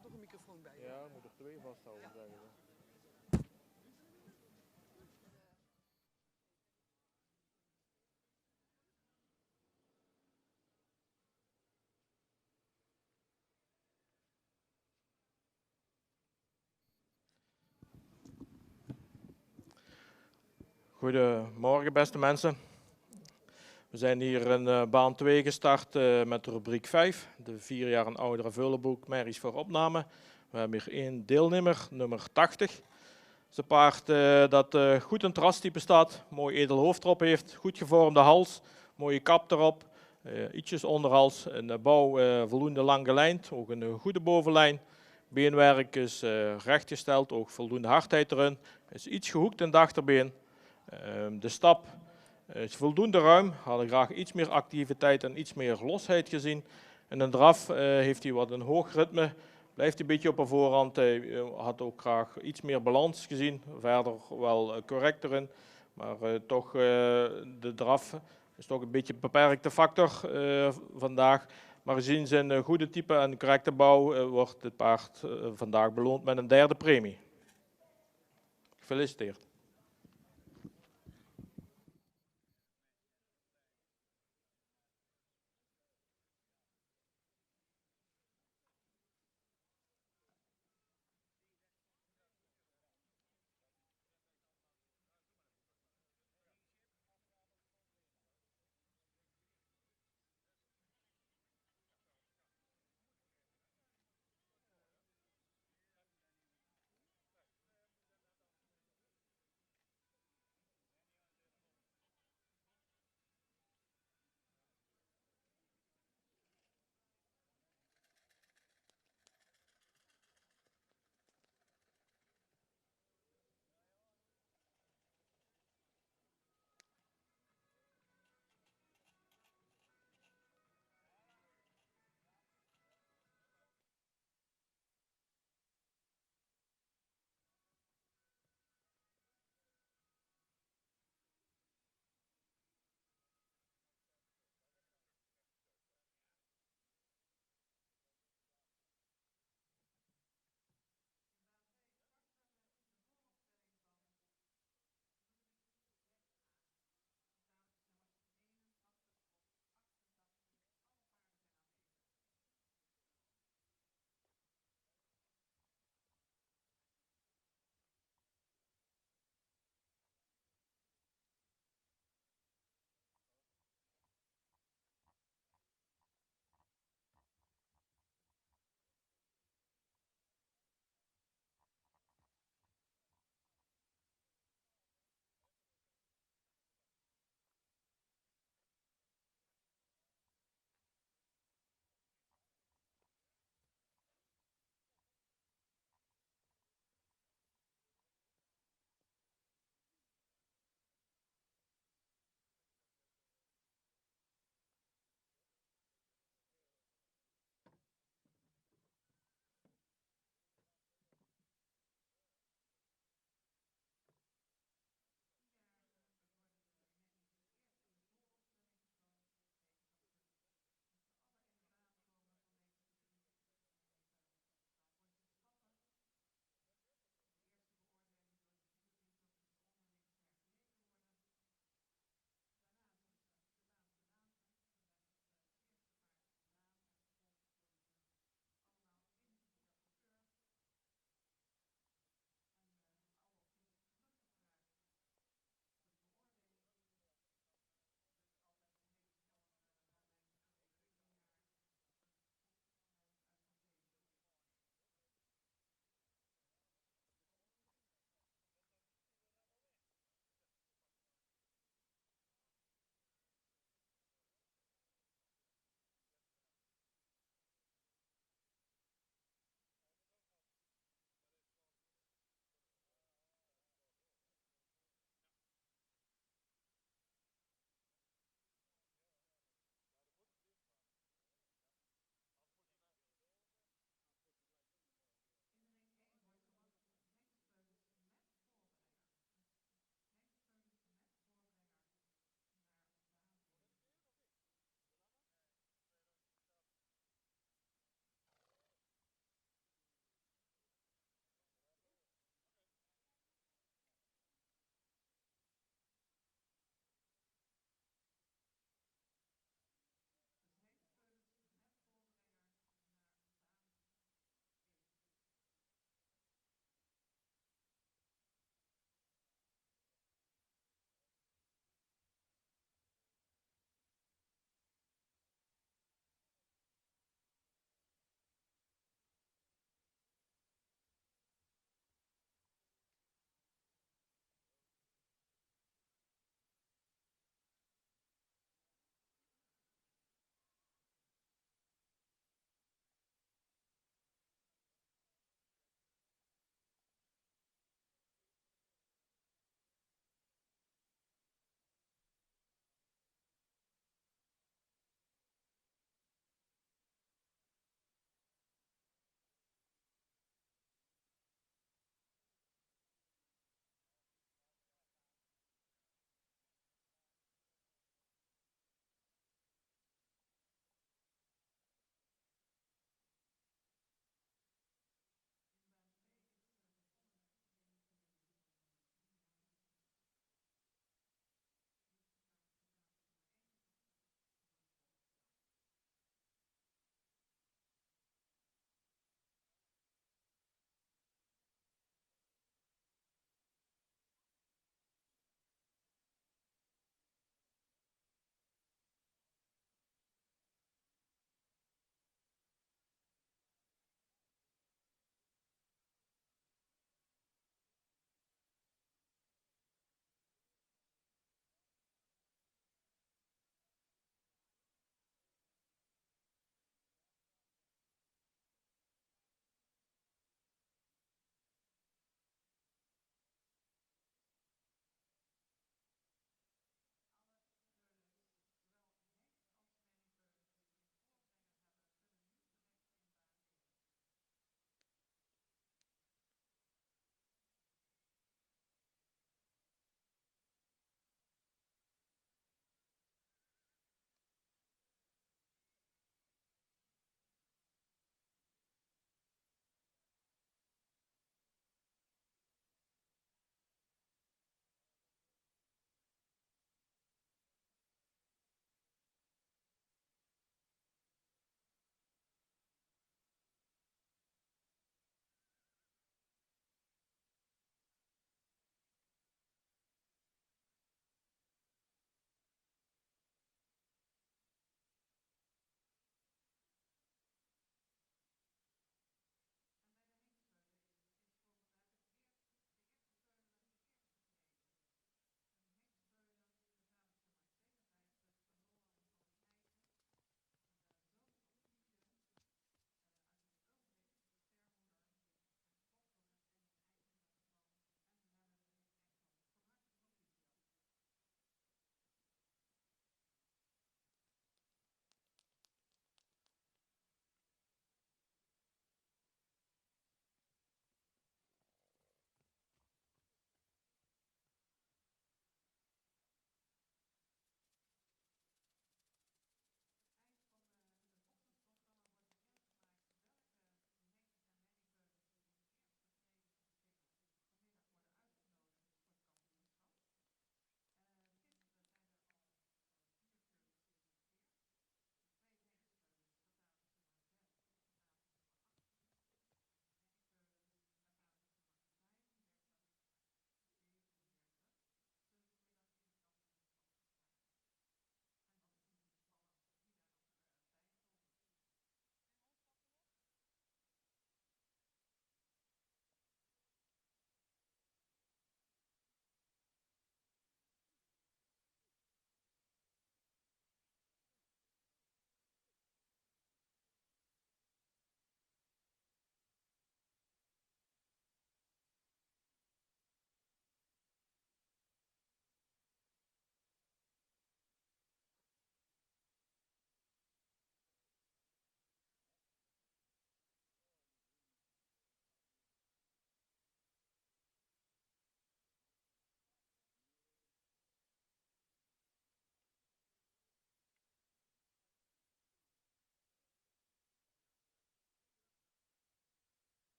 komt nog een microfoon bij. Ja, moet er twee vasthouden, Ja. zeggen ze. Goedemorgen beste mensen. We zijn hier in baan 2 gestart met de rubriek 5, de 4 jaar en oudere vullenboek Merries voor opname. We hebben hier één deelnemer, nummer 80. Het is een paard dat goed in het rastype staat, mooi edel hoofd erop heeft, goed gevormde hals, mooie kap erop, ietsjes onderhals, een bouw voldoende lang gelijnd, ook een goede bovenlijn. Beenwerk is rechtgesteld, ook voldoende hardheid erin, is iets gehoekt in het achterbeen. De stap is voldoende ruim, hadden graag iets meer activiteit en iets meer losheid gezien. En een draf heeft hij wat een hoog ritme, blijft een beetje op de voorhand. Hij had ook graag iets meer balans gezien, verder wel correct erin. Maar toch de draf is toch een beetje een beperkte factor vandaag. Maar gezien zijn goede type en correcte bouw wordt het paard vandaag beloond met een derde premie. Gefeliciteerd.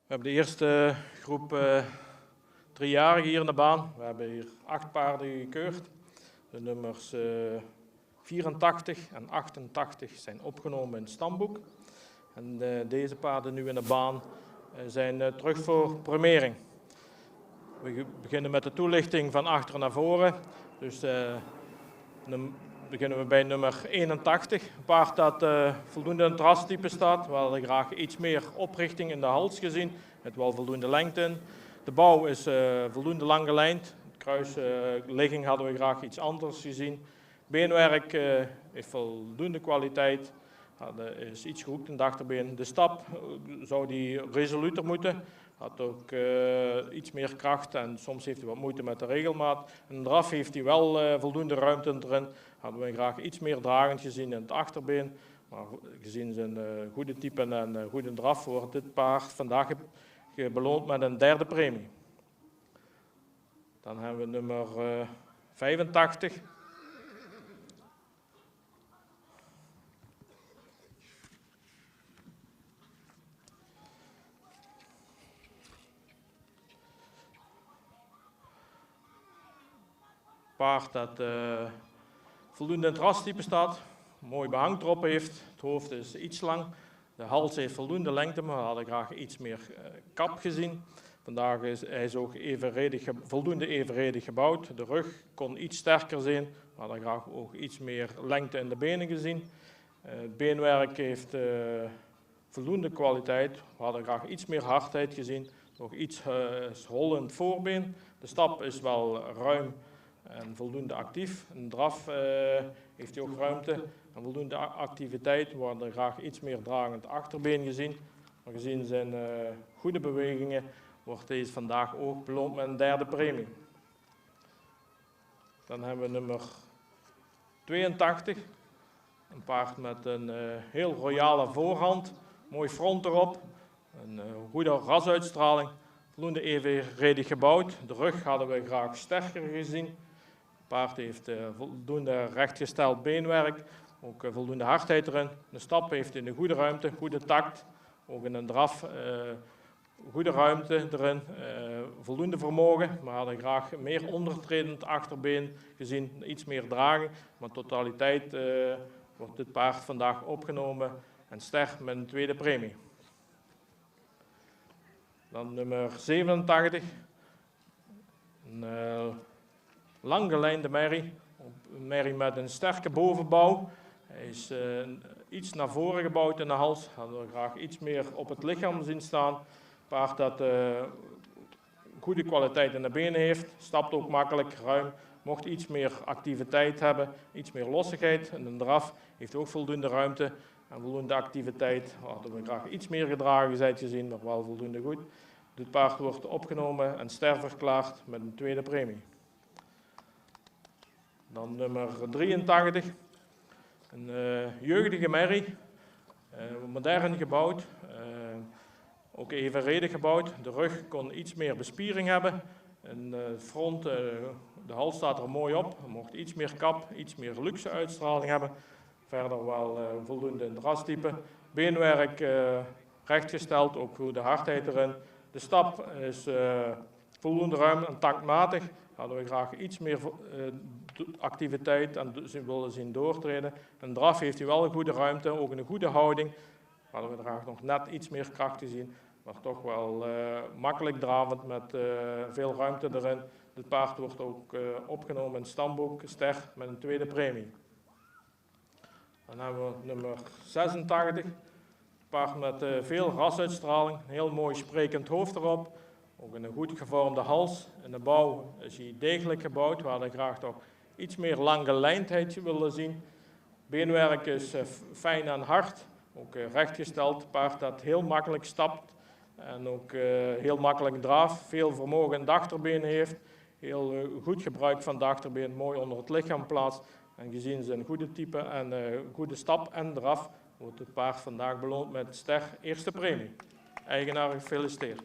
We hebben de eerste groep 3-jarigen hier in de baan. We hebben hier 8 paarden gekeurd. De nummers 84 en 88 zijn opgenomen in het stamboek. En deze paarden nu in de baan zijn terug voor premiering. We beginnen met de toelichting van achter naar voren. Dus beginnen we bij nummer 81. Een paard dat voldoende in het rastype staat. We hadden graag iets meer oprichting in de hals gezien. Met wel voldoende lengte in. De bouw is voldoende lang gelijnd. De kruisligging hadden we graag iets anders gezien. Beenwerk heeft voldoende kwaliteit. Is iets gehoekt in de achterbeen. De stap zou die resoluter moeten. Had ook iets meer kracht en soms heeft hij wat moeite met de regelmaat. En de draf heeft hij wel voldoende ruimte erin. Hadden we graag iets meer dragend gezien in het achterbeen. Maar gezien zijn goede typen en goede draf wordt dit paard vandaag beloond met een 3e premie. Dan hebben we nummer 85. Paard dat voldoende in het rastype staat, mooi behang erop heeft. Het hoofd is iets lang, de hals heeft voldoende lengte, maar we hadden graag iets meer kap gezien. Vandaag is hij ook voldoende evenredig gebouwd. De rug kon iets sterker zijn, we hadden graag ook iets meer lengte in de benen gezien. Het beenwerk heeft voldoende kwaliteit, we hadden graag iets meer hardheid gezien. Nog iets hol in het voorbeen. De stap is wel ruim en voldoende actief. Een draf heeft hij ook ruimte en voldoende activiteit. We hadden graag iets meer dragend achterbeen gezien. Maar gezien zijn goede bewegingen wordt deze vandaag ook beloond met een 3e premie. Dan hebben we nummer 82. Een paard met een heel royale voorhand. Mooi front erop. Een goede rasuitstraling. Voldoende evenredig gebouwd. De rug hadden we graag sterker gezien. Het paard heeft voldoende rechtgesteld beenwerk. Ook voldoende hardheid erin. De stap heeft in een goede ruimte, goede takt. Ook in een draf goede ruimte erin. Voldoende vermogen. We hadden graag meer ondertredend achterbeen gezien. Iets meer dragen. Maar totaliteit wordt dit paard vandaag opgenomen. En ster met een 2e premie. Dan nummer 87. Een lang gelijnde merrie. Een merrie met een sterke bovenbouw. Hij is iets naar voren gebouwd in de hals. Hadden we graag iets meer op het lichaam zien staan. Een paard dat goede kwaliteit in de benen heeft. Stapt ook makkelijk, ruim. Mocht iets meer activiteit hebben, iets meer lossigheid. En een draf heeft ook voldoende ruimte en voldoende activiteit. Hadden we graag iets meer gedragenheid gezien, maar wel voldoende goed. Dit paard wordt opgenomen en ster verklaard met een 2e premie. Dan nummer 83. Een jeugdige merrie. Modern gebouwd. Ook evenredig gebouwd. De rug kon iets meer bespiering hebben. En front, de hals staat er mooi op. Er mocht iets meer kap, iets meer luxe uitstraling hebben. Verder wel voldoende in het rastype. Beenwerk rechtgesteld, ook goede hardheid erin. De stap is voldoende ruim en taktmatig. Hadden we graag iets meer activiteit en willen zien doortreden. Een draf heeft hij wel een goede ruimte, ook een goede houding. Hadden we graag nog net iets meer kracht gezien, maar toch wel makkelijk dravend met veel ruimte erin. Dit paard wordt ook opgenomen in het stamboek, ster met een 2e premie. Dan hebben we nummer 86. Een paard met veel rasuitstraling, een heel mooi sprekend hoofd erop. Ook een goed gevormde hals. In de bouw is hij degelijk gebouwd. We hadden graag toch iets meer langgelijndheid willen zien. Beenwerk is fijn en hard. Ook rechtgesteld. Paard dat heel makkelijk stapt. En ook heel makkelijk draaft. Veel vermogen in de achterbeen heeft. Heel goed gebruik van de achterbeen. Mooi onder het lichaam plaatst. En gezien zijn goede type en goede stap en draf, wordt het paard vandaag beloond met ster 1e premie. Eigenaar gefeliciteerd.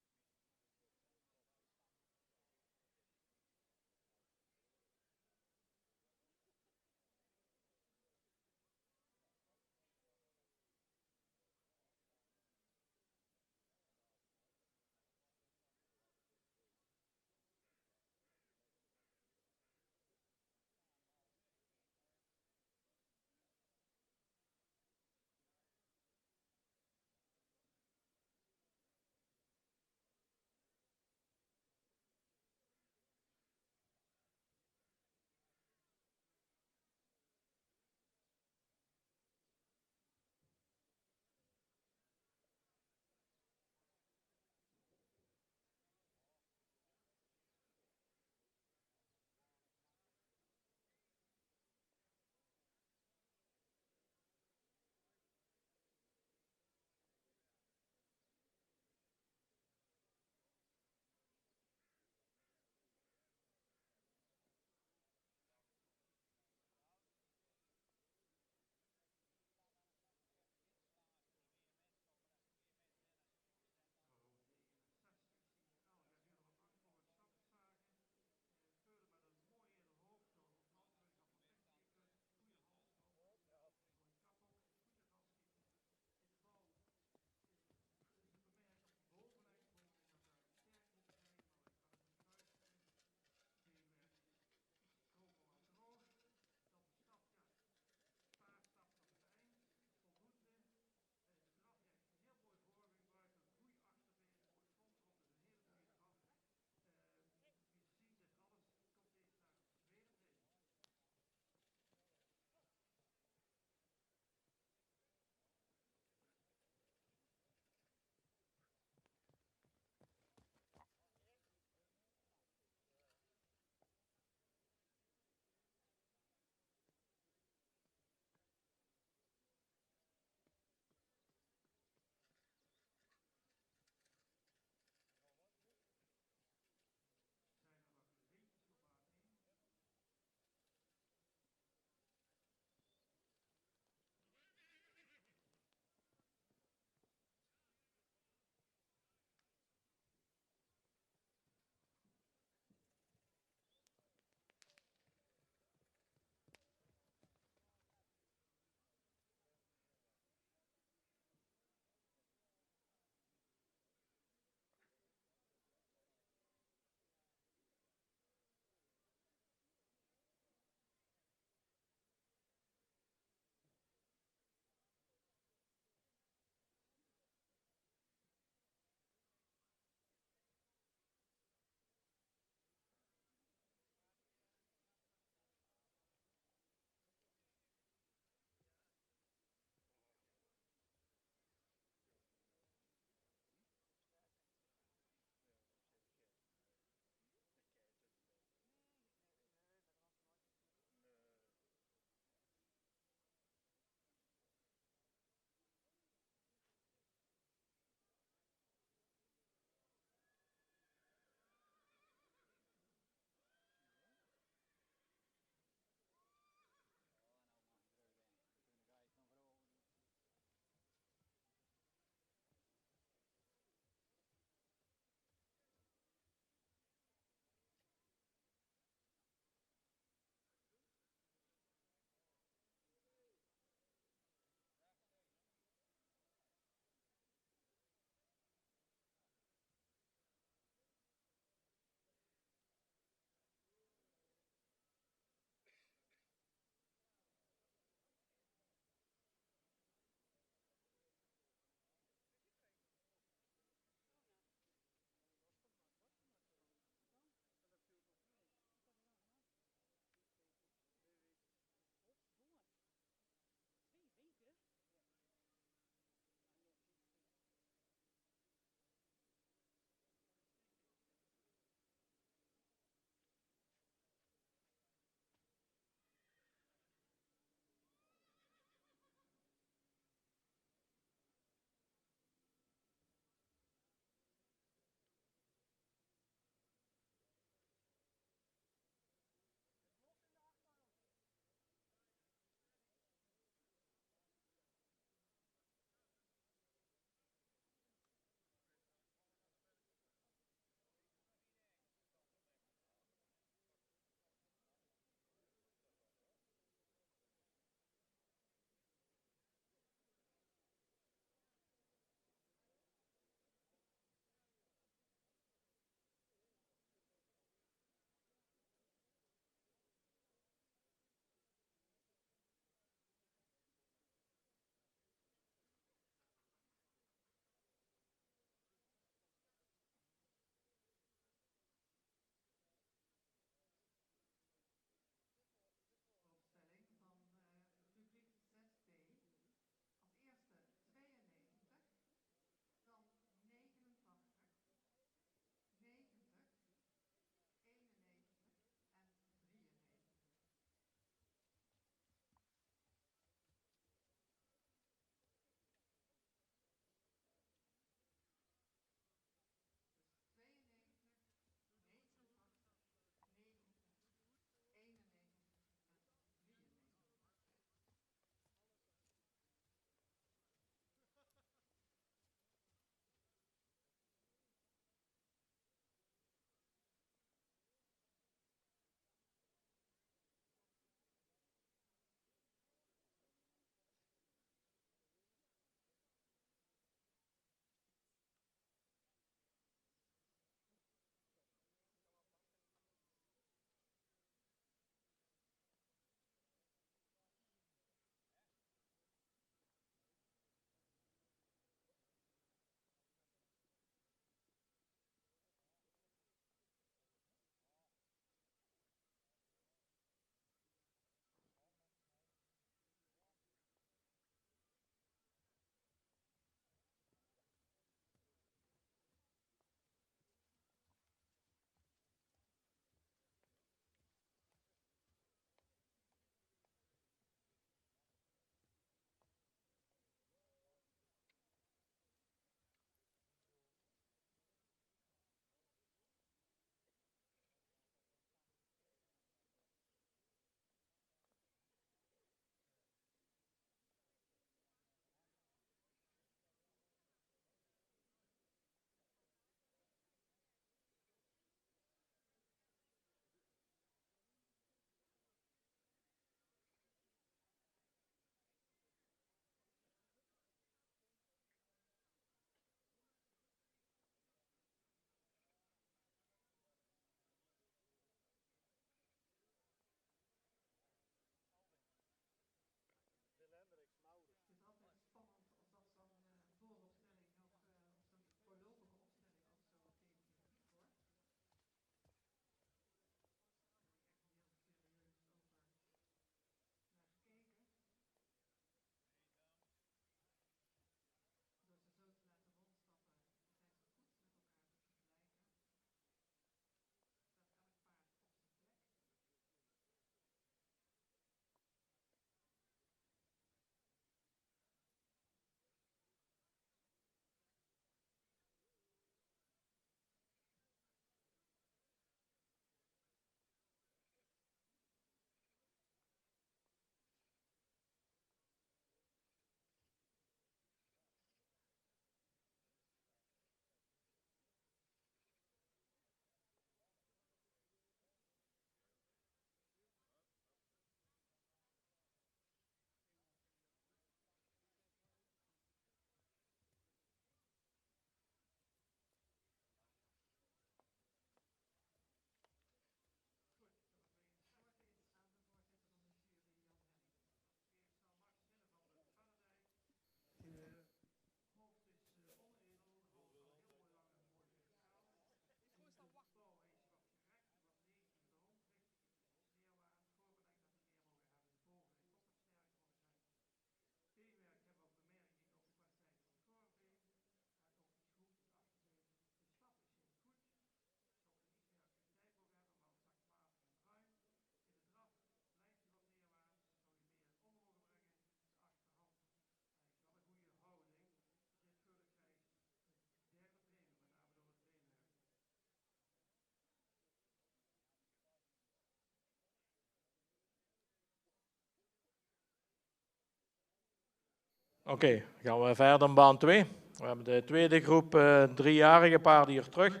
Oké, gaan we verder in baan 2. We hebben de tweede groep 3-jarige paarden hier terug.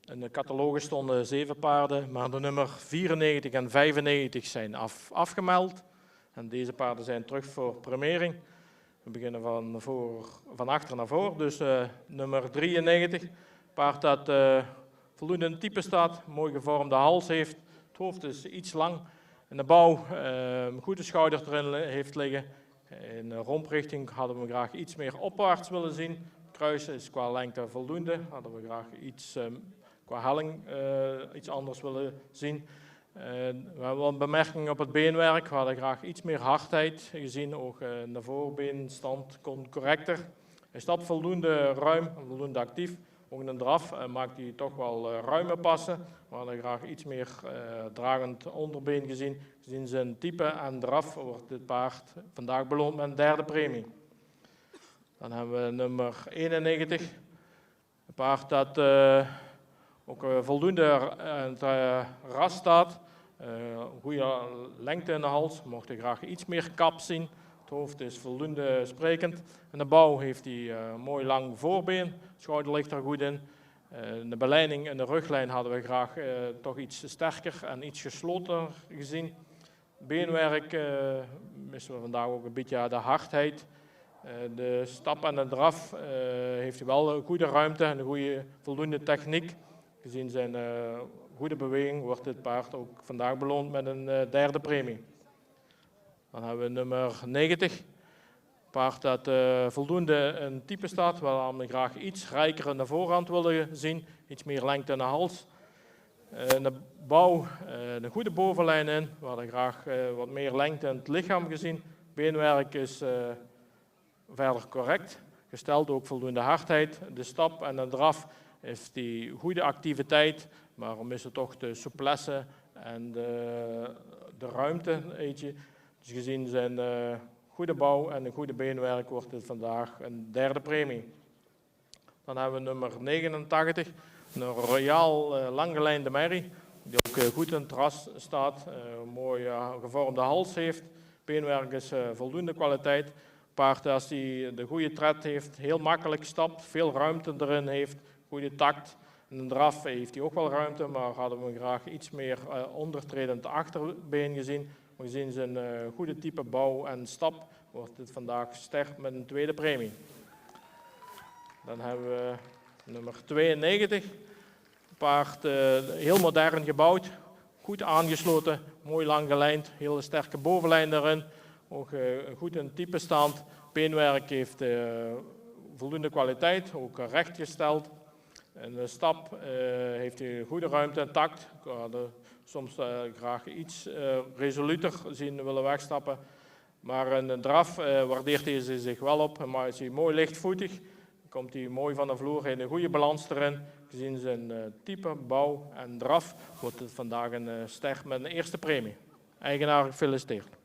In de catalogus stonden 7 paarden, maar de nummer 94 en 95 zijn afgemeld. En deze paarden zijn terug voor premiering. We beginnen van achter naar voor. Dus nummer 93, paard dat voldoende in type staat, mooi gevormde hals heeft. Het hoofd is iets lang. In de bouw een goede schouder erin heeft liggen. In de romprichting hadden we graag iets meer opwaarts willen zien. Het kruis is qua lengte voldoende. Hadden we graag iets qua helling iets anders willen zien. We hebben wel een bemerking op het beenwerk. We hadden graag iets meer hardheid gezien. Ook de voorbeenstand kon correcter. Hij stapt voldoende ruim, voldoende actief. Ook in de draf maakt hij toch wel ruime passen. We hadden graag iets meer dragend onderbeen gezien. Gezien zijn type en draf wordt dit paard vandaag beloond met een 3e premie. Dan hebben we nummer 91. Een paard dat ook voldoende in het ras staat. Goede lengte in de hals. We mochten graag iets meer kap zien. Het hoofd is voldoende sprekend. In de bouw heeft hij een mooi lang voorbeen. Schouder ligt er goed in. De beleiding en de ruglijn hadden we graag toch iets sterker en iets gesloten gezien. Beenwerk missen we vandaag ook een beetje de hardheid. De stap en de draf heeft hij wel een goede ruimte en een goede, voldoende techniek. Gezien zijn goede beweging wordt dit paard ook vandaag beloond met een 3e premie. Dan hebben we nummer 90. Een paard dat voldoende in type staat, waar we graag iets rijker in de voorhand willen zien. Iets meer lengte in de hals. In de bouw een goede bovenlijn in. We hadden graag wat meer lengte in het lichaam gezien. Beenwerk is verder correct. Gesteld ook voldoende hardheid. De stap en de draf heeft die goede activiteit, maar we missen toch de souplesse en de ruimte. Dus gezien zijn goede bouw en een goede beenwerk wordt het vandaag een 3e premie. Dan hebben we nummer 89, een royaal langgelijnde merrie, die ook goed in het ras staat, een mooi gevormde hals heeft. Beenwerk is voldoende kwaliteit. Paard als hij de goede tred heeft, heel makkelijk stapt, veel ruimte erin heeft, goede takt. In de draf heeft hij ook wel ruimte, maar hadden we graag iets meer ondertredend achterbeen gezien. Maar gezien zijn goede type bouw en stap wordt het vandaag sterk met een 2e premie. Dan hebben we nummer 92. Paard heel modern gebouwd, goed aangesloten, mooi lang gelijnd, hele sterke bovenlijn erin. Ook goed in type stand. Beenwerk heeft voldoende kwaliteit, ook rechtgesteld. En de stap heeft hij goede ruimte en tact. Ik had soms graag iets resoluter zien willen wegstappen. Maar in de draf waardeert hij zich wel op. Maar is hij mooi lichtvoetig. Komt hij mooi van de vloer, heeft een goede balans erin. Gezien zijn type, bouw en draf wordt het vandaag een ster met een 1e premie. Eigenaar gefeliciteerd.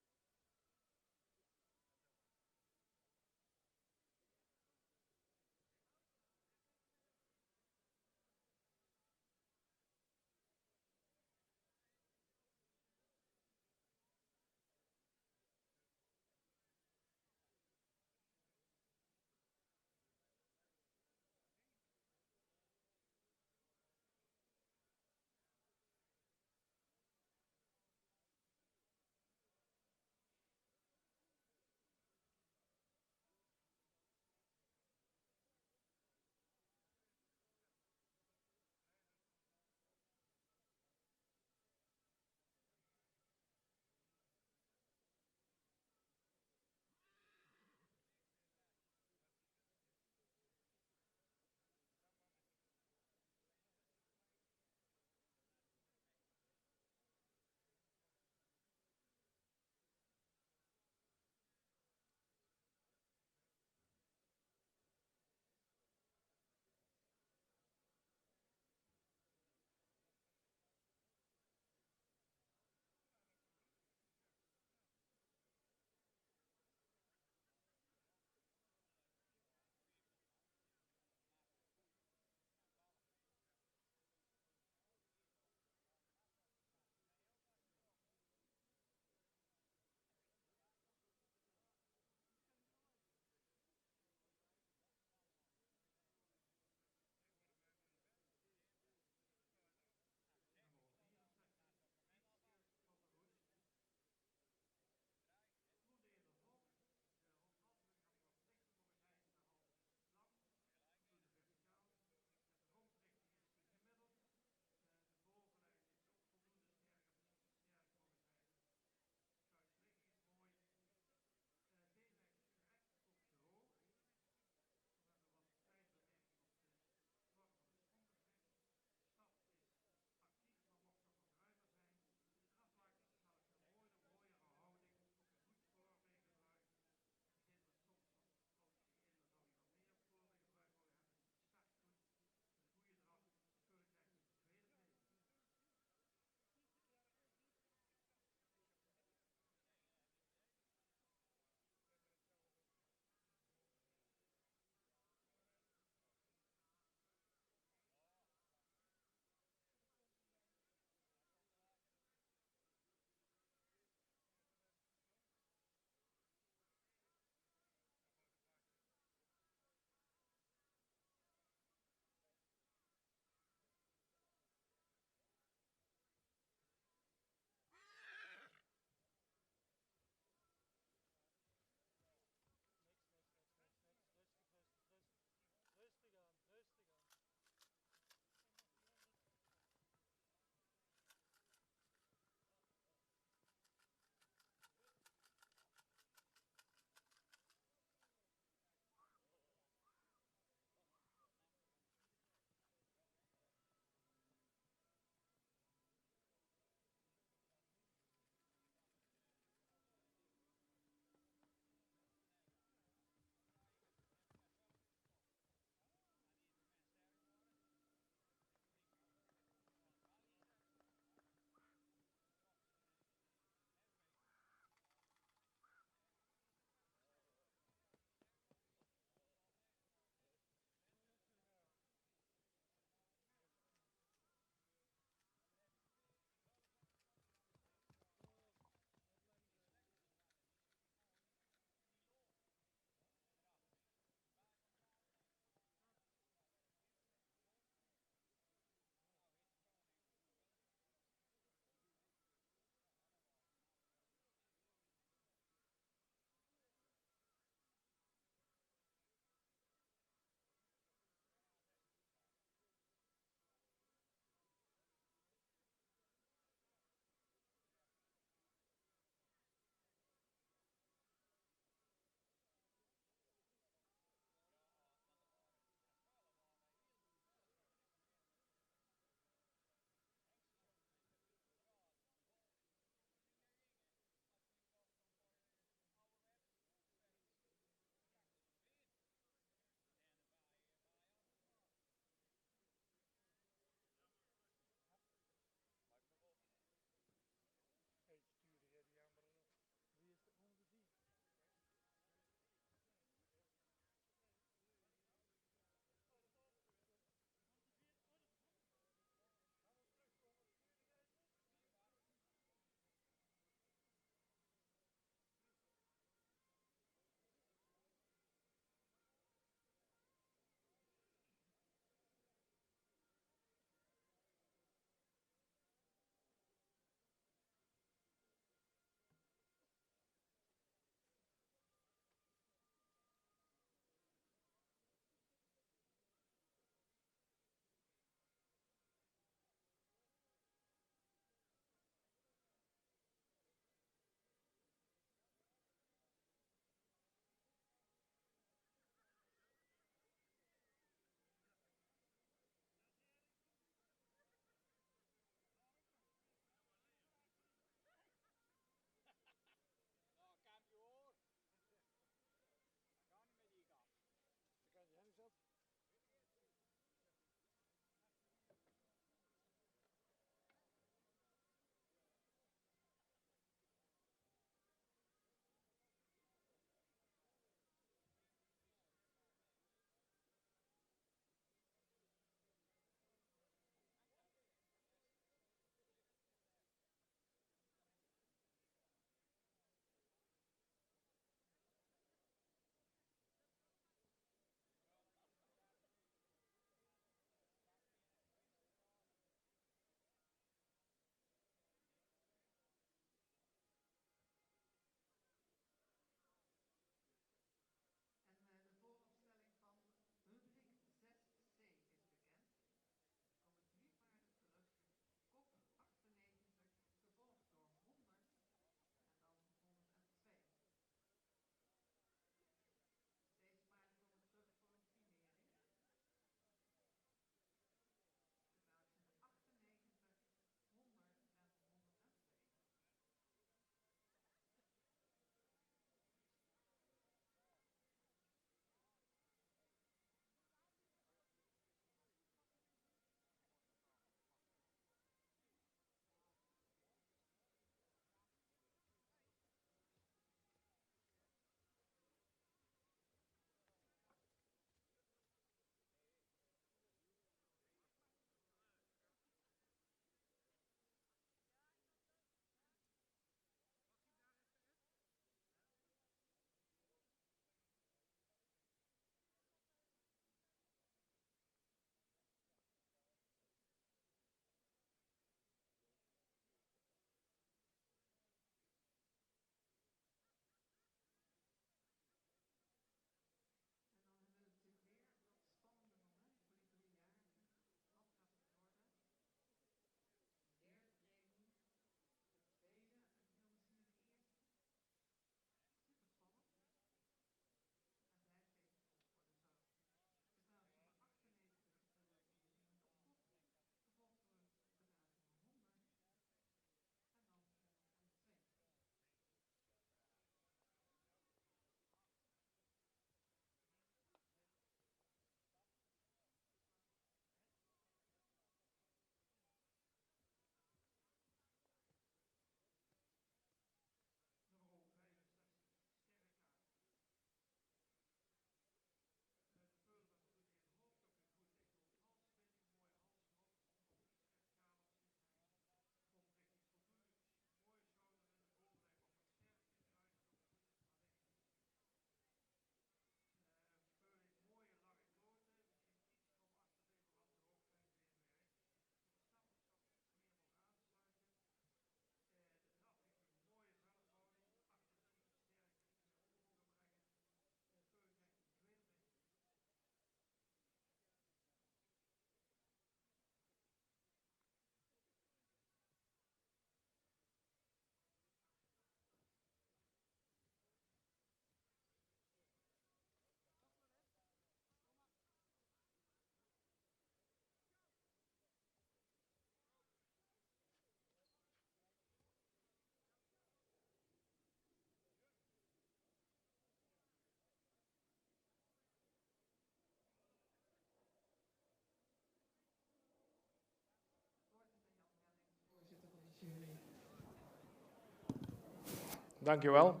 Dankjewel.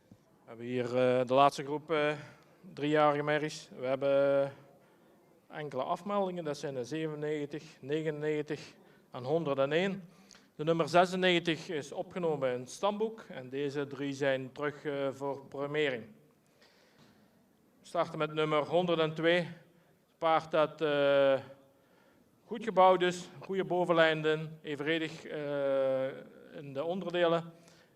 We hebben hier de laatste groep 3-jarige merries. We hebben enkele afmeldingen, dat zijn de 97, 99 en 101. De nummer 96 is opgenomen in het stamboek en deze 3 zijn terug voor premiering. We starten met nummer 102. Het paard dat goed gebouwd is, goede bovenlijnen, evenredig in de onderdelen.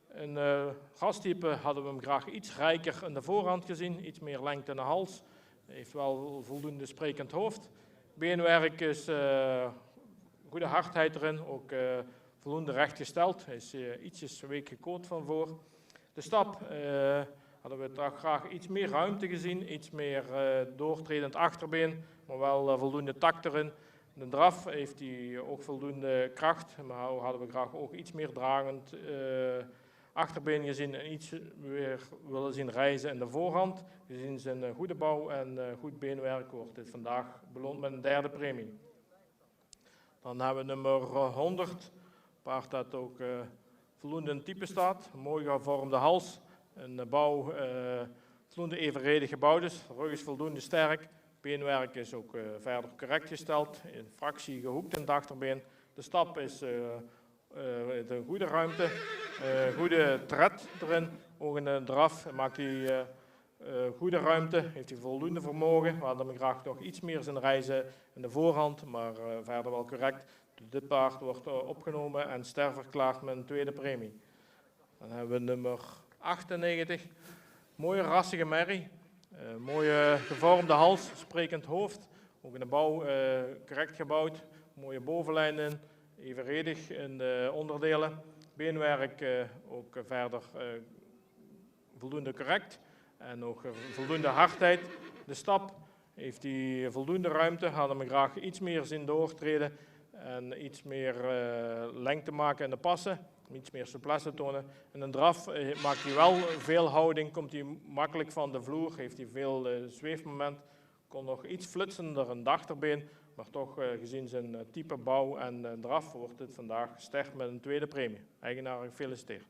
Een gastype hadden we hem graag iets rijker in de voorhand gezien, iets meer lengte in de hals. Hij heeft wel voldoende sprekend hoofd. Beenwerk is goede hardheid erin, ook voldoende rechtgesteld. Hij is ietsjes week gekoord van voor. De stap hadden we toch graag iets meer ruimte gezien, iets meer doortredend achterbeen, maar wel voldoende takt erin. De draf heeft hij ook voldoende kracht, maar hadden we graag ook iets meer dragend achterbeen gezien en iets weer willen zien reizen in de voorhand. Gezien zijn goede bouw en goed beenwerk wordt dit vandaag beloond met een 3e premie. Dan hebben we nummer 100, paard dat ook voldoende in type staat, een mooi gevormde hals, een bouw voldoende evenredig gebouwd is, de rug is voldoende sterk, beenwerk is ook verder correct gesteld, in fractie gehoekt in het achterbeen. De stap is een goede ruimte, goede tred erin, ook in de draf maakt hij goede ruimte, heeft hij voldoende vermogen. We hadden hem graag nog iets meer zijn reizen in de voorhand, maar verder wel correct. Dit paard wordt opgenomen en sterverklaard met een 2e premie. Dan hebben we nummer 98, mooie rassige merrie, mooie gevormde hals, sprekend hoofd, ook in de bouw correct gebouwd, mooie bovenlijnen, evenredig in de onderdelen. Beenwerk ook verder voldoende correct en ook voldoende hardheid. De stap heeft hij voldoende ruimte, hadden we graag iets meer zien doortreden en iets meer lengte maken in de passen, iets meer souplesse tonen. In een draf maakt hij wel veel houding, komt hij makkelijk van de vloer, heeft hij veel zweefmoment, kon nog iets flitsender in de achterbeen, maar toch gezien zijn type bouw en draf wordt dit vandaag sterk met een 2e premie. Eigenaar, gefeliciteerd.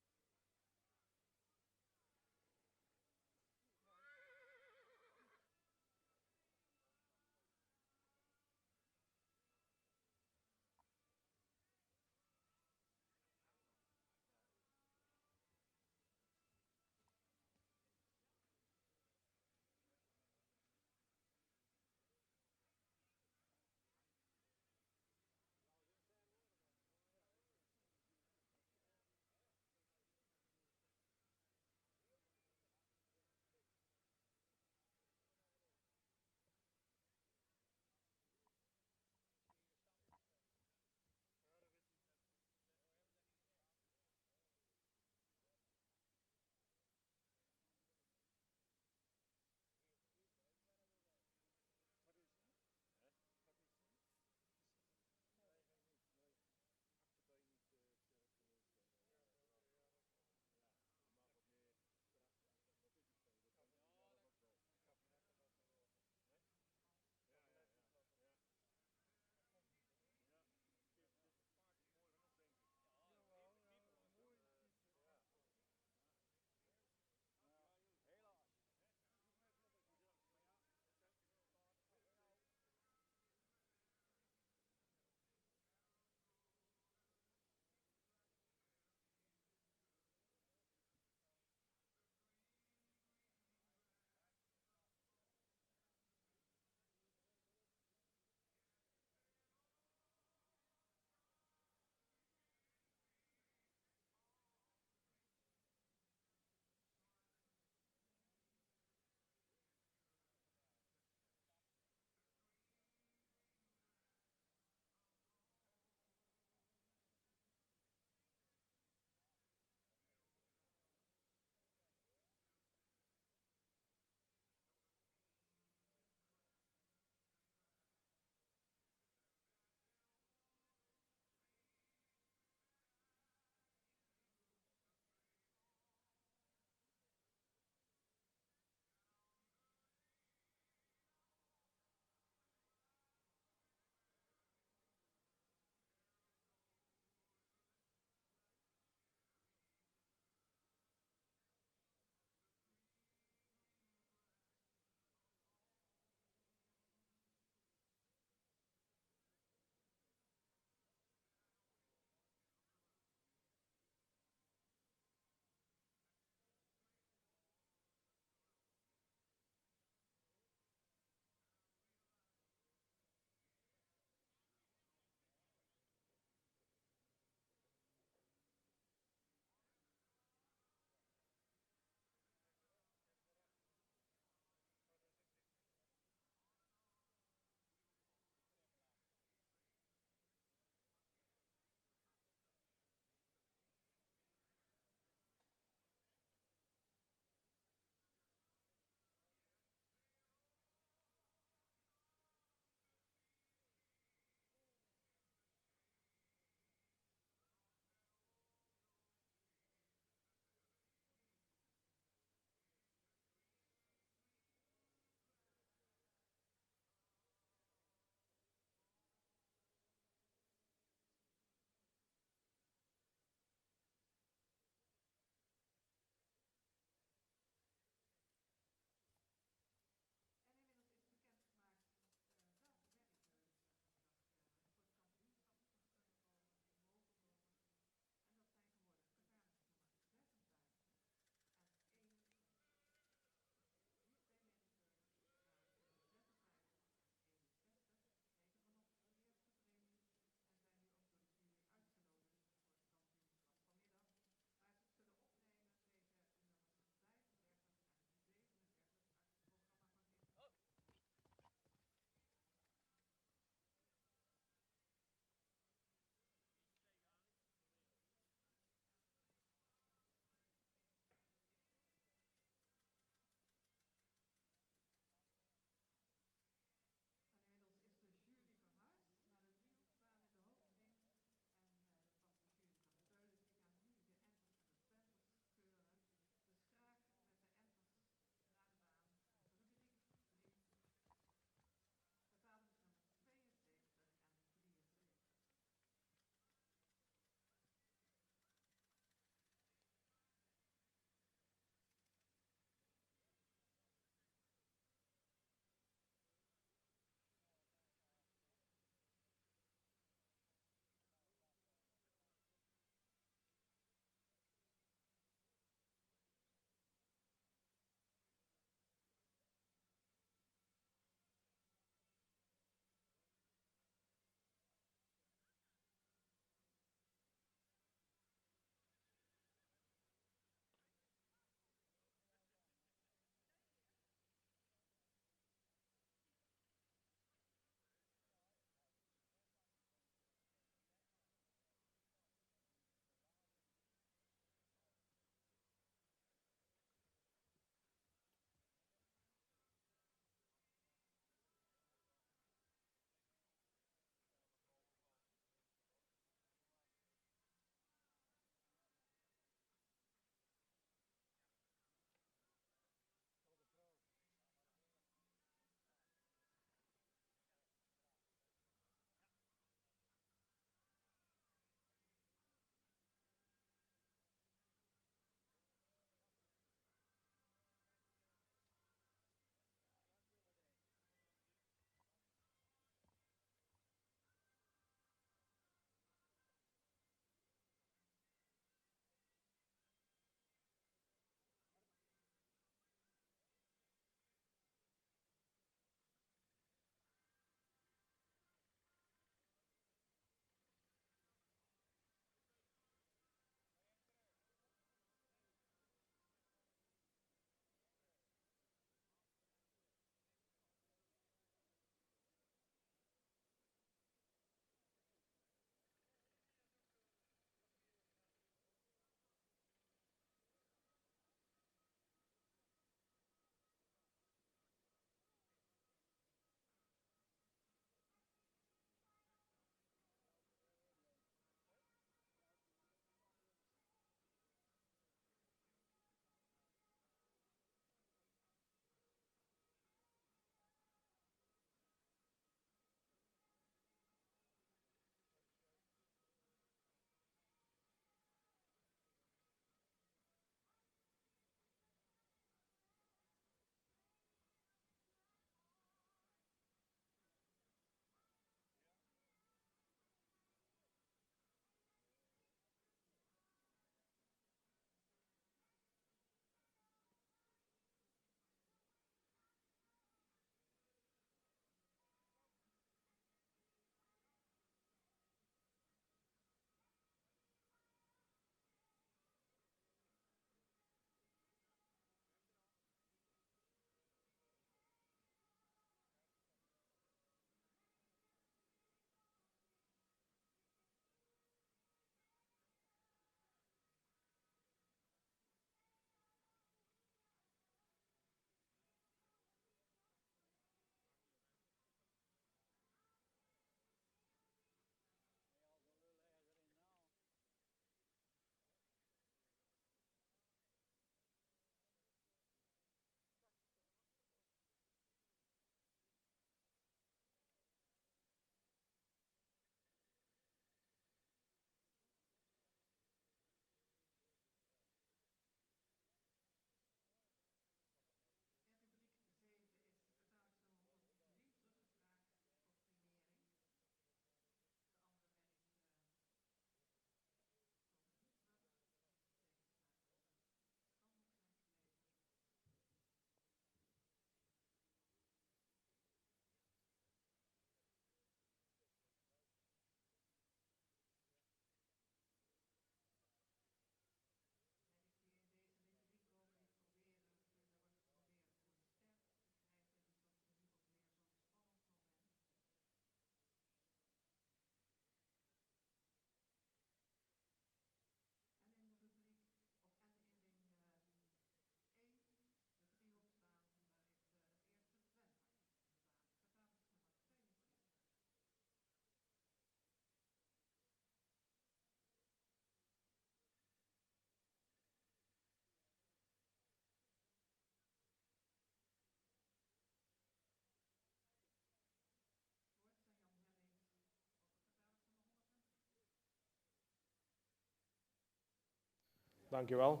Dankjewel.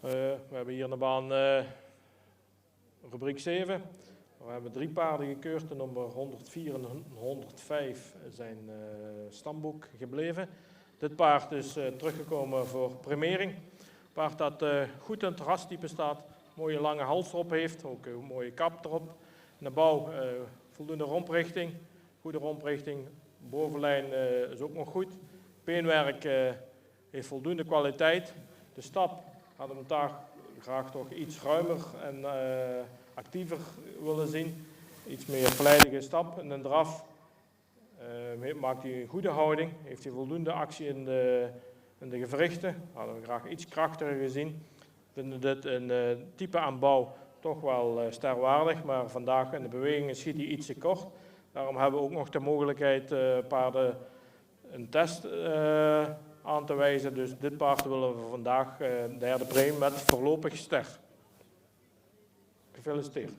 We hebben hier een baan rubriek 7. We hebben 3 paarden gekeurd. De nummer 104 en 105 zijn stamboek gebleven. Dit paard is teruggekomen voor premiering. Een paard dat goed in het rastype staat. Mooie lange hals erop heeft. Ook een mooie kap erop. In de bouw voldoende romprichting. Goede romprichting. Bovenlijn is ook nog goed. Beenwerk heeft voldoende kwaliteit. De stap hadden we daar graag toch iets ruimer en actiever willen zien. Iets meer vlijtige stap en een draf. Maakt hij een goede houding. Heeft hij voldoende actie in de gewrichten. Hadden we graag iets krachtiger gezien. We vinden dit een type aan bouw toch wel sterwaardig. Maar vandaag in de bewegingen schiet hij iets te kort. Daarom hebben we ook nog de mogelijkheid paarden een test aan te wijzen. Dus dit paard willen we vandaag derde premie met voorlopig ster. Gefeliciteerd.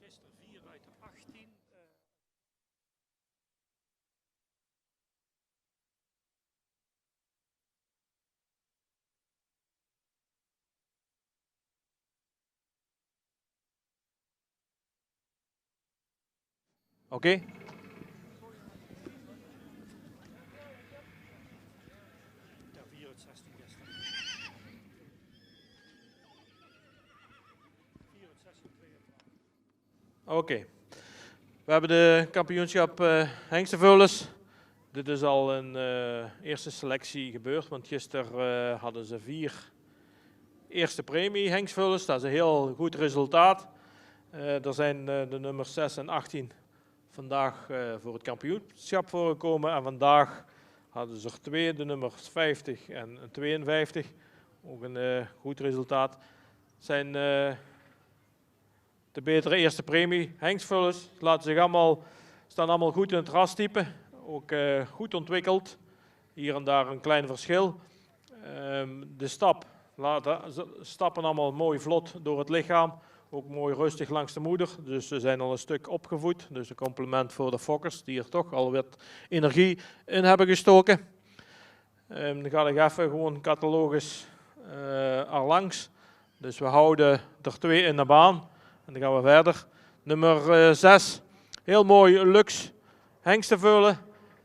gisteren 4 uit de 18. Oké. Ja, 4 uit 16 gisteren. 4 uit 16, 2 uit 12. Oké. We hebben de kampioenschap hengstenveulens. Dit is al een eerste selectie gebeurd, want gisteren hadden ze 4 eerste premie hengstveulens. Dat is een heel goed resultaat. Er zijn de nummers 6 en 18 vandaag voor het kampioenschap voorgekomen. En vandaag hadden ze er 2, de nummers 50 en 52. Ook een goed resultaat. Het zijn de betere eerste premie hengstvullers. Staan allemaal goed in het rastype. Ook goed ontwikkeld. Hier en daar een klein verschil. De stappen allemaal mooi vlot door het lichaam. Ook mooi rustig langs de moeder. Dus ze zijn al een stuk opgevoed. Dus een compliment voor de fokkers die er toch al wat energie in hebben gestoken. Dan ga ik even gewoon catalogus erlangs. Dus we houden er 2 in de baan. En dan gaan we verder. Nummer 6. Heel mooi luxe hengstenveulen.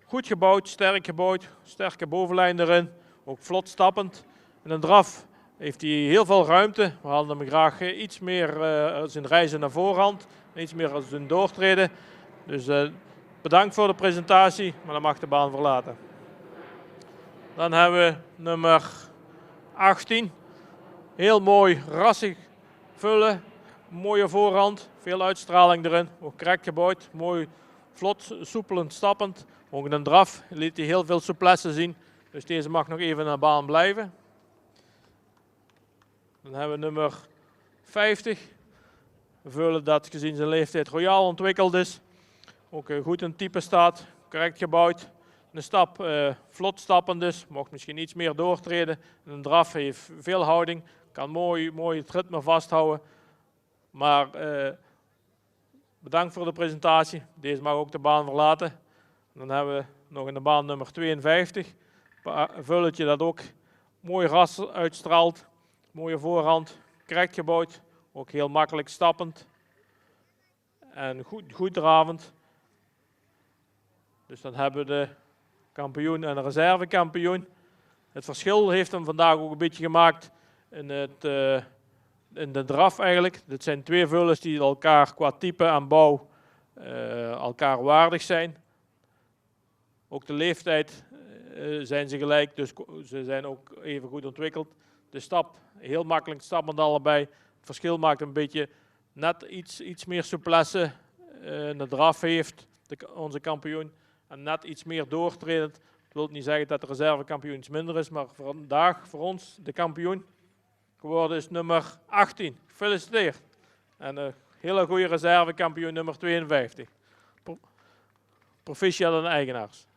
Goed gebouwd, sterk gebouwd. Sterke bovenlijn erin. Ook vlot stappend. In een draf heeft hij heel veel ruimte. We hadden hem graag iets meer zijn reizen naar voorhand. Iets meer als zijn doortreden. Dus bedankt voor de presentatie. Maar dan mag de baan verlaten. Dan hebben we nummer 18. Heel mooi rassig vullen. Mooie voorhand. Veel uitstraling erin. Ook correct gebouwd. Mooi vlot, soepelend, stappend. Ook in een draf liet hij heel veel souplesse zien. Dus deze mag nog even in de baan blijven. Dan hebben we nummer 50. Een veulen dat gezien zijn leeftijd royaal ontwikkeld is. Ook goed in type staat. Correct gebouwd. Een stap vlot stappend is. Mocht misschien iets meer doortreden. Een draf heeft veel houding. Kan mooi het ritme vasthouden. Maar bedankt voor de presentatie. Deze mag ook de baan verlaten. Dan hebben we nog in de baan nummer 52. Een vulletje dat ook mooi ras uitstraalt. Mooie voorhand. Correct gebouwd. Ook heel makkelijk stappend. En goed dravend. Dus dan hebben we de kampioen en de reservekampioen. Het verschil heeft hem vandaag ook een beetje gemaakt in de draf eigenlijk. Dit zijn 2 vullers die elkaar qua type en bouw elkaar waardig zijn. Ook de leeftijd zijn ze gelijk, dus ze zijn ook even goed ontwikkeld. De stap, heel makkelijk stappend allebei. Het verschil maakt een beetje net iets meer souplesse. De draf heeft onze kampioen en net iets meer doortredend. Dat wil niet zeggen dat de reservekampioen iets minder is, maar vandaag voor ons de kampioen geworden is nummer 18. Gefeliciteerd. En een hele goede reservekampioen nummer 52. Proficiat aan de eigenaars.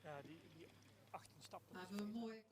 Ja, die 18 stappen. Hebben we een mooie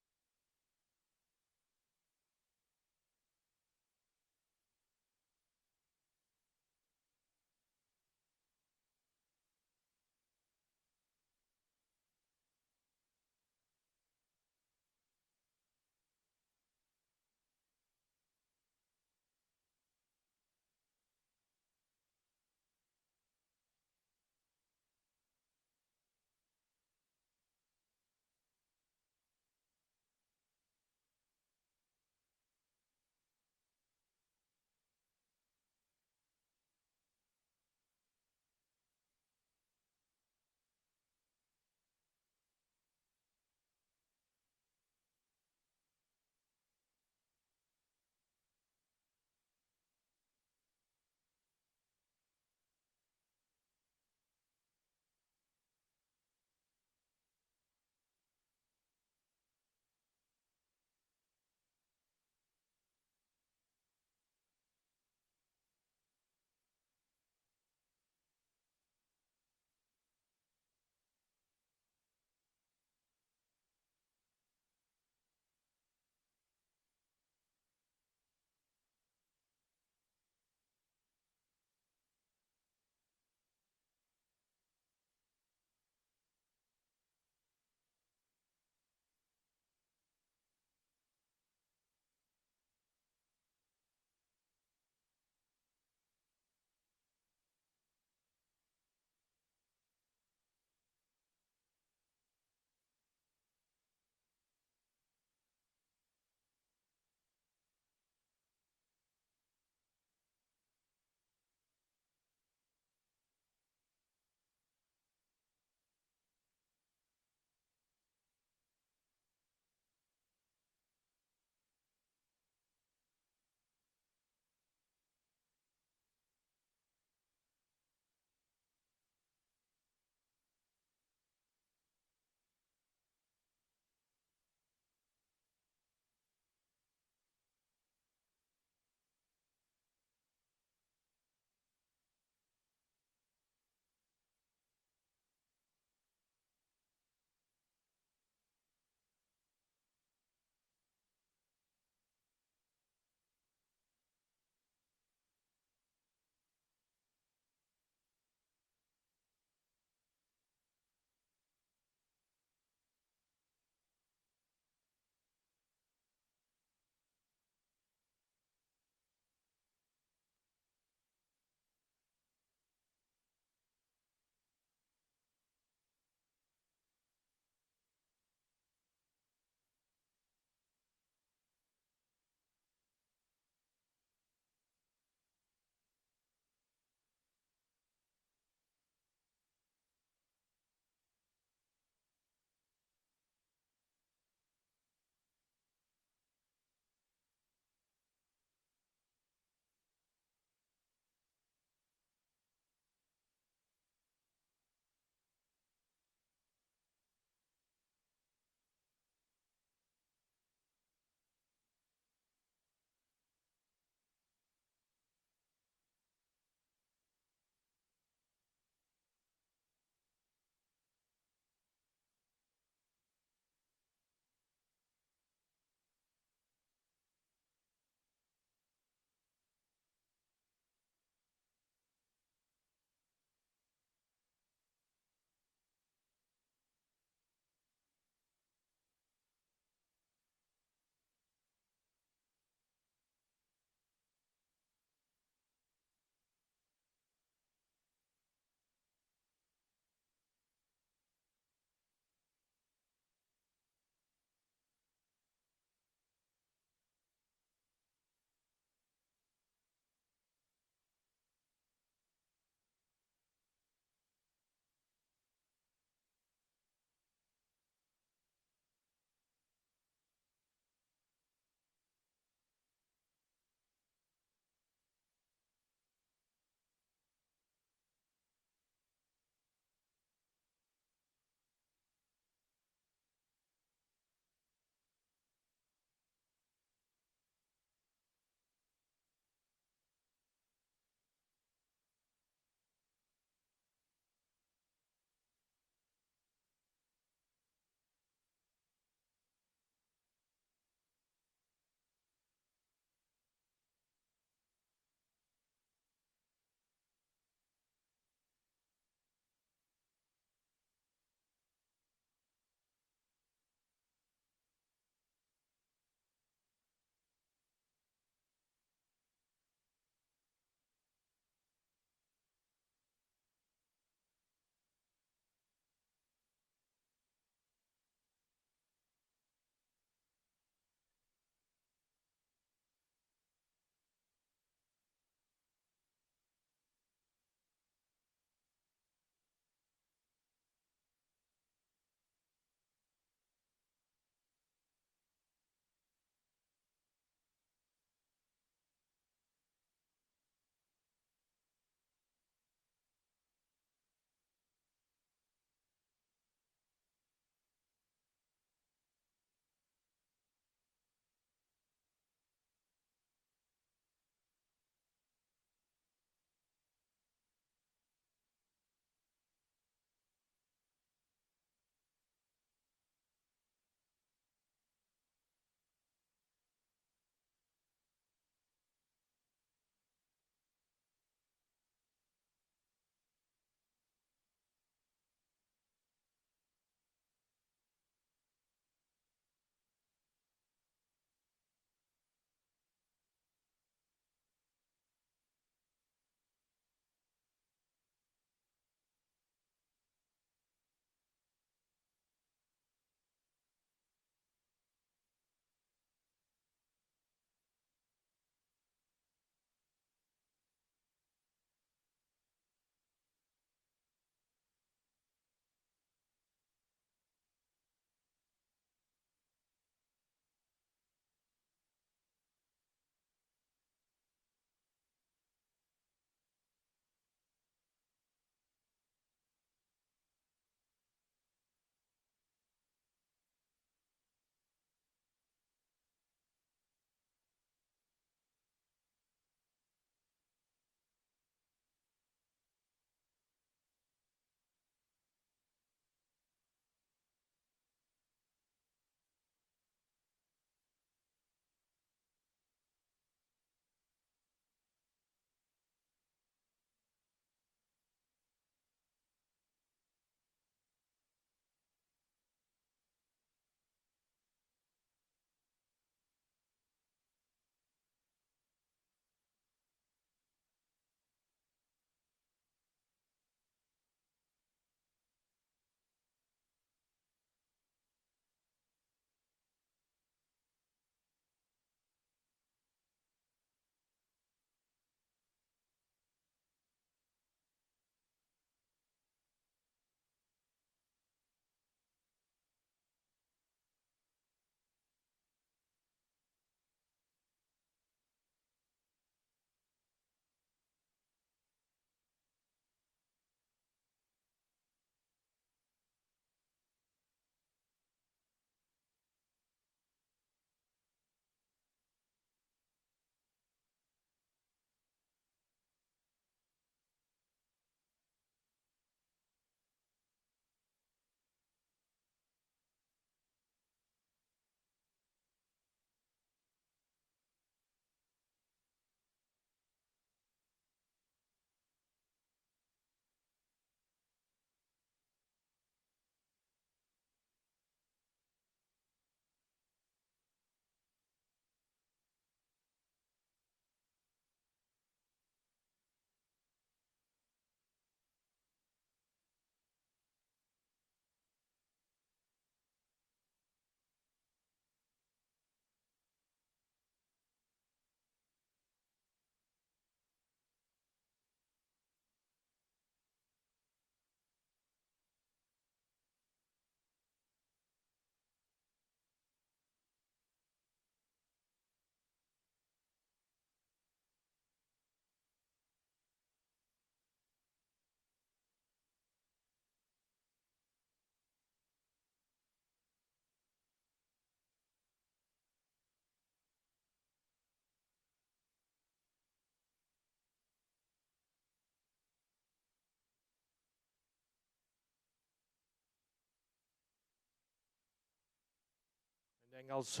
denk als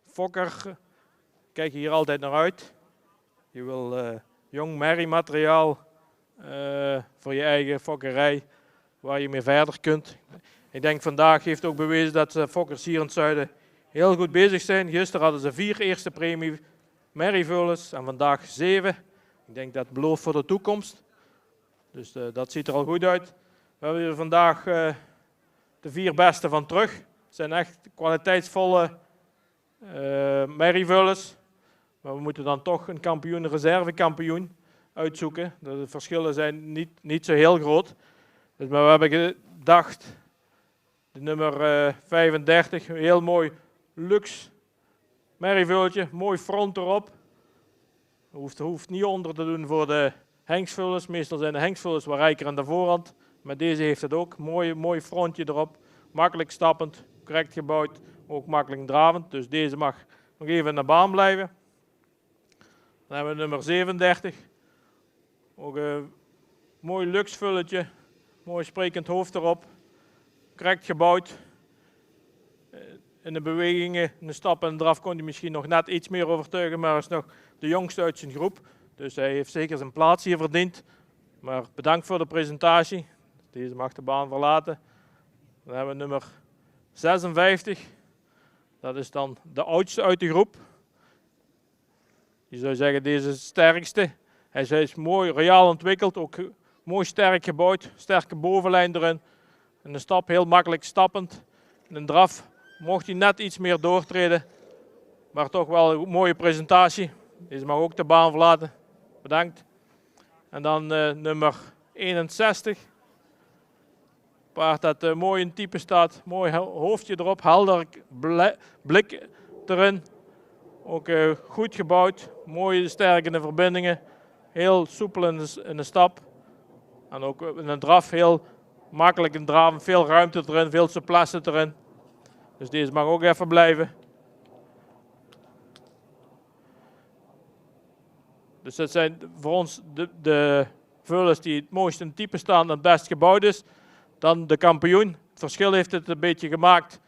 fokker kijk je hier altijd naar uit. Je wil jong merriemateriaal voor je eigen fokkerij waar je mee verder kunt. Ik denk vandaag heeft ook bewezen dat fokkers hier in het zuiden heel goed bezig zijn. Gisteren hadden ze 4 eerste premie merrieveulens en vandaag 7. Ik denk dat belooft voor de toekomst. Dus dat ziet er al goed uit. We hebben hier vandaag de 4 beste van terug. Het zijn echt kwaliteitsvolle merrieveulens. Maar we moeten dan toch een kampioen, een reservekampioen uitzoeken. De verschillen zijn niet zo heel groot. Dus, maar we hebben gedacht, de nummer 35, een heel mooi luxe merrieveultje, mooi front erop. Hoeft niet onder te doen voor de hengstvullers. Meestal zijn de hengstvullers wat rijker aan de voorhand. Maar deze heeft het ook. Mooi frontje erop. Makkelijk stappend, correct gebouwd, ook makkelijk dravend. Dus deze mag nog even in de baan blijven. Dan hebben we nummer 37. Ook een mooi luxe vulletje. Mooi sprekend hoofd erop. Correct gebouwd. In de bewegingen, in de stappen en draf kon hij misschien nog net iets meer overtuigen, maar hij is nog de jongste uit zijn groep. Dus hij heeft zeker zijn plaats hier verdiend. Maar bedankt voor de presentatie. Deze mag de baan verlaten. Dan hebben we nummer 56. Dat is dan de oudste uit de groep. Je zou zeggen deze is het sterkste. Hij is mooi royaal ontwikkeld, ook mooi sterk gebouwd. Sterke bovenlijn erin. In de stap heel makkelijk stappend. In een draf mocht hij net iets meer doortreden. Maar toch wel een mooie presentatie. Deze mag ook de baan verlaten. Bedankt. En dan nummer 61. Paard dat mooi in type staat. Mooi hoofdje erop. Helder blik erin. Ook goed gebouwd. Mooie sterkende verbindingen. Heel soepel in de stap. En ook in een draf heel makkelijk in draven. Veel ruimte erin. Veel souplesse erin. Dus deze mag ook even blijven. Dus dat zijn voor ons de veulens die het mooist in type staan en het best gebouwd is. Dan de kampioen. Het verschil heeft het een beetje gemaakt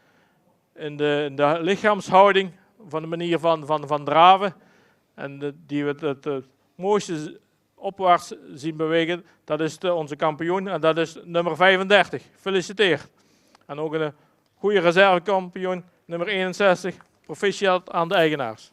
in de lichaamshouding, van de manier van draven. En die we het mooiste opwaarts zien bewegen, dat is onze kampioen en dat is nummer 35. Gefeliciteerd. En ook een goede reservekampioen, nummer 61. Proficiat aan de eigenaars.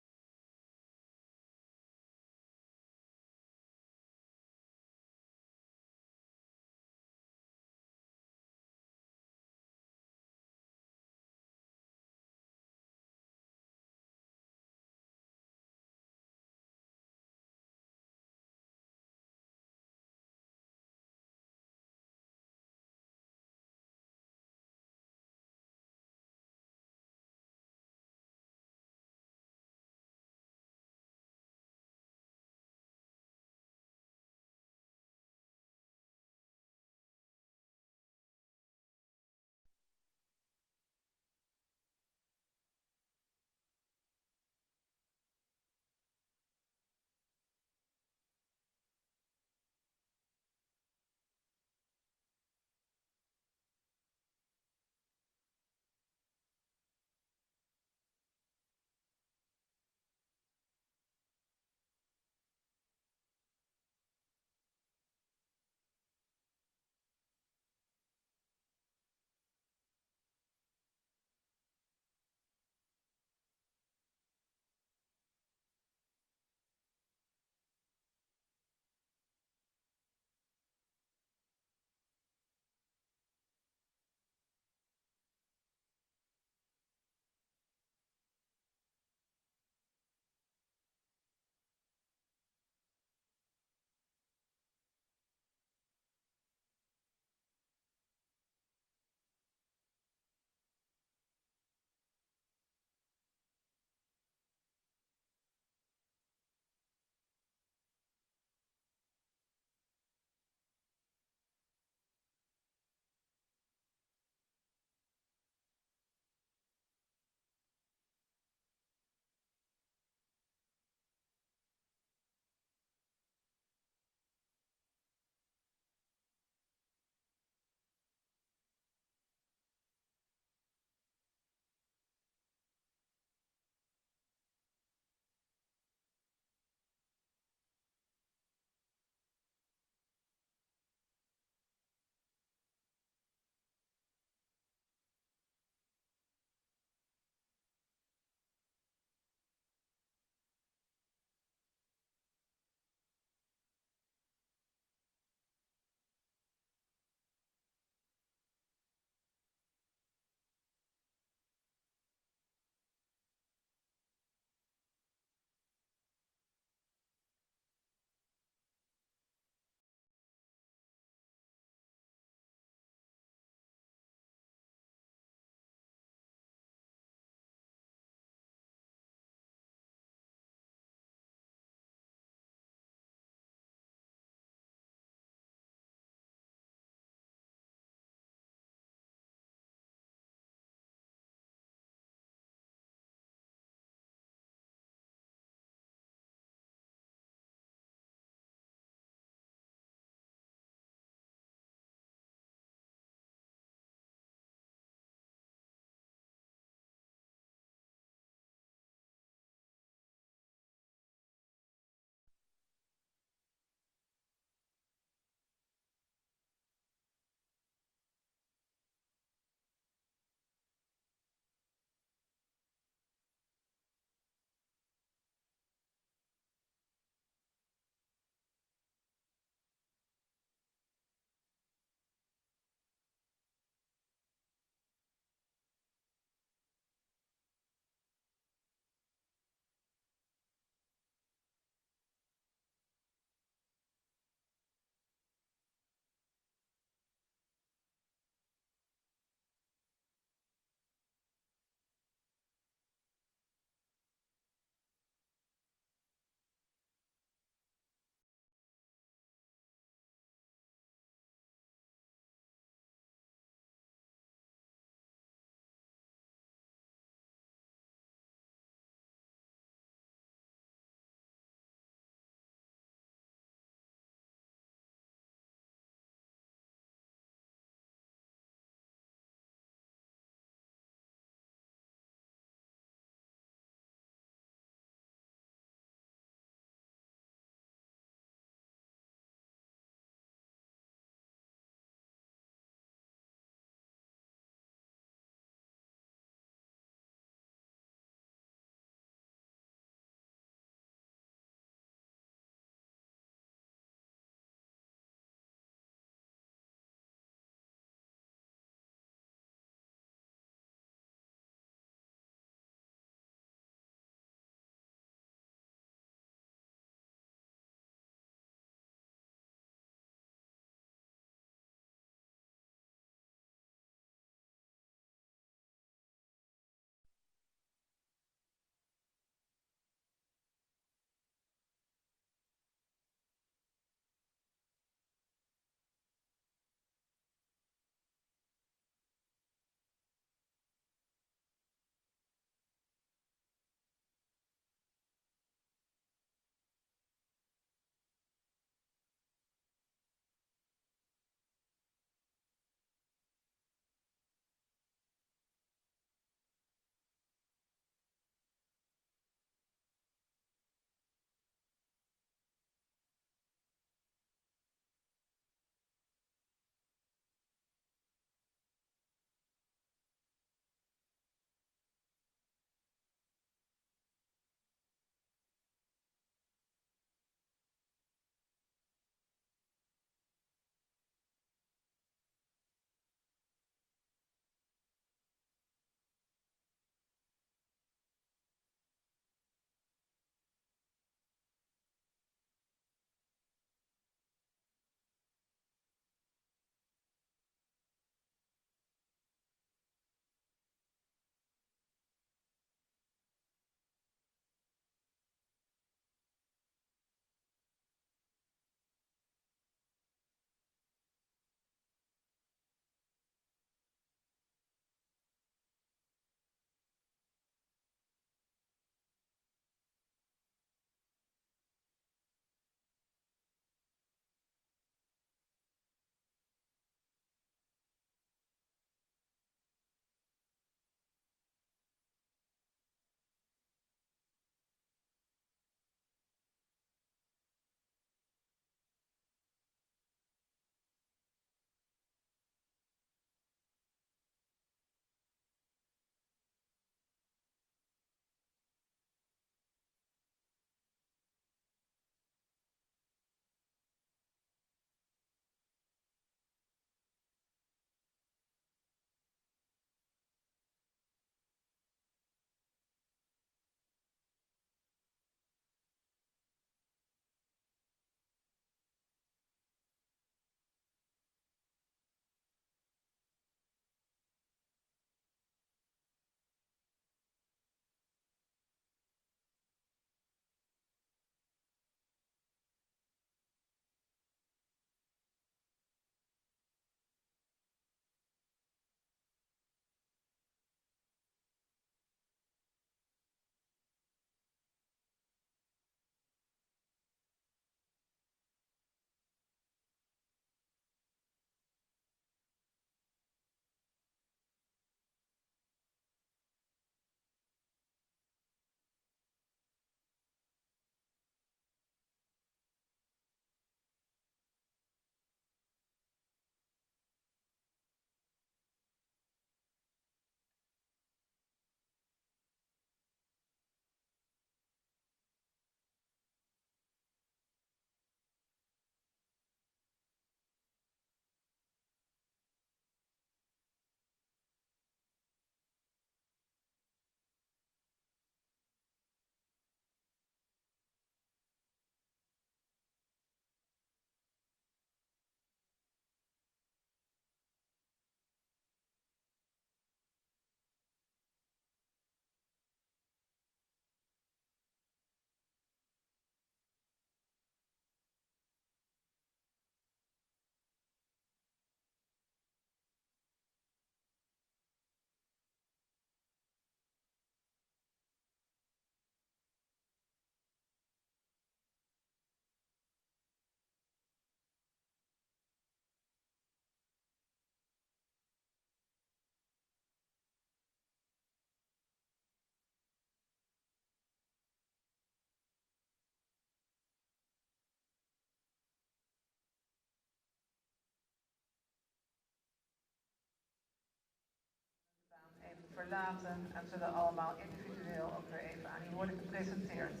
verlaten en zullen allemaal individueel ook weer even aan u worden gepresenteerd.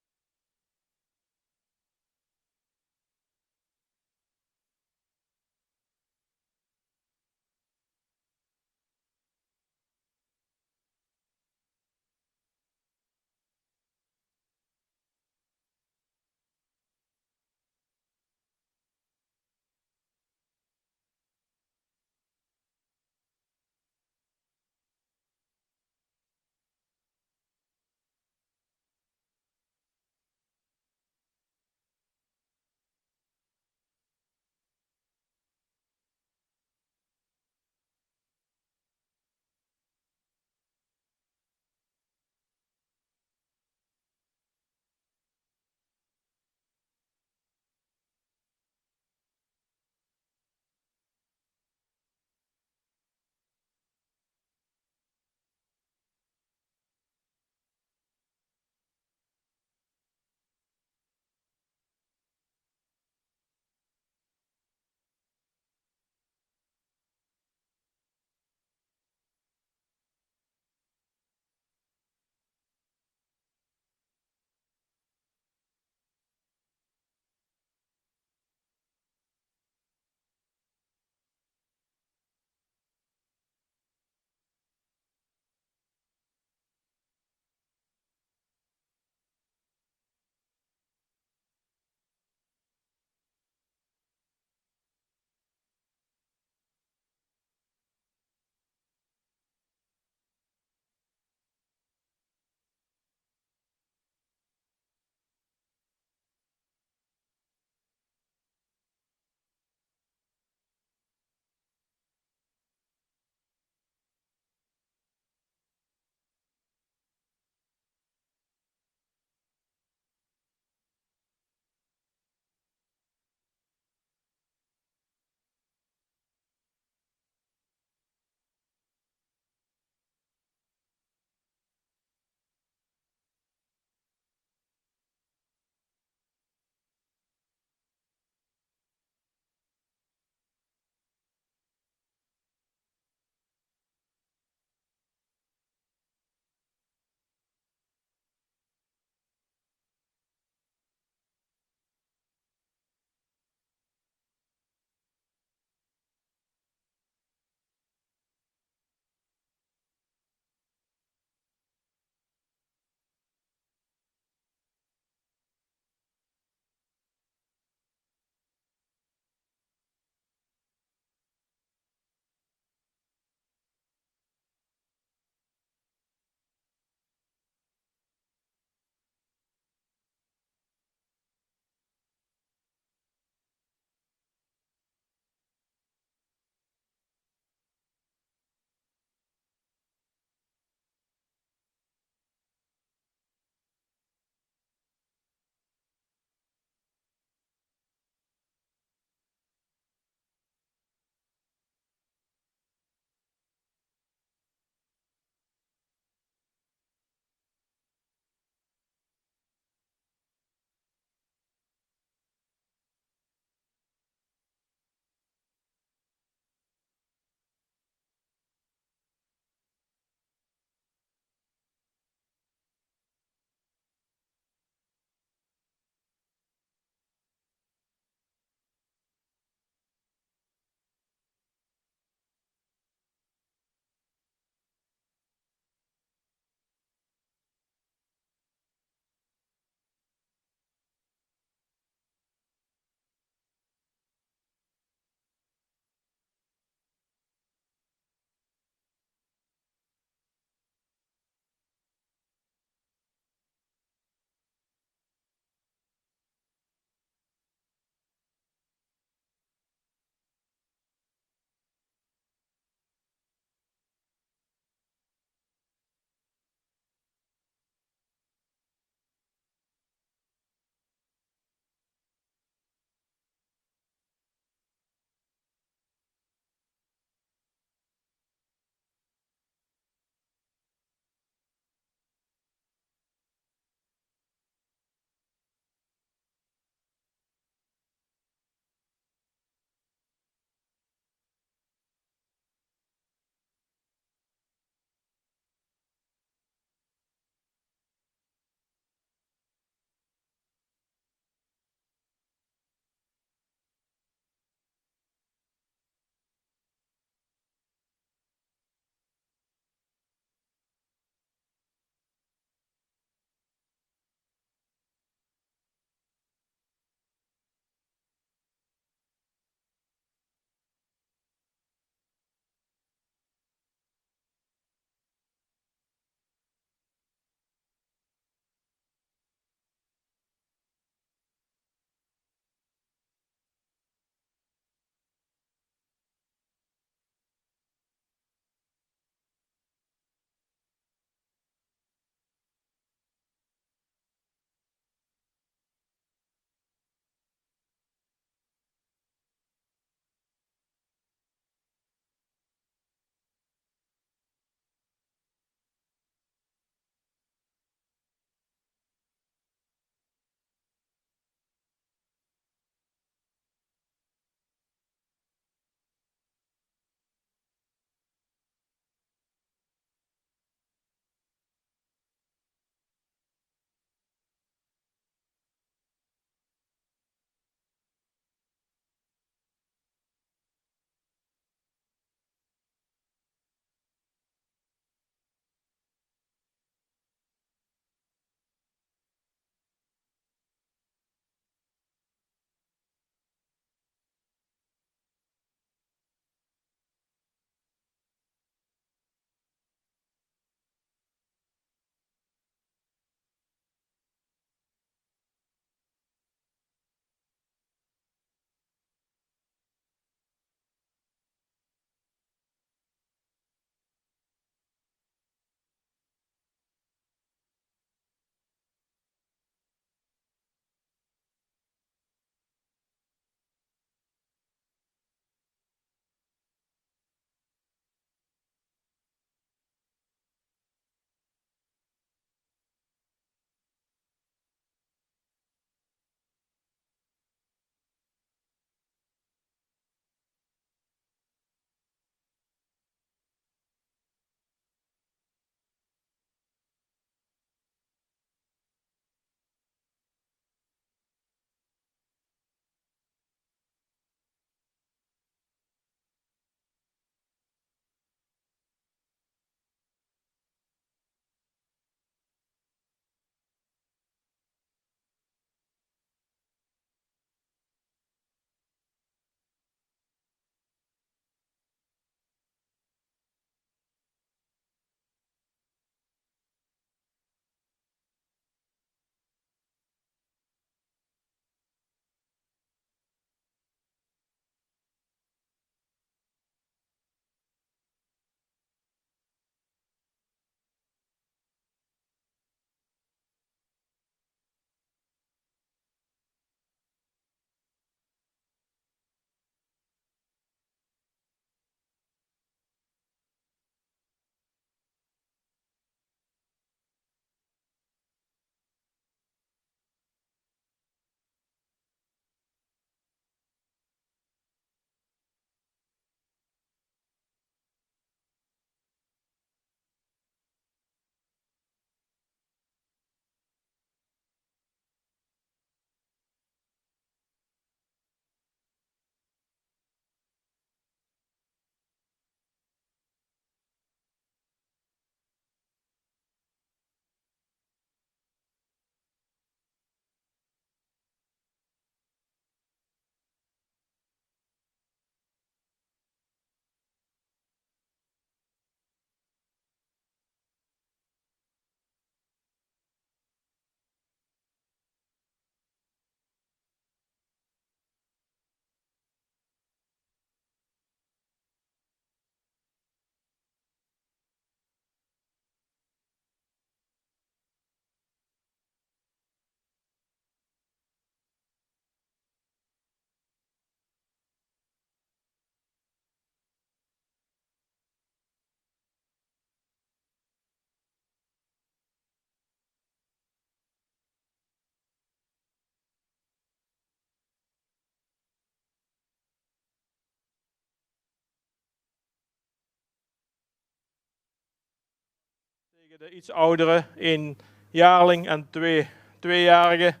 Tegen de iets oudere, 1 jaarling en 2 tweejarigen.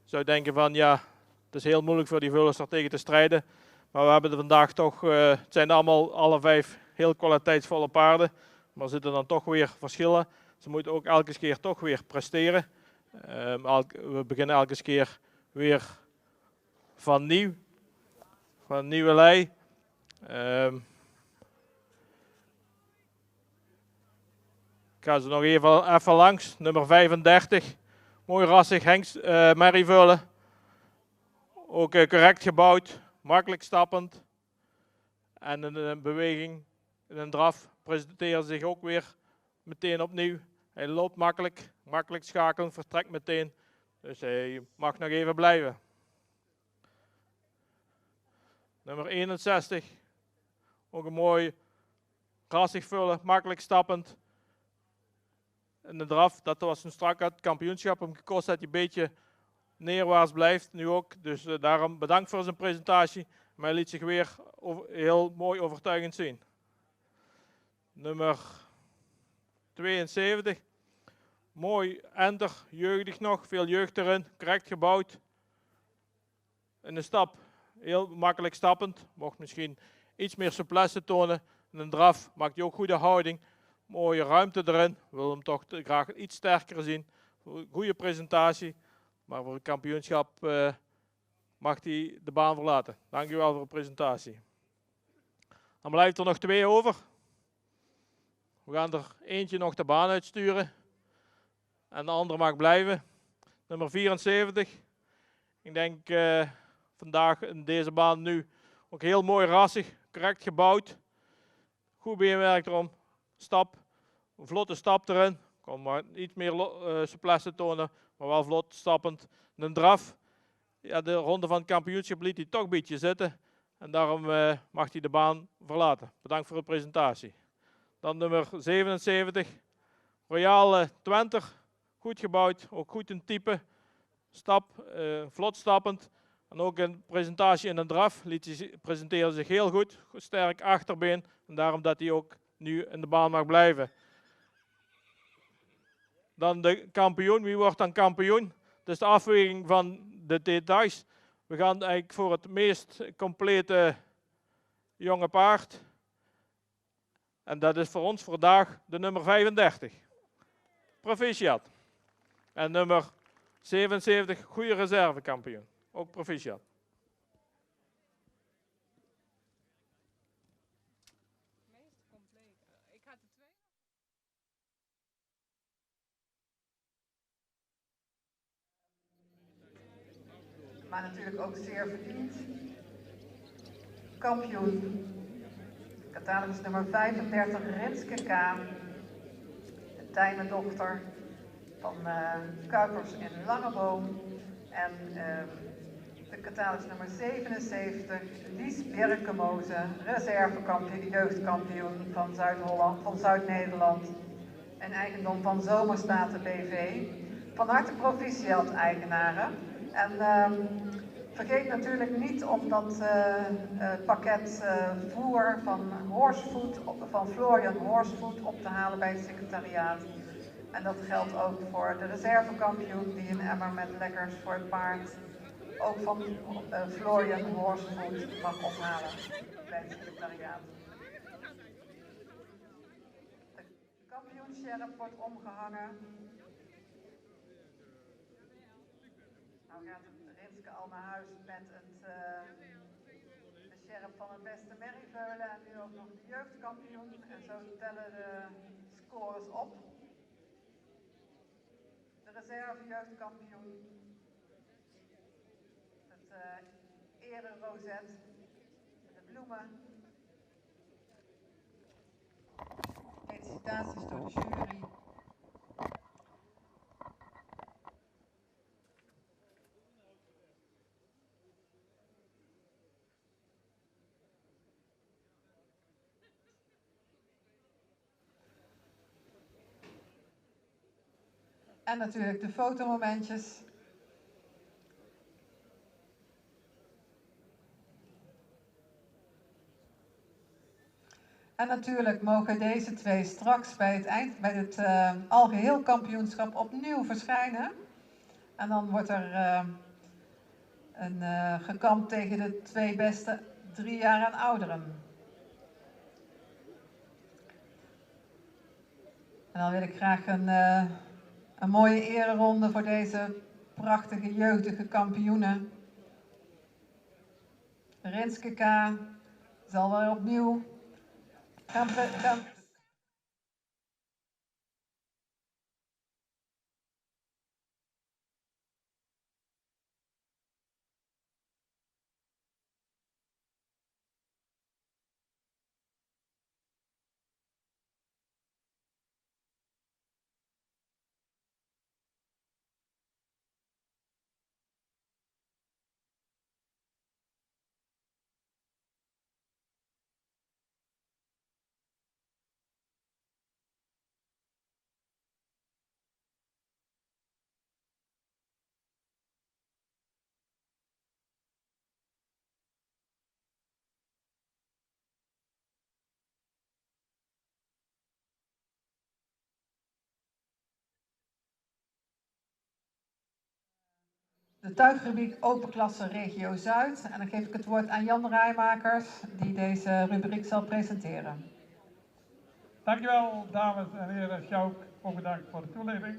Zou denken van ja, het is heel moeilijk voor die veulens daar tegen te strijden. Maar we hebben er vandaag toch, het zijn allemaal alle 5 heel kwaliteitsvolle paarden. Maar er zitten dan toch weer verschillen. Ze moeten ook elke keer toch weer presteren. We beginnen elke keer weer van nieuw. Van nieuwe lei. Ik ga ze nog even langs. Nummer 35. Mooi rassig merrieveulen. Ook correct gebouwd. Makkelijk stappend. En in een beweging, in een draf, presenteert zich ook weer meteen opnieuw. Hij loopt makkelijk. Makkelijk schakelen. Vertrekt meteen. Dus hij mag nog even blijven. Nummer 61. Ook een mooi rassig vullen. Makkelijk stappend. In de draf, dat was een strak uit het kampioenschap. Hem gekost dat hij een beetje neerwaarts blijft. Nu ook. Dus daarom bedankt voor zijn presentatie. Maar hij liet zich weer heel mooi overtuigend zien. Nummer 72. Mooi enter, jeugdig nog. Veel jeugd erin. Correct gebouwd. In de stap. Heel makkelijk stappend. Mocht misschien iets meer souplesse tonen. In een draf maakt hij ook goede houding. Mooie ruimte erin. Wil hem toch graag iets sterker zien. Goede presentatie. Maar voor het kampioenschap mag hij de baan verlaten. Dank u wel voor de presentatie. Dan blijft er nog 2 over. We gaan er eentje nog de baan uitsturen. En de andere mag blijven. Nummer 74. Ik denk vandaag in deze baan nu ook heel mooi rassig. Correct gebouwd. Goed beenwerk erom. Stap. Een vlotte stap erin. Kon maar iets meer souplesse tonen. Maar wel vlot stappend. Een draf. Ja, de ronde van het kampioenschap liet hij toch een beetje zitten. En daarom mag hij de baan verlaten. Bedankt voor de presentatie. Dan nummer 77. Royale Twenter. Goed gebouwd. Ook goed in type. Stap. Vlot stappend. En ook een presentatie in een draf. Presenteerde zich heel goed. Sterk achterbeen. En daarom dat hij ook nu in de baan mag blijven. Dan de kampioen. Wie wordt dan kampioen? Dus de afweging van de details. We gaan eigenlijk voor het meest complete jonge paard. En dat is voor ons vandaag de nummer 35. Proficiat. En nummer 77, goede reservekampioen. Ook proficiat. Maar natuurlijk ook zeer verdiend. Kampioen. Catalogus nummer 35, Rinske K. De Tijmendochter van Kuipers in Langeboom. En de catalogus nummer 77, Lies Bjerkemoze, reservekampioen, jeugdkampioen van Zuid-Holland, van Zuid-Nederland. En eigendom van Zomerstaten BV. Van harte proficiat eigenaren. En vergeet natuurlijk niet om dat pakket voer van Horsefood, van Florian Horsefood op te halen bij het secretariaat. En dat geldt ook voor de reservekampioen die een emmer met lekkers voor het paard ook van Florian Horsefood mag ophalen bij het secretariaat. De kampioensheriff wordt omgehangen. Nou gaat Rinske al naar huis met de sheriff van het beste merrieveulen en nu ook nog de jeugdkampioen. En zo tellen de scores op. De reserve jeugdkampioen. Het ereroset. De bloemen. Felicitaties door de jury. En natuurlijk de fotomomentjes. En natuurlijk mogen deze twee straks bij het algeheel kampioenschap opnieuw verschijnen. En dan wordt er gekampt tegen de twee beste 3 jaar en ouderen. En dan wil ik graag een mooie ereronde voor deze prachtige jeugdige kampioenen. Renske K. zal weer opnieuw gaan. De tuigrubriek Open Klasse Regio Zuid. En dan geef ik het woord aan Jan Rijmakers, die deze rubriek zal presenteren. Dankjewel, dames en heren. Sjouk, ook bedankt voor de toelichting.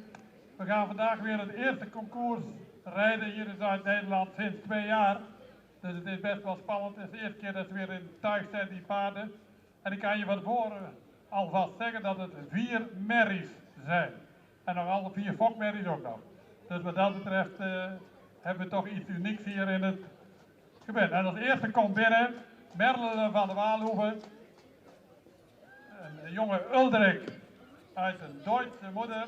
We gaan vandaag weer het eerste concours rijden hier in Zuid-Nederland sinds 2 jaar. Dus het is best wel spannend. Het is de eerste keer dat ze weer in tuig zijn, die paarden. En ik kan je van tevoren alvast zeggen dat het 4 merries zijn. En nog alle 4 fokmerries ook nog. Dus wat dat betreft hebben we toch iets unieks hier in het gebied. En als eerste komt binnen Merle van der Waalhoeven. Een jonge Uldrik uit een Duitse moeder.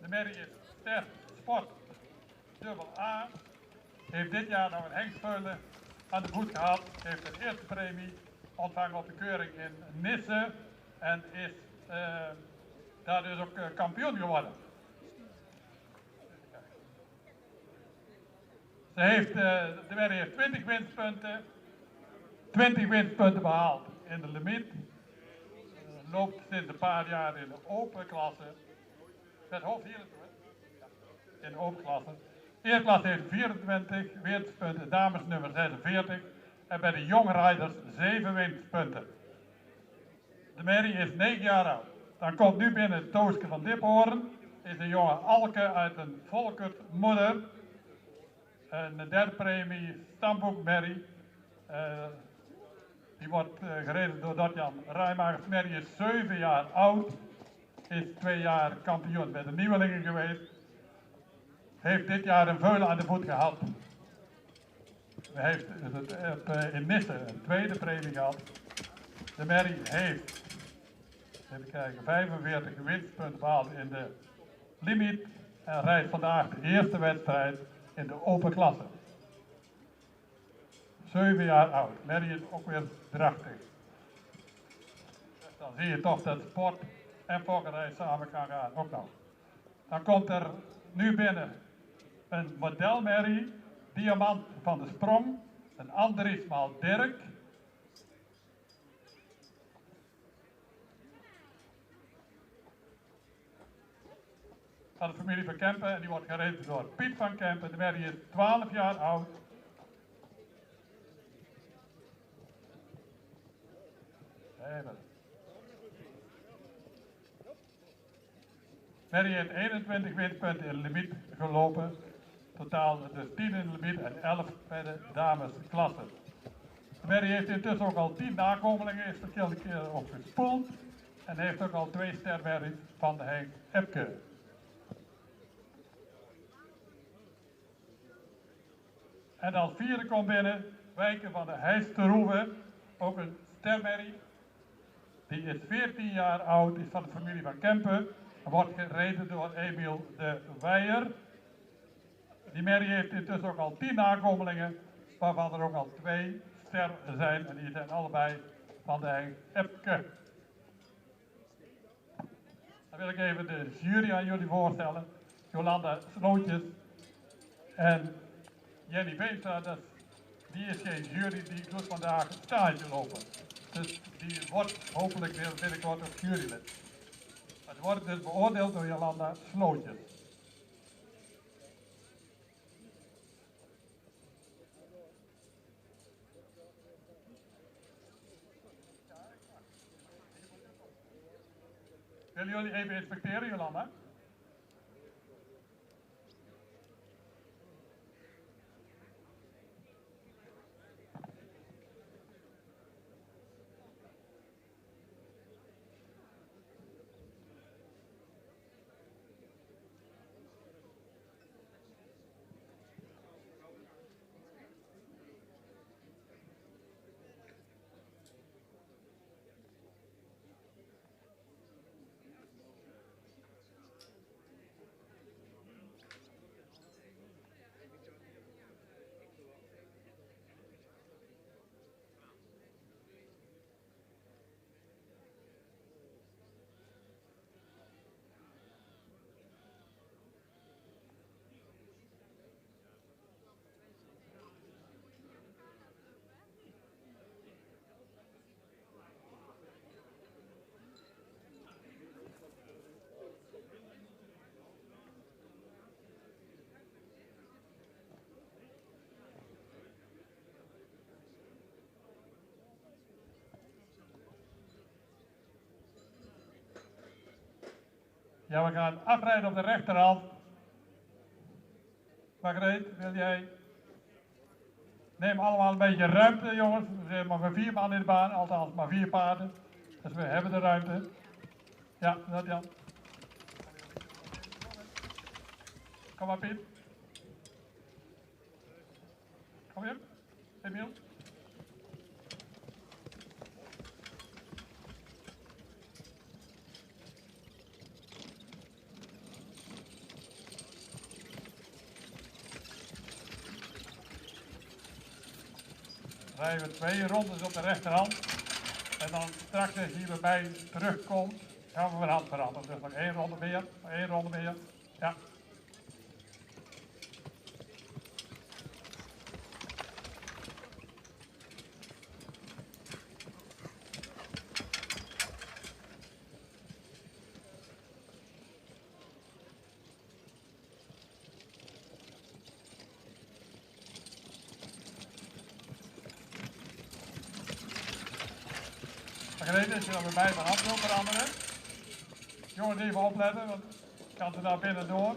De merrie is Ster Sport dubbel A. Heeft dit jaar nog een hengstveule aan de voet gehad. Heeft een eerste premie ontvangen op de keuring in Nisse. En is daar dus ook kampioen geworden. De merrie heeft 20 winstpunten. 20 winstpunten behaald in de limiet. Loopt sinds een paar jaar in de open klasse. Het hoofd hier in de open klasse. Eerste klasse heeft 24 winstpunten, dames nummer 46. En bij de jonge rijders 7 winstpunten. De merrie is 9 jaar oud. Dan komt nu binnen Tooske van Diphoorn. Is een jonge Alke uit een Volkert moeder. En de derde premie Stamboek merrie. Die wordt gereden door Dart-Jan Rijmakers. Merrie is 7 jaar oud. Is 2 jaar kampioen bij de nieuwelingen geweest. Heeft dit jaar een veulen aan de voet gehad. Heeft in Nisse een tweede premie gehad. De merrie heeft, even kijken, 45 winstpunten behaald in de limiet. En rijdt vandaag de eerste wedstrijd in de open klasse. 7 jaar oud. Merrie is ook weer drachtig. Dus dan zie je toch dat sport en fokkerij samen kan gaan. Ook nog. Dan komt er nu binnen een modelmerrie, Diamant van de Sprong, een Andriesmaal Dirk. Van de familie van Kempen en die wordt gereden door Piet van Kempen. De merrie is 12 jaar oud. Merrie heeft 21 winstpunten in de limiet gelopen. Totaal dus 10 in de limiet en 11 bij de damesklasse. Merrie heeft intussen ook al 10 nakomelingen, is verschillende keren ook gespoeld. En heeft ook al 2 stermerries van de Henk Epke. En als vierde komt binnen Wijken van de Heisterhoeve, ook een stermerrie. Die is 14 jaar oud, is van de familie van Kempen. En wordt gereden door Emiel de Weijer. Die merrie heeft intussen ook al 10 nakomelingen, waarvan er ook al 2 ster zijn. En die zijn allebei van de Henk Epke. Dan wil ik even de jury aan jullie voorstellen. Jolanda Slootjes en Jenny Beestra, die is geen jury, die doet vandaag stage lopen. Dus die wordt hopelijk weer binnenkort ook jurylid. Het wordt dus beoordeeld door Jolanda Slootjes. Willen jullie even inspecteren, Jolanda? Ja, we gaan afrijden op de rechterhand. Margreet, wil jij? Neem allemaal een beetje ruimte, jongens. We zijn maar 4 man in de baan, althans maar 4 paarden. Dus we hebben de ruimte. Ja, dat Jan. Kom maar, Piet. Kom hier. Emiel. Rijden we 2 rondes op de rechterhand. En dan straks als je bij mij terugkomt, gaan we van hand veranderen. Dus nog 1 ronde meer, 1 ronde meer. Ja. Margreet, als je dan bij mij van hand wil veranderen. Jongens, even opletten, want ik kan ze daar binnen door.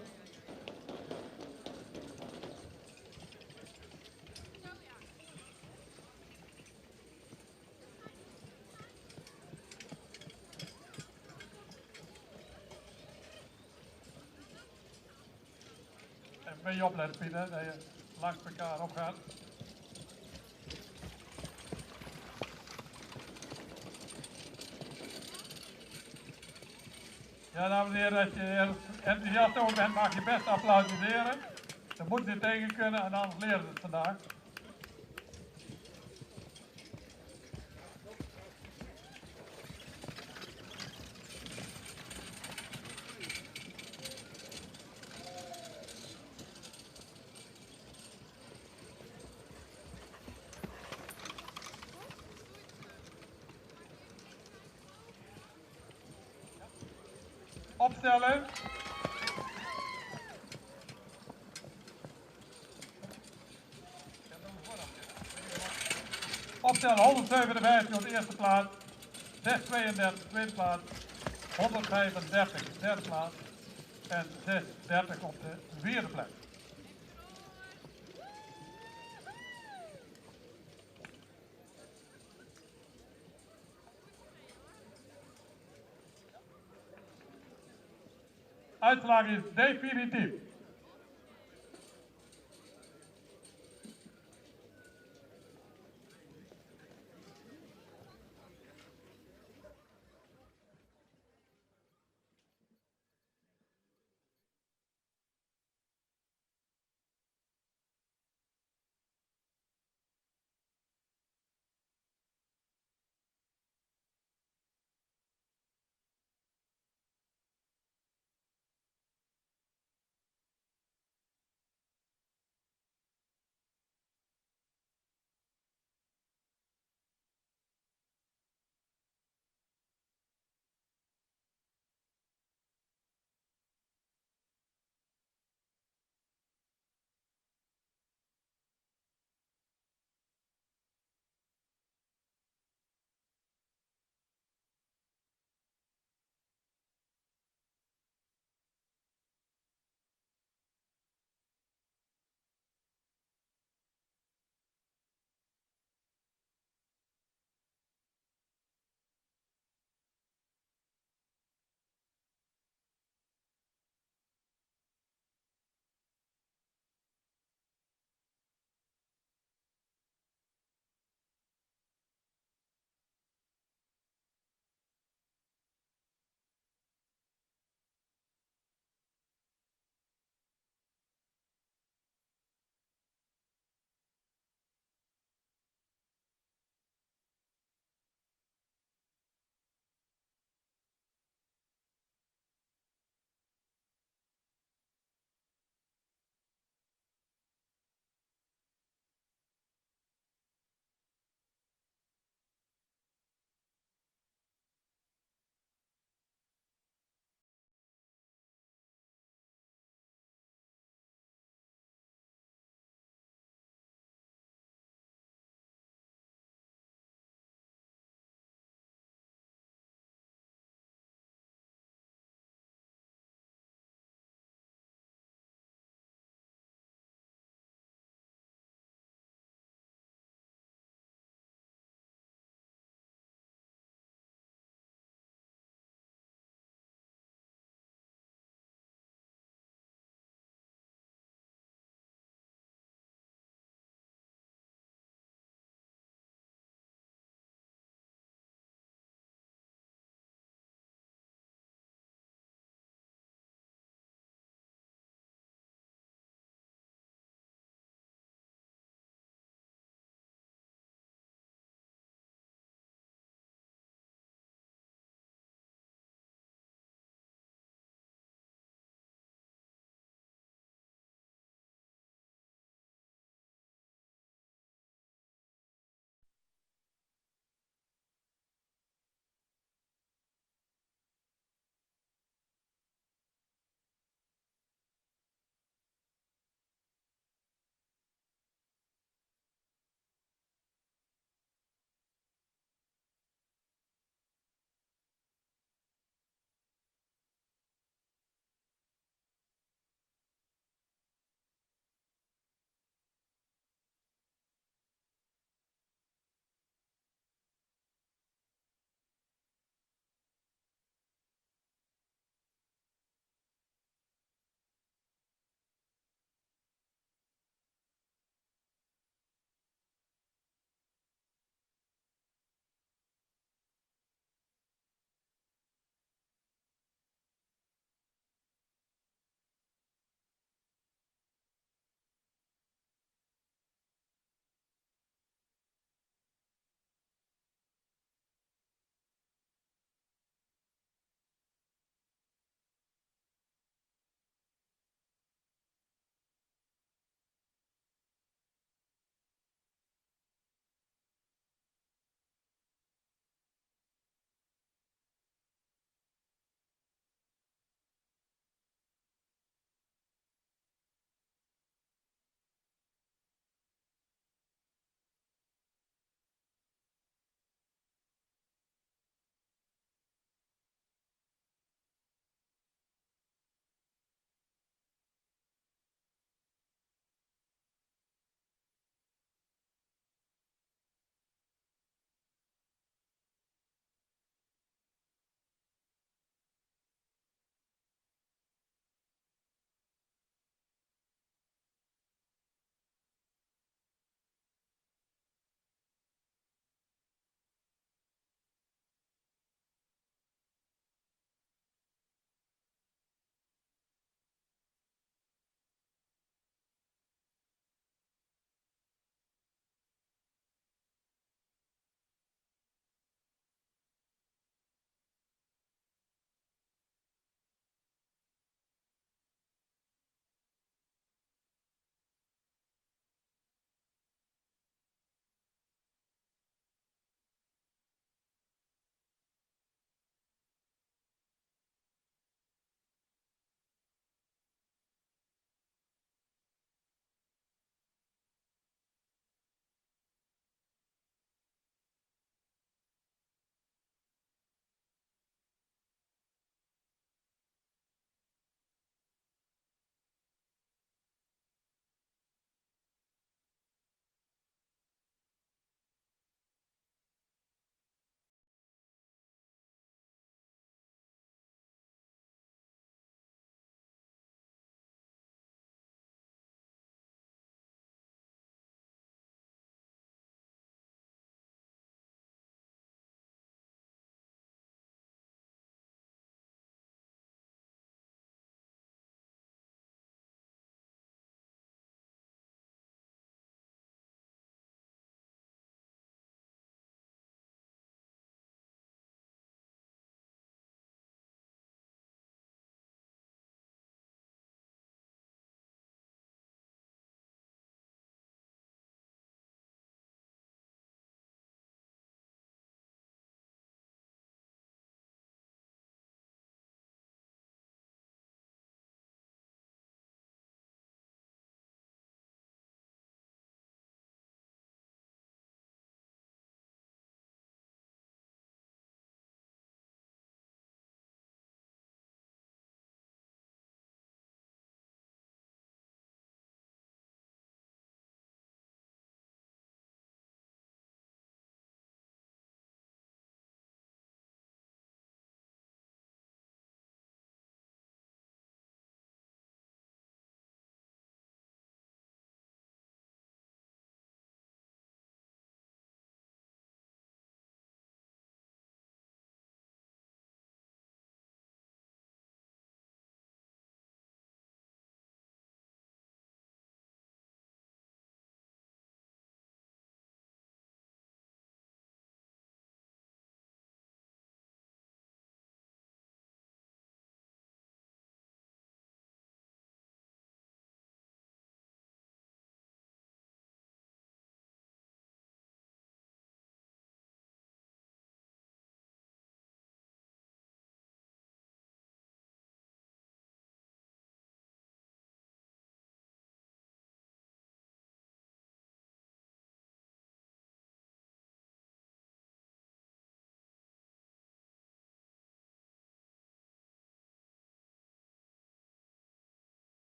En een beetje opletten, Pieter, dat je langs elkaar opgaat. Ja, dames en heren, als je enthousiast over bent, mag je best applaudisseren. Dan moeten ze tegen kunnen en anders leren ze het vandaag. Opstellen. Opstellen 157 op de eerste plaats, 632 tweede plaats, 135 derde plaats en 630 op de vierde plek. Uitslag is definitief.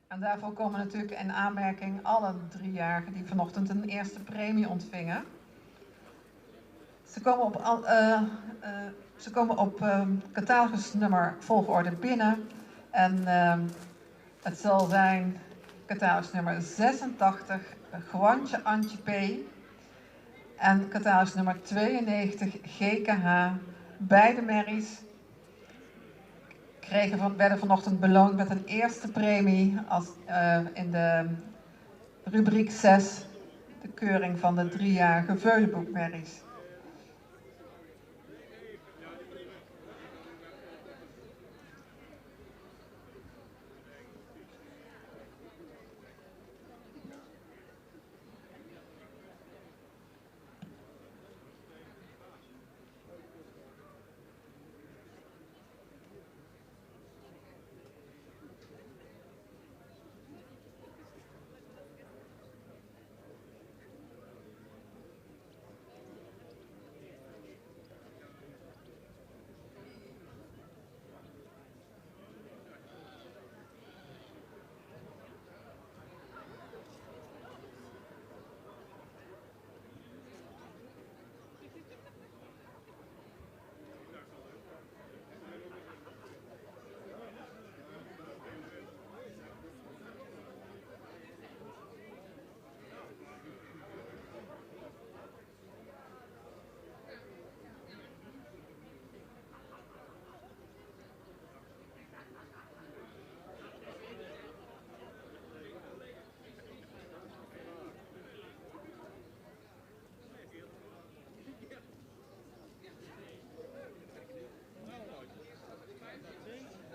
En daarvoor komen natuurlijk in aanmerking alle 3-jarigen die vanochtend een eerste premie ontvingen. Ze komen op catalogusnummer volgorde binnen. En het zal zijn catalogusnummer 86, Gwantje Antje P. En catalogusnummer 92, GKH. Beide merries werden vanochtend beloond met een eerste premie in de rubriek 6, de keuring van de 3-jarige Veulenboekmerries.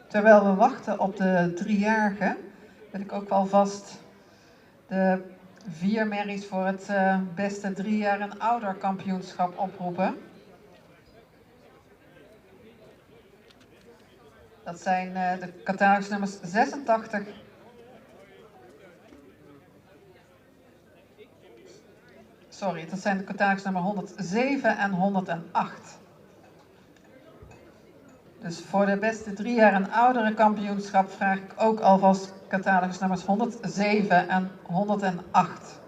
Terwijl we wachten op de 3-jarigen, wil ik ook wel vast de 4 merries voor het beste 3 jaar en ouder kampioenschap oproepen. Dat zijn de catalogusnummers 86. Sorry, dat zijn de catalogusnummer 107 en 108. Dus voor de beste 3 jaar en oudere kampioenschap vraag ik ook alvast catalogusnummers 107 en 108.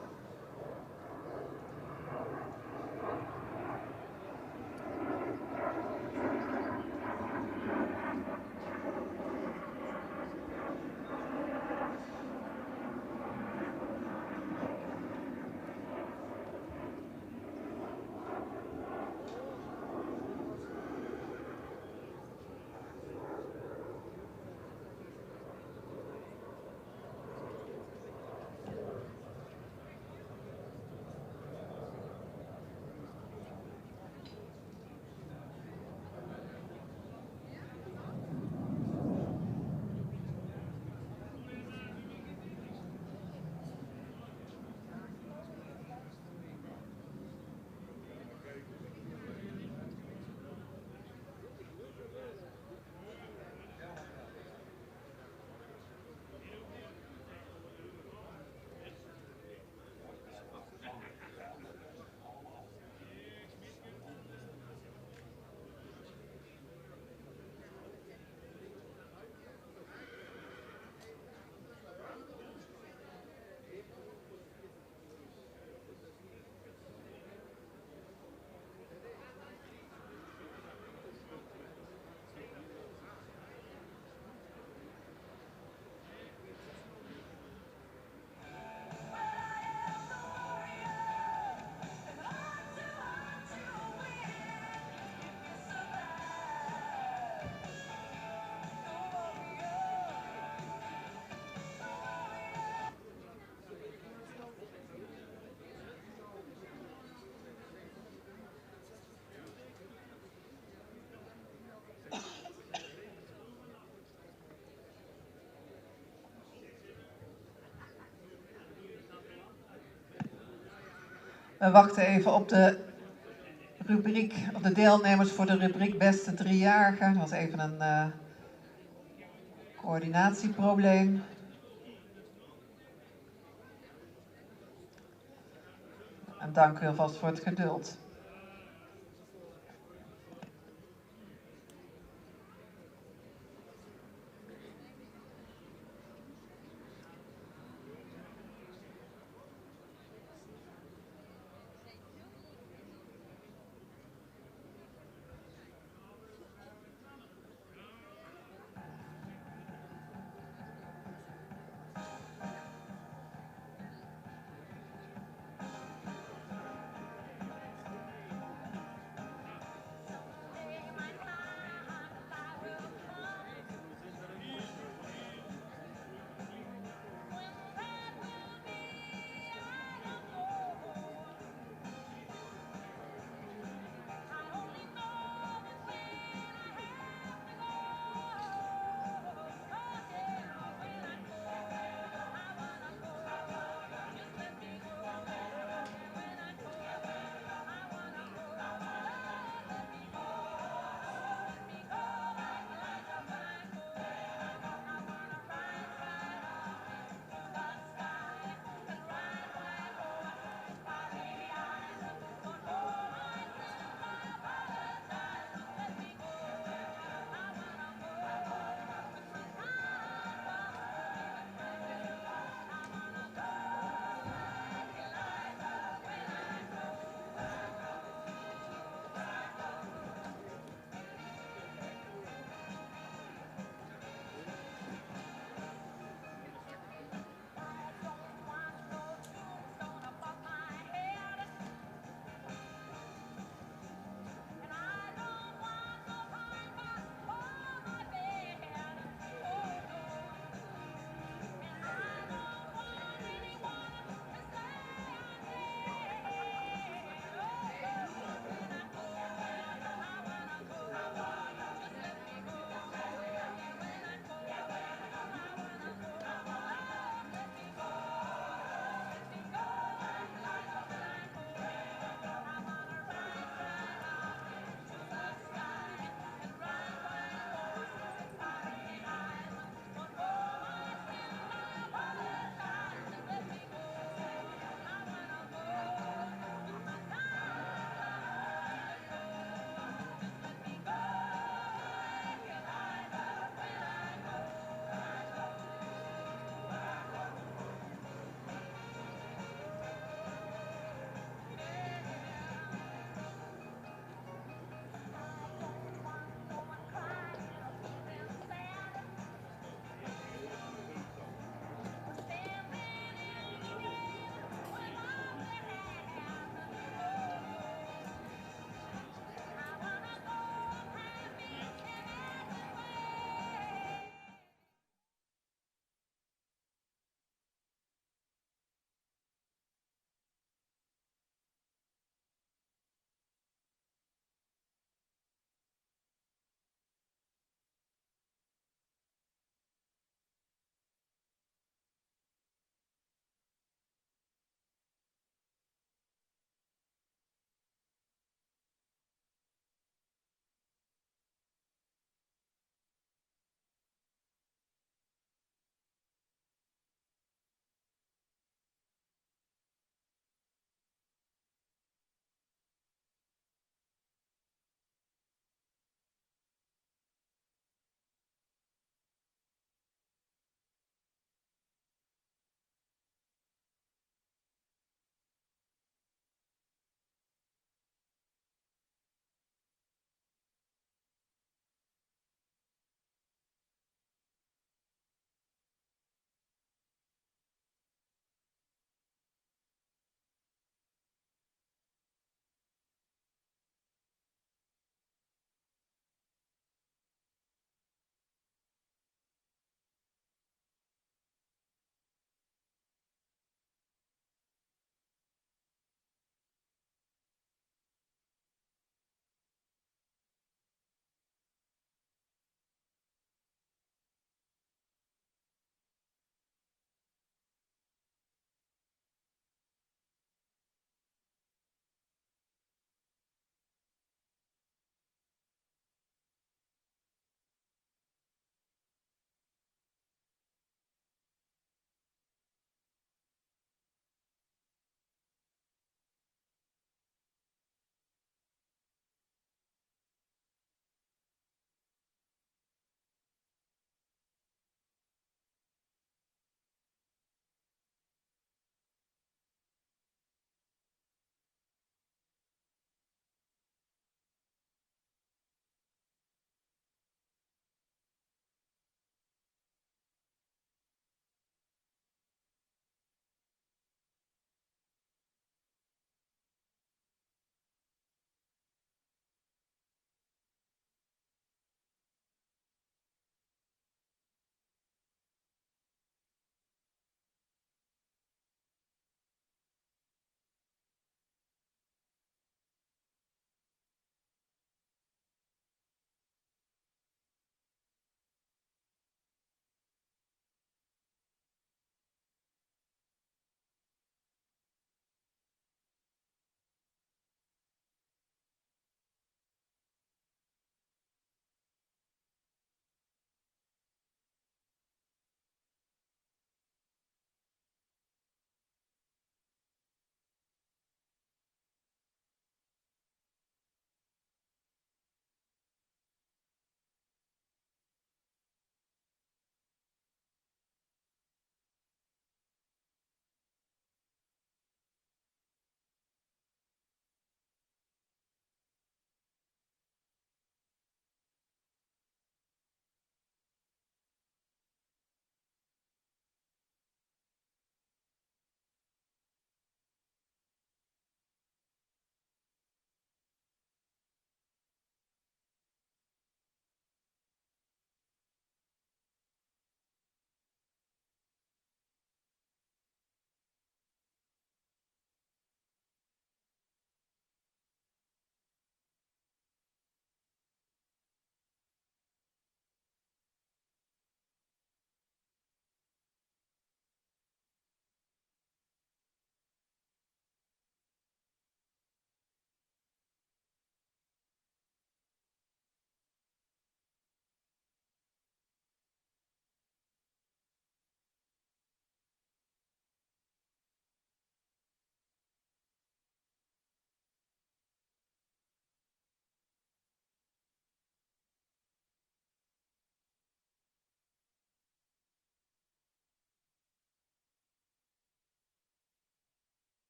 We wachten even op de rubriek, op de deelnemers voor de rubriek beste 3-jarigen. Dat was even een coördinatieprobleem. En dank u alvast voor het geduld.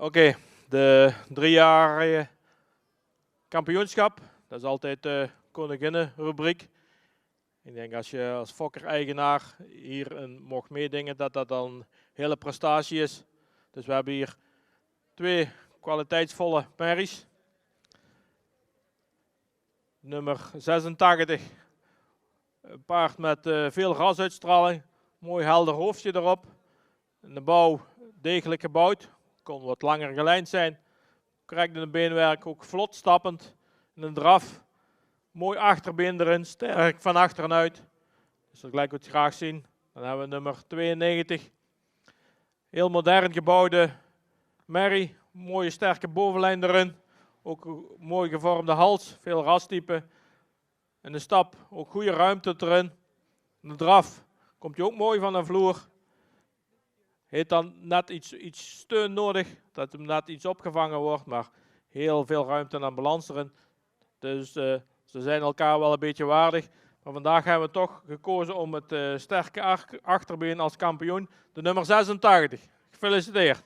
Oké, de 3-jarige kampioenschap. Dat is altijd de koninginnenrubriek. Ik denk als je als fokker-eigenaar hier mocht meedingen, dat dat dan een hele prestatie is. Dus we hebben hier 2 kwaliteitsvolle merries. Nummer 86, een paard met veel rasuitstraling, mooi helder hoofdje erop. De bouw degelijk gebouwd, kon wat langer gelijnd zijn. Correct in de beenwerk, ook vlot stappend. In een draf, mooi achterbeen erin, sterk van achteren uit. Dus dat gelijk wat je graag zien. Dan hebben we nummer 92. Heel modern gebouwde merrie, mooie sterke bovenlijn erin. Ook een mooi gevormde hals, veel rastype. En de stap, ook goede ruimte erin. De draf, komt hij ook mooi van de vloer. Heeft dan net iets steun nodig, dat hem net iets opgevangen wordt, maar heel veel ruimte en balans erin. Dus ze zijn elkaar wel een beetje waardig. Maar vandaag hebben we toch gekozen om het sterke achterbeen als kampioen, de nummer 86. Gefeliciteerd.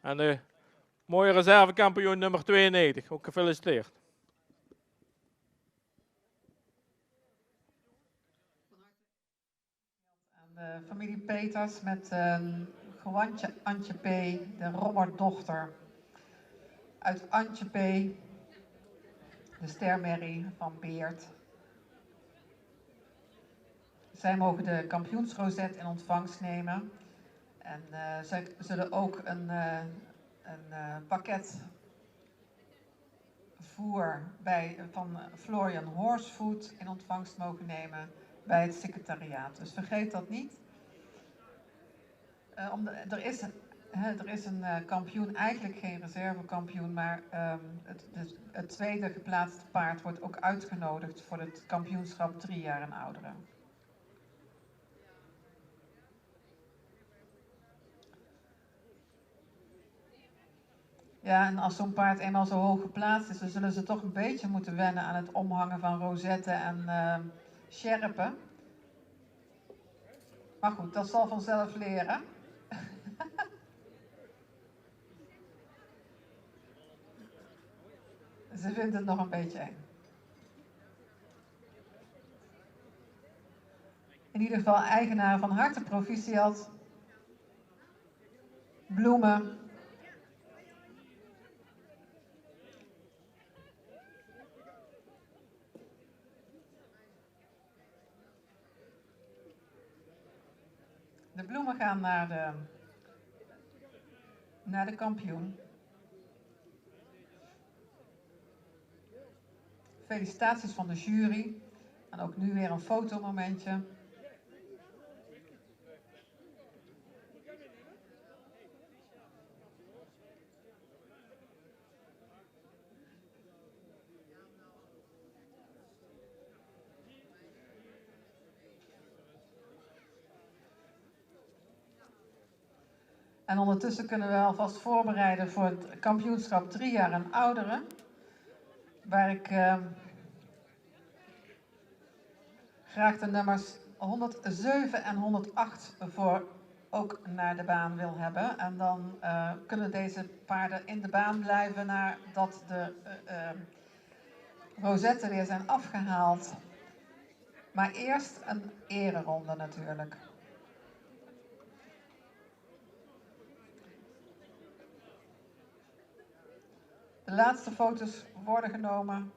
En de mooie reservekampioen nummer 92, ook gefeliciteerd. De familie Peters met gewandje Antje P., de Robbertdochter uit Antje P., de stermerrie van Beert. Zij mogen de kampioensrozet in ontvangst nemen. En zij zullen ook een pakket voer van Florian Horsfood in ontvangst mogen nemen bij het secretariaat. Dus vergeet dat niet. Er is een kampioen, eigenlijk geen reservekampioen, maar het tweede geplaatste paard wordt ook uitgenodigd voor het kampioenschap 3 jaar en ouderen. Ja, en als zo'n paard eenmaal zo hoog geplaatst is, dan zullen ze toch een beetje moeten wennen aan het omhangen van rozetten en sjerpen. Maar goed, dat zal vanzelf leren. Ze vindt het nog een beetje eng. In ieder geval eigenaar van harte proficiat. Bloemen. De bloemen gaan naar de kampioen. Felicitaties van de jury. En ook nu weer een fotomomentje. En ondertussen kunnen we alvast voorbereiden voor het kampioenschap 3 jaar en ouderen. Waar ik graag de nummers 107 en 108 voor ook naar de baan wil hebben. En dan kunnen deze paarden in de baan blijven nadat de rozetten weer zijn afgehaald. Maar eerst een ereronde natuurlijk. De laatste foto's worden genomen.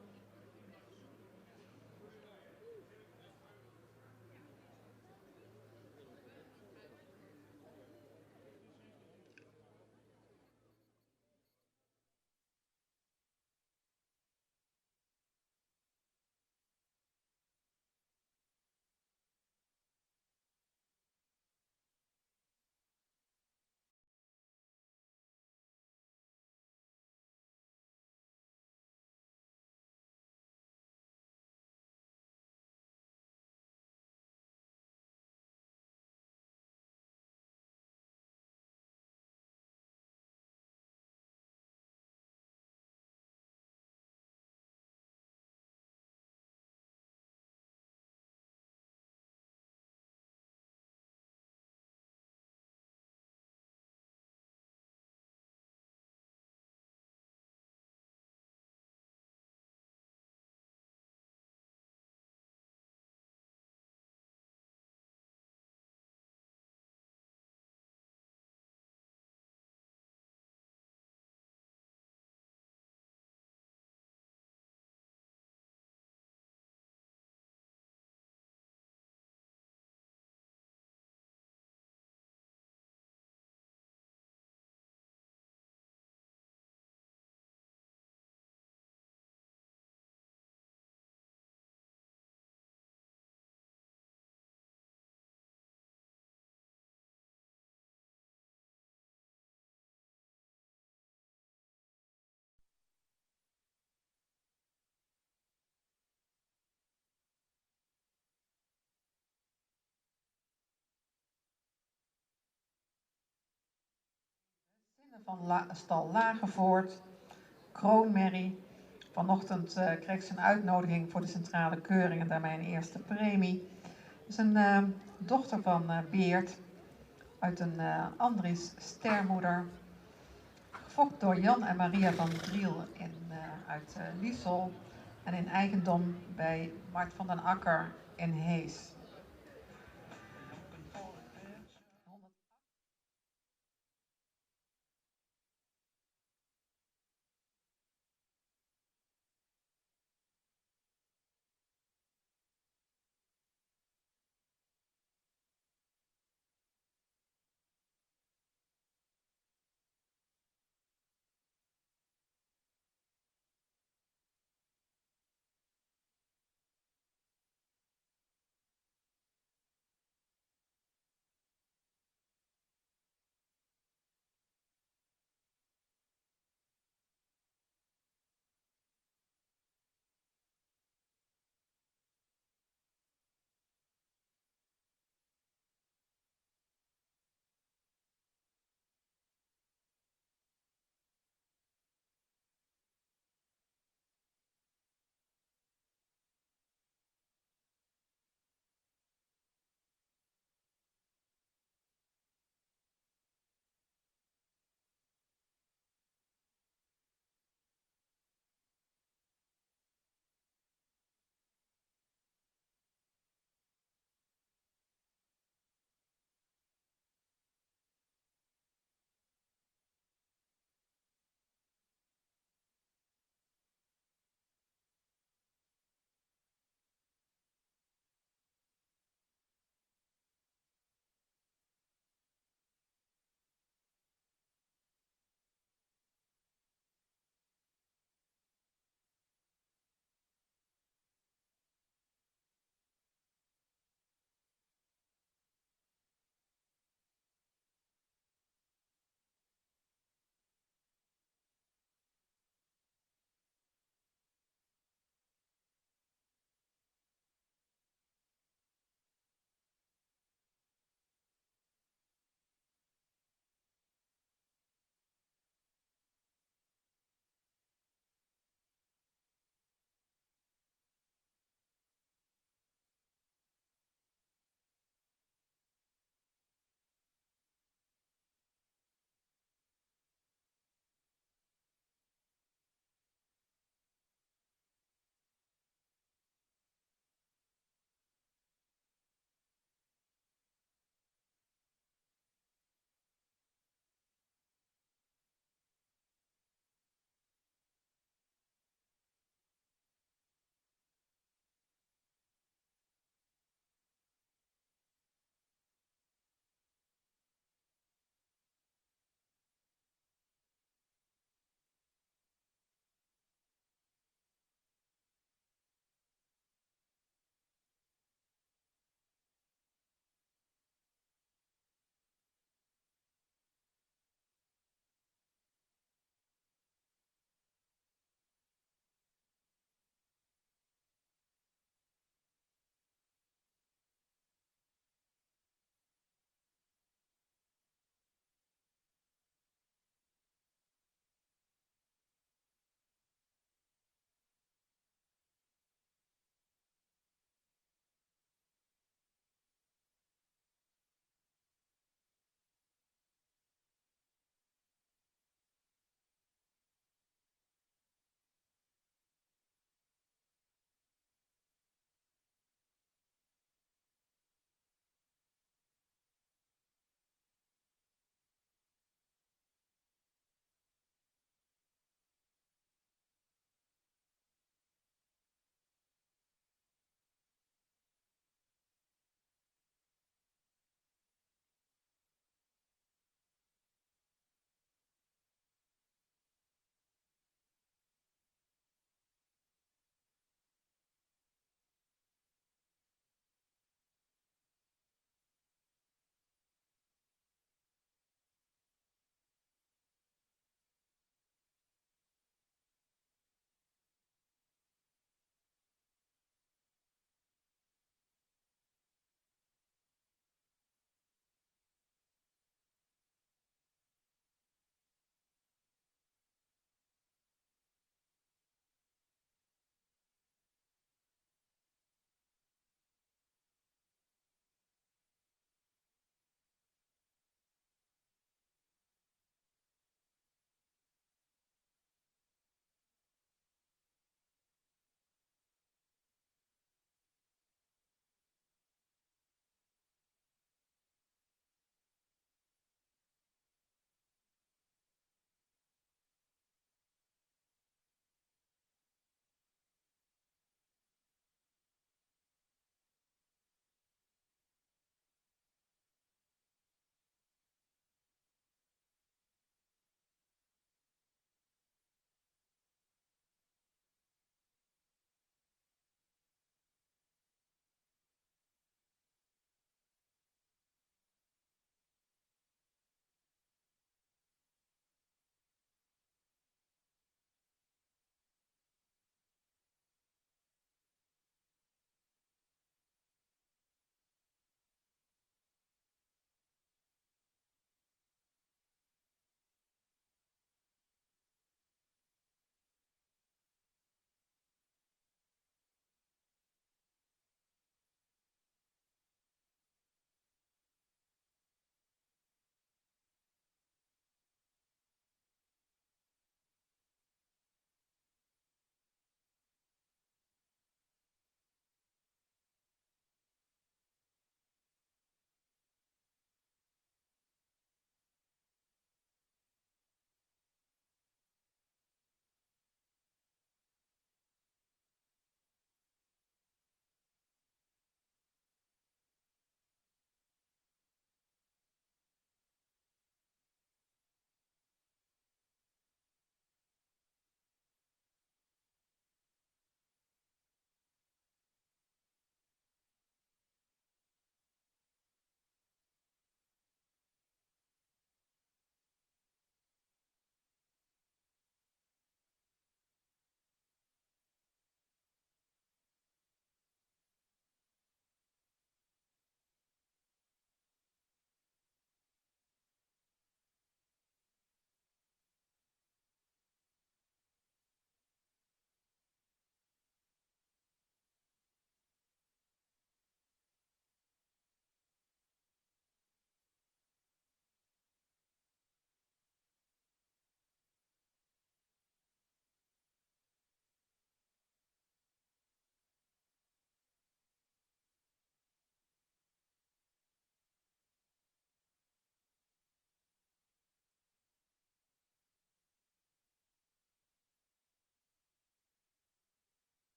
van stal Lagevoort, Kroonmerrie. Vanochtend kreeg ze een uitnodiging voor de centrale keuring en daarmee een eerste premie. Het is een dochter van Beert uit een Andries stermoeder. Gefokt door Jan en Maria van Driel uit Liesel en in eigendom bij Mart van den Akker in Hees.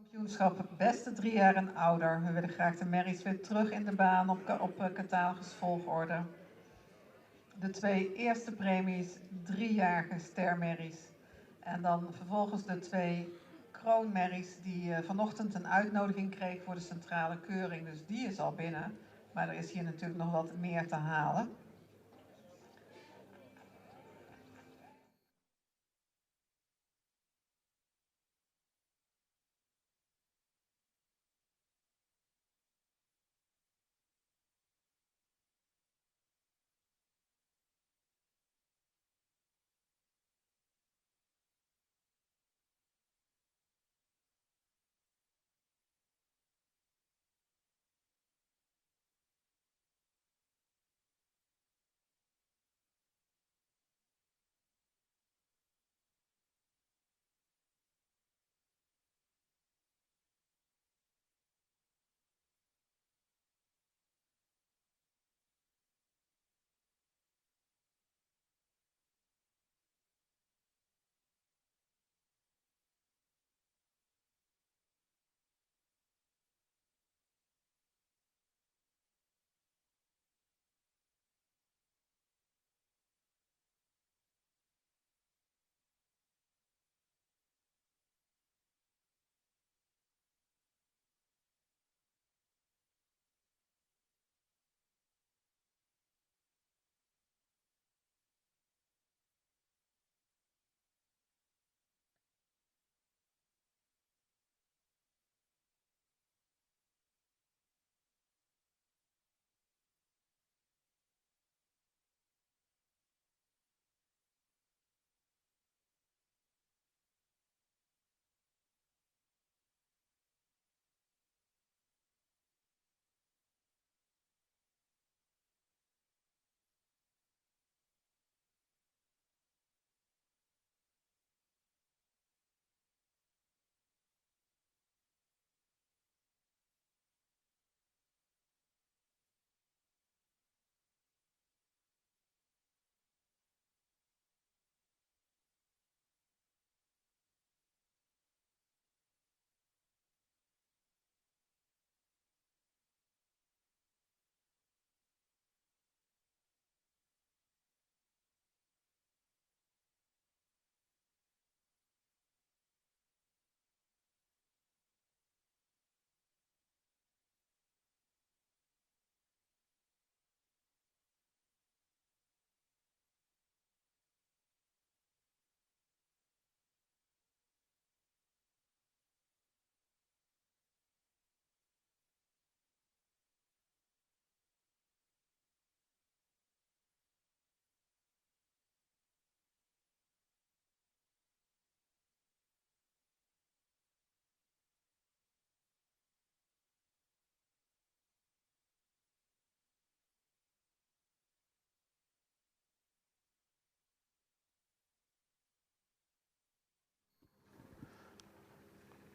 Kampioenschap beste 3 jaar en ouder. We willen graag de merries weer terug in de baan op catalogusvolgorde. De 2 eerste premies, 3-jarige stermerries. En dan vervolgens de 2 kroonmerries die vanochtend een uitnodiging kreeg voor de centrale keuring. Dus die is al binnen. Maar er is hier natuurlijk nog wat meer te halen.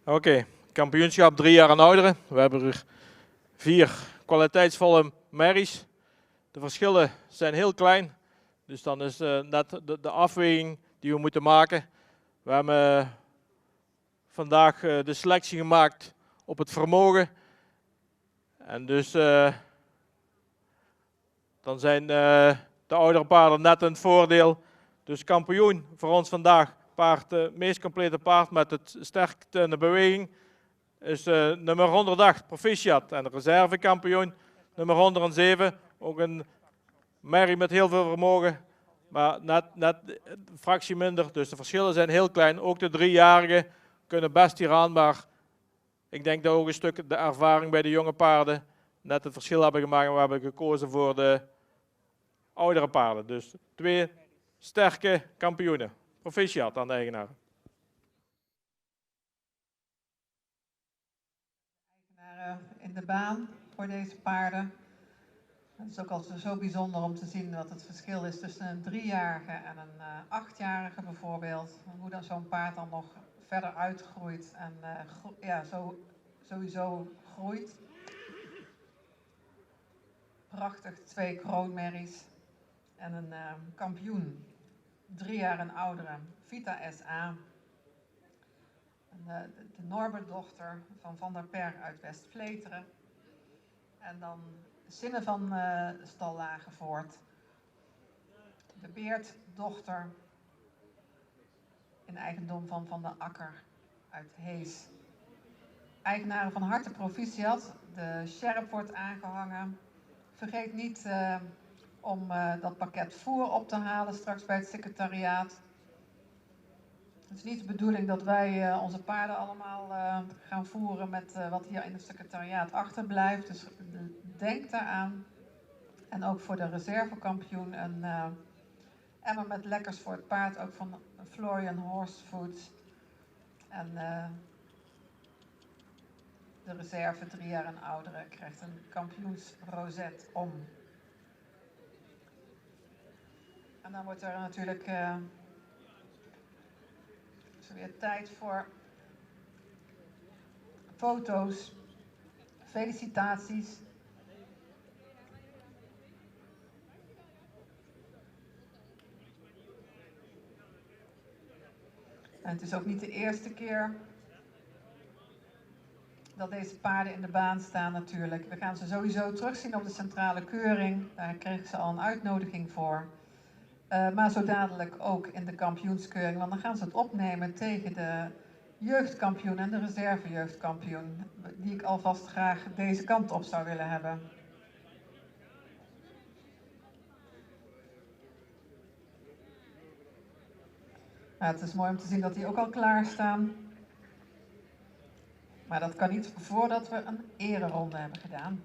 Oké, kampioenschap 3 jaar en ouderen. We hebben er 4 kwaliteitsvolle merries. De verschillen zijn heel klein, dus dan is net de afweging die we moeten maken. We hebben vandaag de selectie gemaakt op het vermogen. En dus dan zijn de oudere paarden net een voordeel. Dus kampioen voor ons vandaag, paard, het meest complete paard met het sterkte en de beweging, is nummer 108, Proficiat. En de reservekampioen, nummer 107, ook een merrie met heel veel vermogen, maar net een fractie minder. Dus de verschillen zijn heel klein. Ook de 3-jarigen kunnen best hier aan, maar ik denk dat ook een stuk de ervaring bij de jonge paarden net het verschil hebben gemaakt. En we hebben gekozen voor de oudere paarden. Dus 2 sterke kampioenen. Proficiat aan de eigenaar. In de baan voor deze paarden. Het is ook altijd zo bijzonder om te zien wat het verschil is tussen een 3-jarige en een 8-jarige bijvoorbeeld. Hoe dan zo'n paard dan nog verder uitgroeit en ja, sowieso groeit. Prachtig, 2 kroonmerries en een kampioen. 3 jaar en ouderen, Vita SA. De Norbertdochter van Van der Per uit West-Vleteren. En dan Sinne van Stallagenvoort. De Beertdochter in eigendom van Van de Akker uit Hees. Eigenaren van harte proficiat. De sjerp wordt aangehangen. Vergeet niet om dat pakket voer op te halen straks bij het secretariaat. Het is niet de bedoeling dat wij onze paarden allemaal gaan voeren met wat hier in het secretariaat achterblijft. Dus denk daaraan. En ook voor de reservekampioen een emmer met lekkers voor het paard, ook van Florian Horse Foods. En de reserve 3 jaar en oudere krijgt een kampioensrozet om. En dan wordt er natuurlijk weer tijd voor foto's, felicitaties. En het is ook niet de eerste keer dat deze paarden in de baan staan natuurlijk. We gaan ze sowieso terugzien op de centrale keuring. Daar kregen ze al een uitnodiging voor. Maar zo dadelijk ook in de kampioenskeuring. Want dan gaan ze het opnemen tegen de jeugdkampioen en de reservejeugdkampioen. Die ik alvast graag deze kant op zou willen hebben. Nou, het is mooi om te zien dat die ook al klaarstaan. Maar dat kan niet voordat we een ereronde hebben gedaan.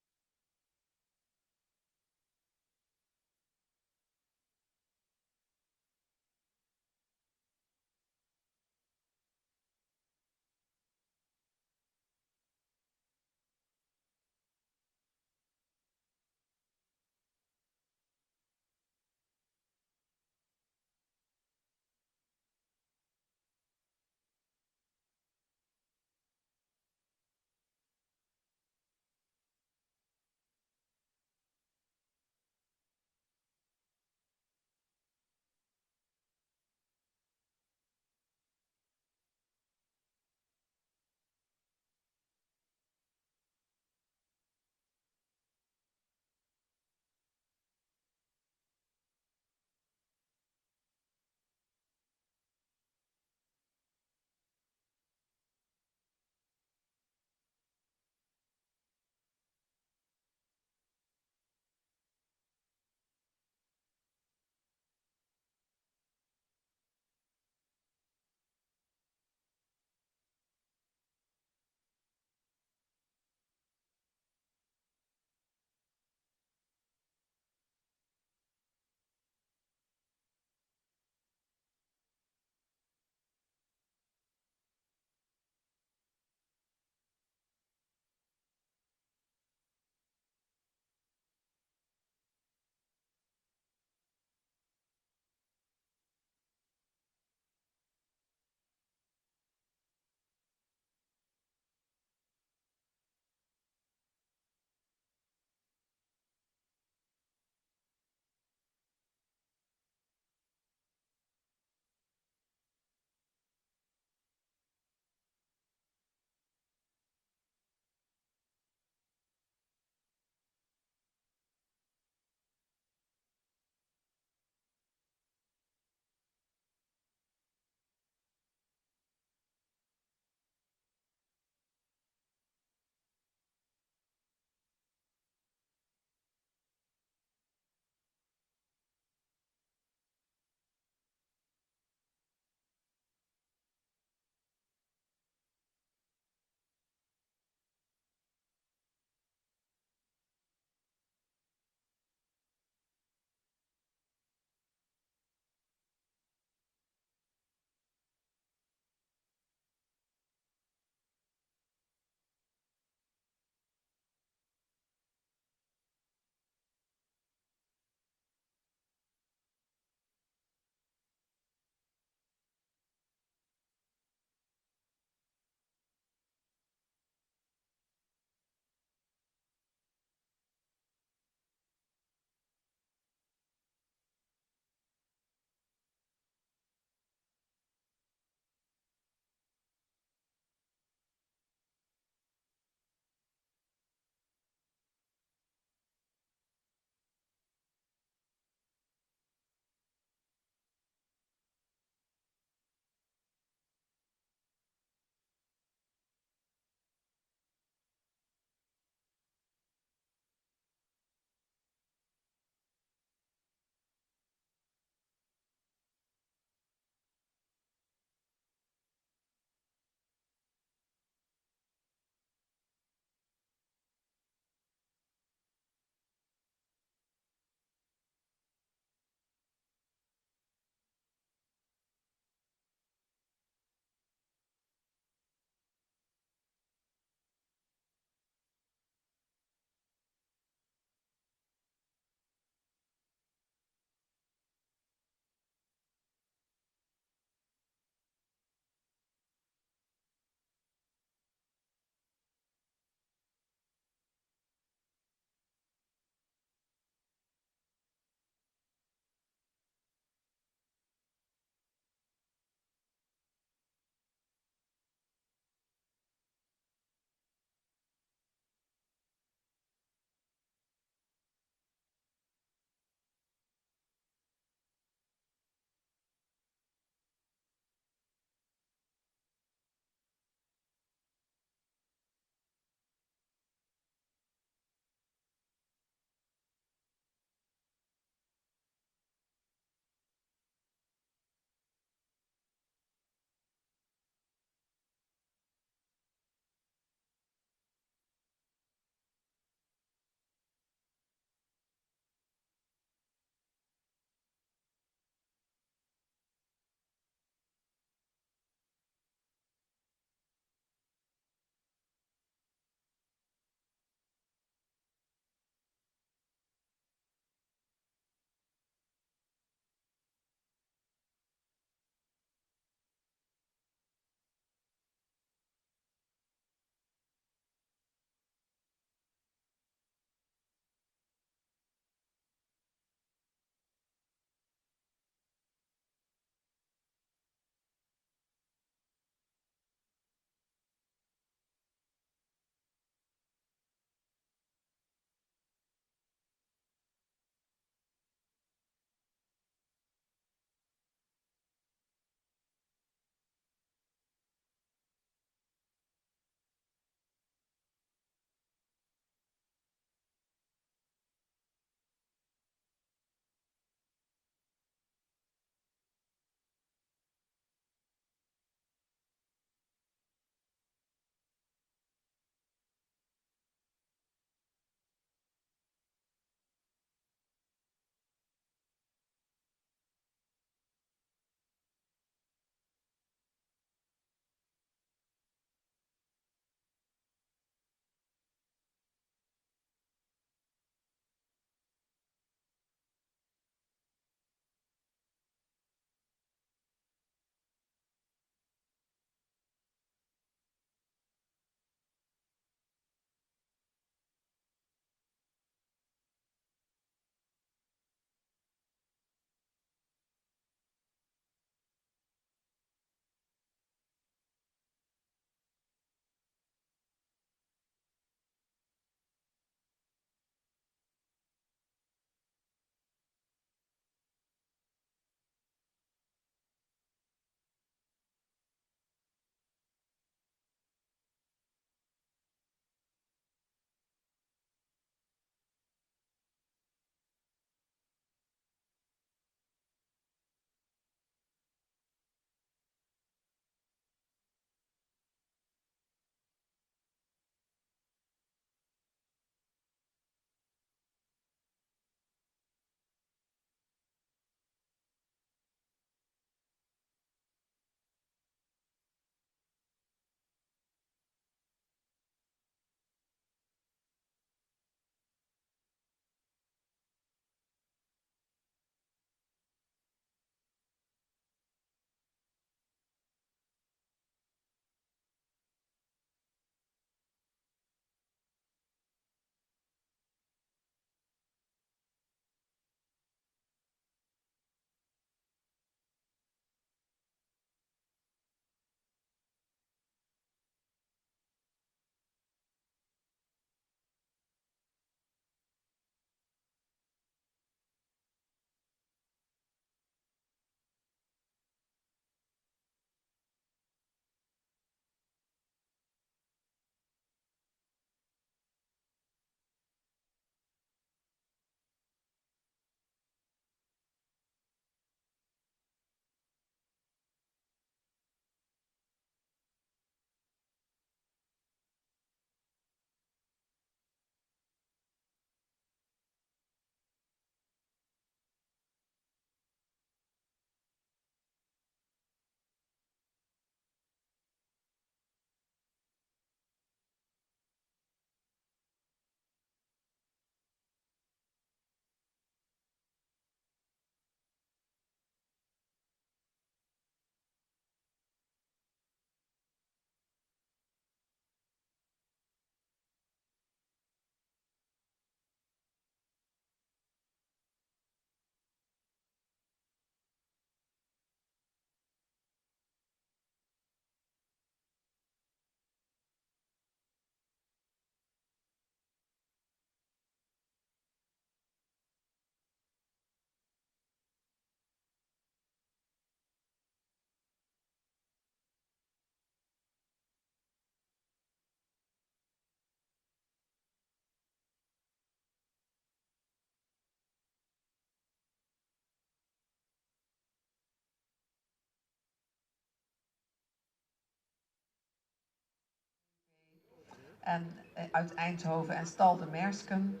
en uit Eindhoven en Stal de Mersken.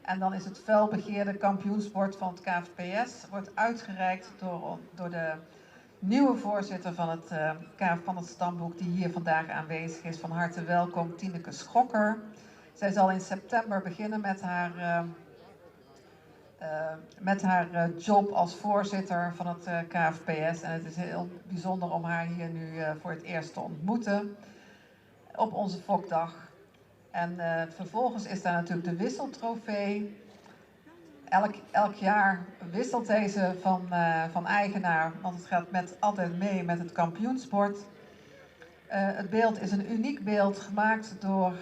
En dan is het felbegeerde kampioensbord van het KFPS wordt uitgereikt door de nieuwe voorzitter van het stamboek die hier vandaag aanwezig is. Van harte welkom, Tineke Schokker. Zij zal in september beginnen met haar job als voorzitter van het KFPS. En het is heel bijzonder om haar hier nu voor het eerst te ontmoeten op onze Fokdag. En vervolgens is daar natuurlijk de wisseltrofee. Elk jaar wisselt deze van eigenaar, want het gaat altijd mee met het kampioensbord. Het beeld is een uniek beeld gemaakt door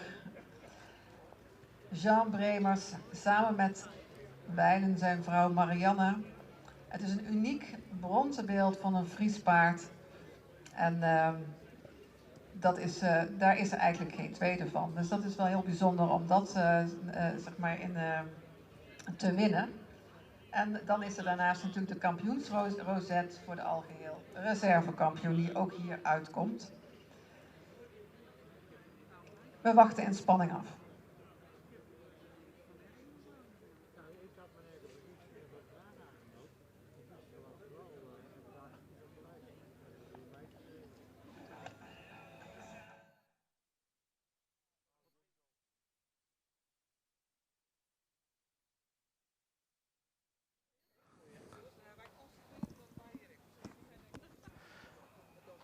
Jean Bremers samen met wijlen zijn vrouw Marianne. Het is een uniek bronzen beeld van een Fries paard. En daar is er eigenlijk geen tweede van. Dus dat is wel heel bijzonder om dat zeg maar te winnen. En dan is er daarnaast natuurlijk de kampioensrozet voor de algeheel reservekampioen die ook hier uitkomt. We wachten in spanning af.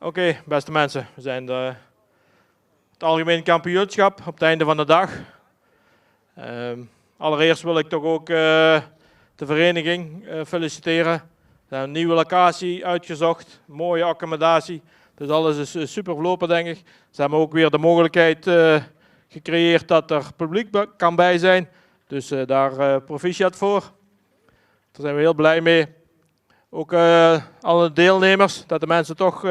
Oké, beste mensen, we zijn het algemeen kampioenschap op het einde van de dag. Allereerst wil ik toch ook de vereniging feliciteren. We hebben een nieuwe locatie uitgezocht, mooie accommodatie. Dus alles is super verlopen, denk ik. Ze hebben ook weer de mogelijkheid gecreëerd dat er publiek kan bij zijn. Dus daar proficiat voor. Daar zijn we heel blij mee. Ook alle deelnemers, dat de mensen toch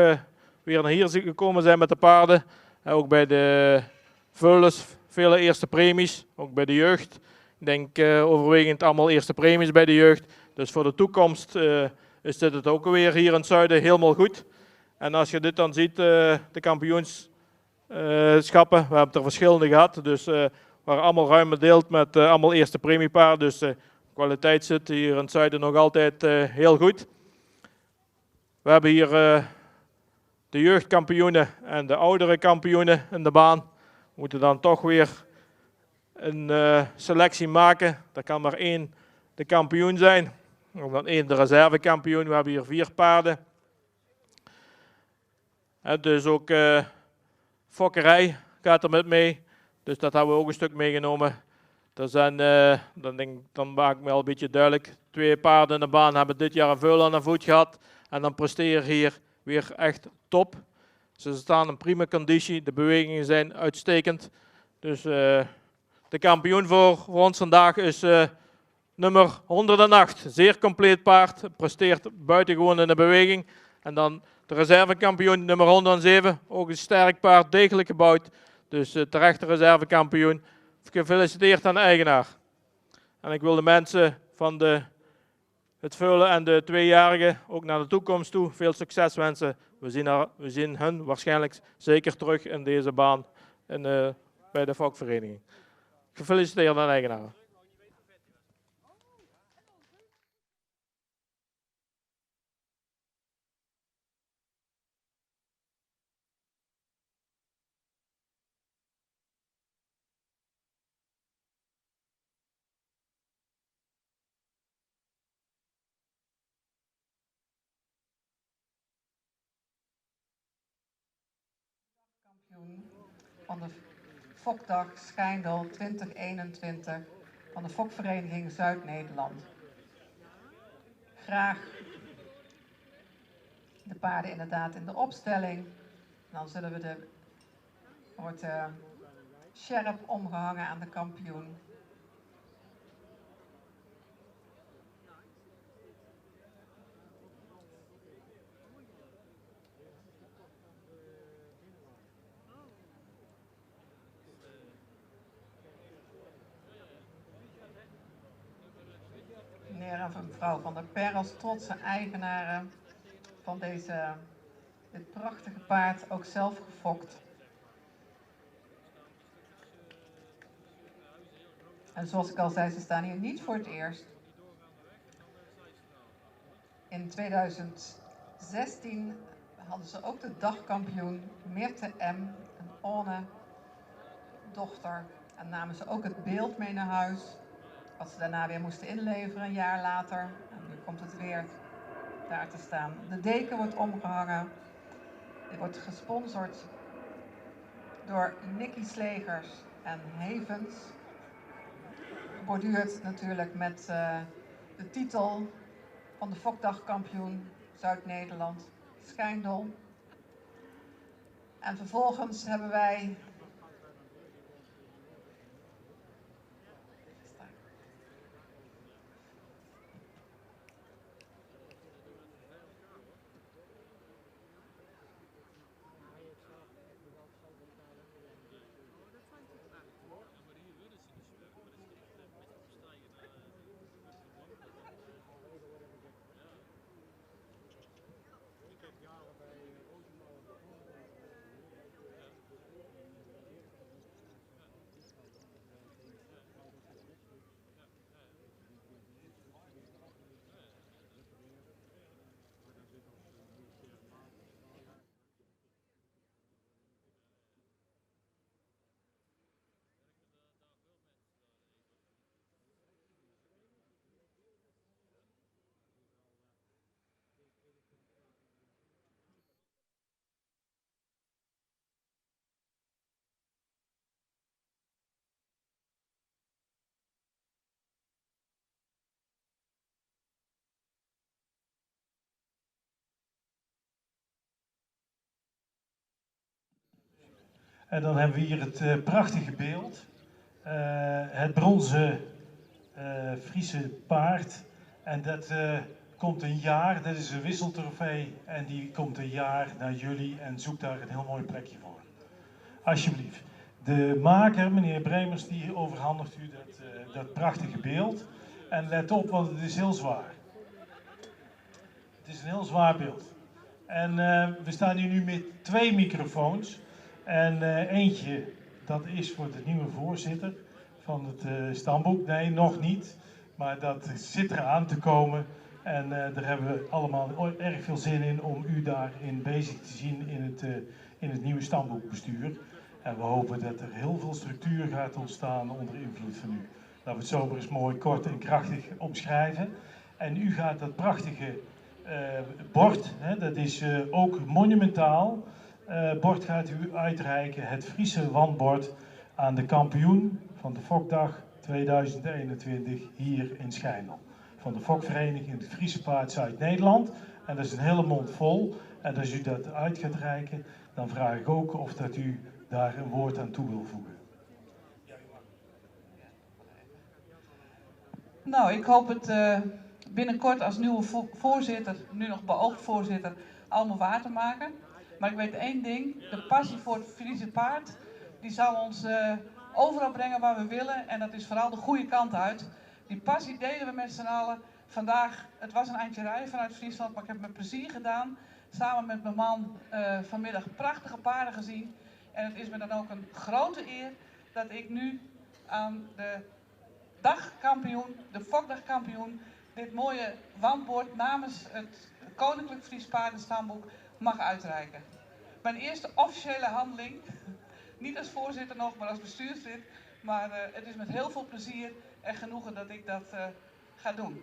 weer naar hier gekomen zijn met de paarden. Ook bij de veulens, vele eerste premies, ook bij de jeugd. Ik denk overwegend allemaal eerste premies bij de jeugd. Dus voor de toekomst is dit het ook weer hier in het zuiden helemaal goed. En als je dit dan ziet, de kampioenschappen, we hebben er verschillende gehad. Dus waren allemaal ruim bedeeld met allemaal eerste premiepaarden. Dus de kwaliteit zit hier in het zuiden nog altijd heel goed. We hebben hier de jeugdkampioenen en de oudere kampioenen in de baan. We moeten dan toch weer een selectie maken. Er kan maar één de kampioen zijn. Of dan één de reservekampioen. We hebben hier 4 paarden. Dus ook fokkerij gaat er met mee. Dus dat hebben we ook een stuk meegenomen. Er zijn, dan maak ik me al een beetje duidelijk. 2 paarden in de baan hebben dit jaar een veul aan de voet gehad. En dan presteren hier weer echt top. Ze staan in prima conditie. De bewegingen zijn uitstekend. Dus de kampioen voor ons vandaag is nummer 108. Zeer compleet paard. Presteert buitengewoon in de beweging. En dan de reservekampioen nummer 107. Ook een sterk paard. Degelijk gebouwd. Dus terecht de reservekampioen. Gefeliciteerd aan de eigenaar. En ik wil de mensen van het veulen en de 2-jarigen ook naar de toekomst toe veel succes wensen. We zien hun waarschijnlijk zeker terug in deze baan bij de fokvereniging. Gefeliciteerd aan de eigenaar. Van de Fokdag Schijndel 2021 van de Fokvereniging Zuid-Nederland. Graag de paarden inderdaad in de opstelling. Dan wordt de sjerp omgehangen aan de kampioen. Meneer en mevrouw Van der Per als trotse eigenaren van dit prachtige paard, ook zelf gefokt. En zoals ik al zei, ze staan hier niet voor het eerst. In 2016 hadden ze ook de dagkampioen Mirte M, een One dochter. En namen ze ook het beeld mee naar huis. Wat ze daarna weer moesten inleveren, een jaar later. En nu komt het weer daar te staan. De deken wordt omgehangen. Dit wordt gesponsord door Nicky Slegers en Havens. Geborduurd natuurlijk met de titel van de Fokdagkampioen Zuid-Nederland, Schijndel. En vervolgens hebben wij En dan hebben we hier het prachtige beeld. Het bronzen Friese paard. En dat komt een jaar, dat is een wisseltrofee. En die komt een jaar naar jullie en zoek daar een heel mooi plekje voor. Alsjeblieft. De maker, meneer Bremers, die overhandigt u dat prachtige beeld. En let op, want het is heel zwaar. Het is een heel zwaar beeld. En we staan hier nu met 2 microfoons. En eentje, dat is voor de nieuwe voorzitter van het stamboek. Nee, nog niet. Maar dat zit eraan te komen. En daar hebben we allemaal erg veel zin in om u daarin bezig te zien in het nieuwe stamboekbestuur. En we hopen dat er heel veel structuur gaat ontstaan onder invloed van u. Laten we het zo maar eens mooi, kort en krachtig omschrijven. En u gaat dat prachtige bord, hè, dat is ook monumentaal. Bord gaat u uitreiken, het Friese wanbord, aan de kampioen van de Fokdag 2021 hier in Schijndel. Van de Fokvereniging het Friese Paard Zuid-Nederland. En dat is een hele mond vol. En als u dat uit gaat reiken, dan vraag ik ook of dat u daar een woord aan toe wil voegen. Nou, ik hoop het binnenkort als nieuwe voorzitter, nu nog beoogd voorzitter, allemaal waar te maken. Maar ik weet één ding, de passie voor het Friese paard, die zal ons overal brengen waar we willen. En dat is vooral de goede kant uit. Die passie delen we met z'n allen. Vandaag, het was een eindje rijden vanuit Friesland, maar ik heb het met plezier gedaan. Samen met mijn man vanmiddag prachtige paarden gezien. En het is me dan ook een grote eer dat ik nu aan de dagkampioen, de Fokdagkampioen, dit mooie wanbord namens het Koninklijk Fries Paardenstamboek mag uitreiken. Mijn eerste officiële handeling, niet als voorzitter nog, maar als bestuurslid. Maar het is met heel veel plezier en genoegen dat ik dat ga doen.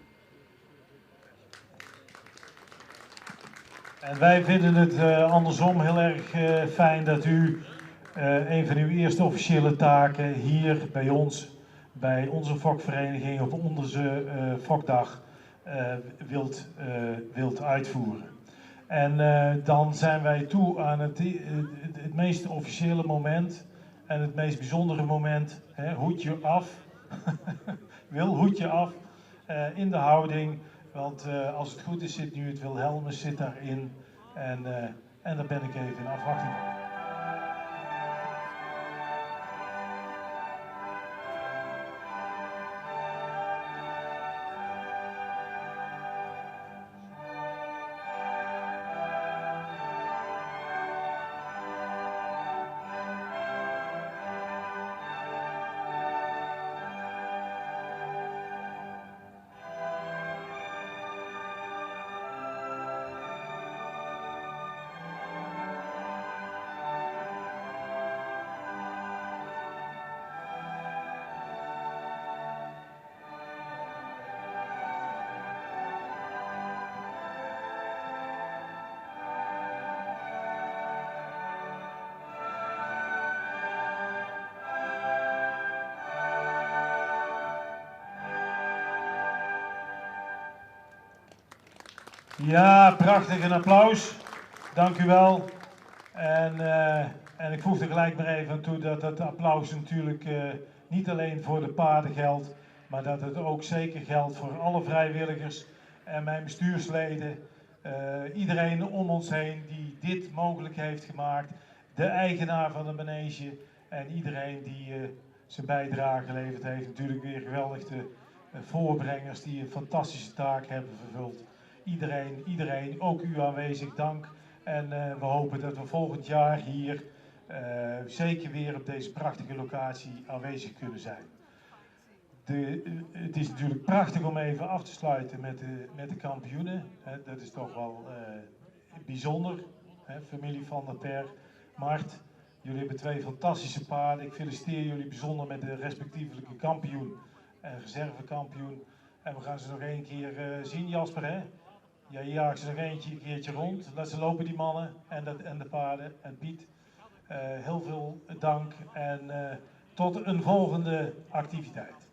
En wij vinden het andersom heel erg fijn dat u een van uw eerste officiële taken hier bij ons, bij onze fokvereniging op onze fokdag wilt uitvoeren. En dan zijn wij toe aan het meest officiële moment en het meest bijzondere moment. Hè, hoedje af, Wil, hoedje af in de houding. Want als het goed is zit nu het Wilhelmus zit daarin. En daar ben ik even in afwachting van. Ja, prachtig, een applaus. Dank u wel. En ik voeg er gelijk maar even aan toe dat dat applaus natuurlijk niet alleen voor de paarden geldt, maar dat het ook zeker geldt voor alle vrijwilligers en mijn bestuursleden. Iedereen om ons heen die dit mogelijk heeft gemaakt. De eigenaar van de manege en iedereen die zijn bijdrage geleverd heeft. Natuurlijk weer geweldig de voorbrengers die een fantastische taak hebben vervuld. Iedereen, ook u aanwezig, dank. En we hopen dat we volgend jaar hier zeker weer op deze prachtige locatie aanwezig kunnen zijn. Het is natuurlijk prachtig om even af te sluiten met de kampioenen. Dat is toch wel bijzonder. Familie van der Per, Mart, jullie hebben 2 fantastische paarden. Ik feliciteer jullie bijzonder met de respectievelijke kampioen en reservekampioen. En we gaan ze nog 1 keer zien, Jasper, hè? Ja, je jaagt ze nog een keertje rond. Laat ze lopen, die mannen en de paarden. En Piet, heel veel dank en tot een volgende activiteit.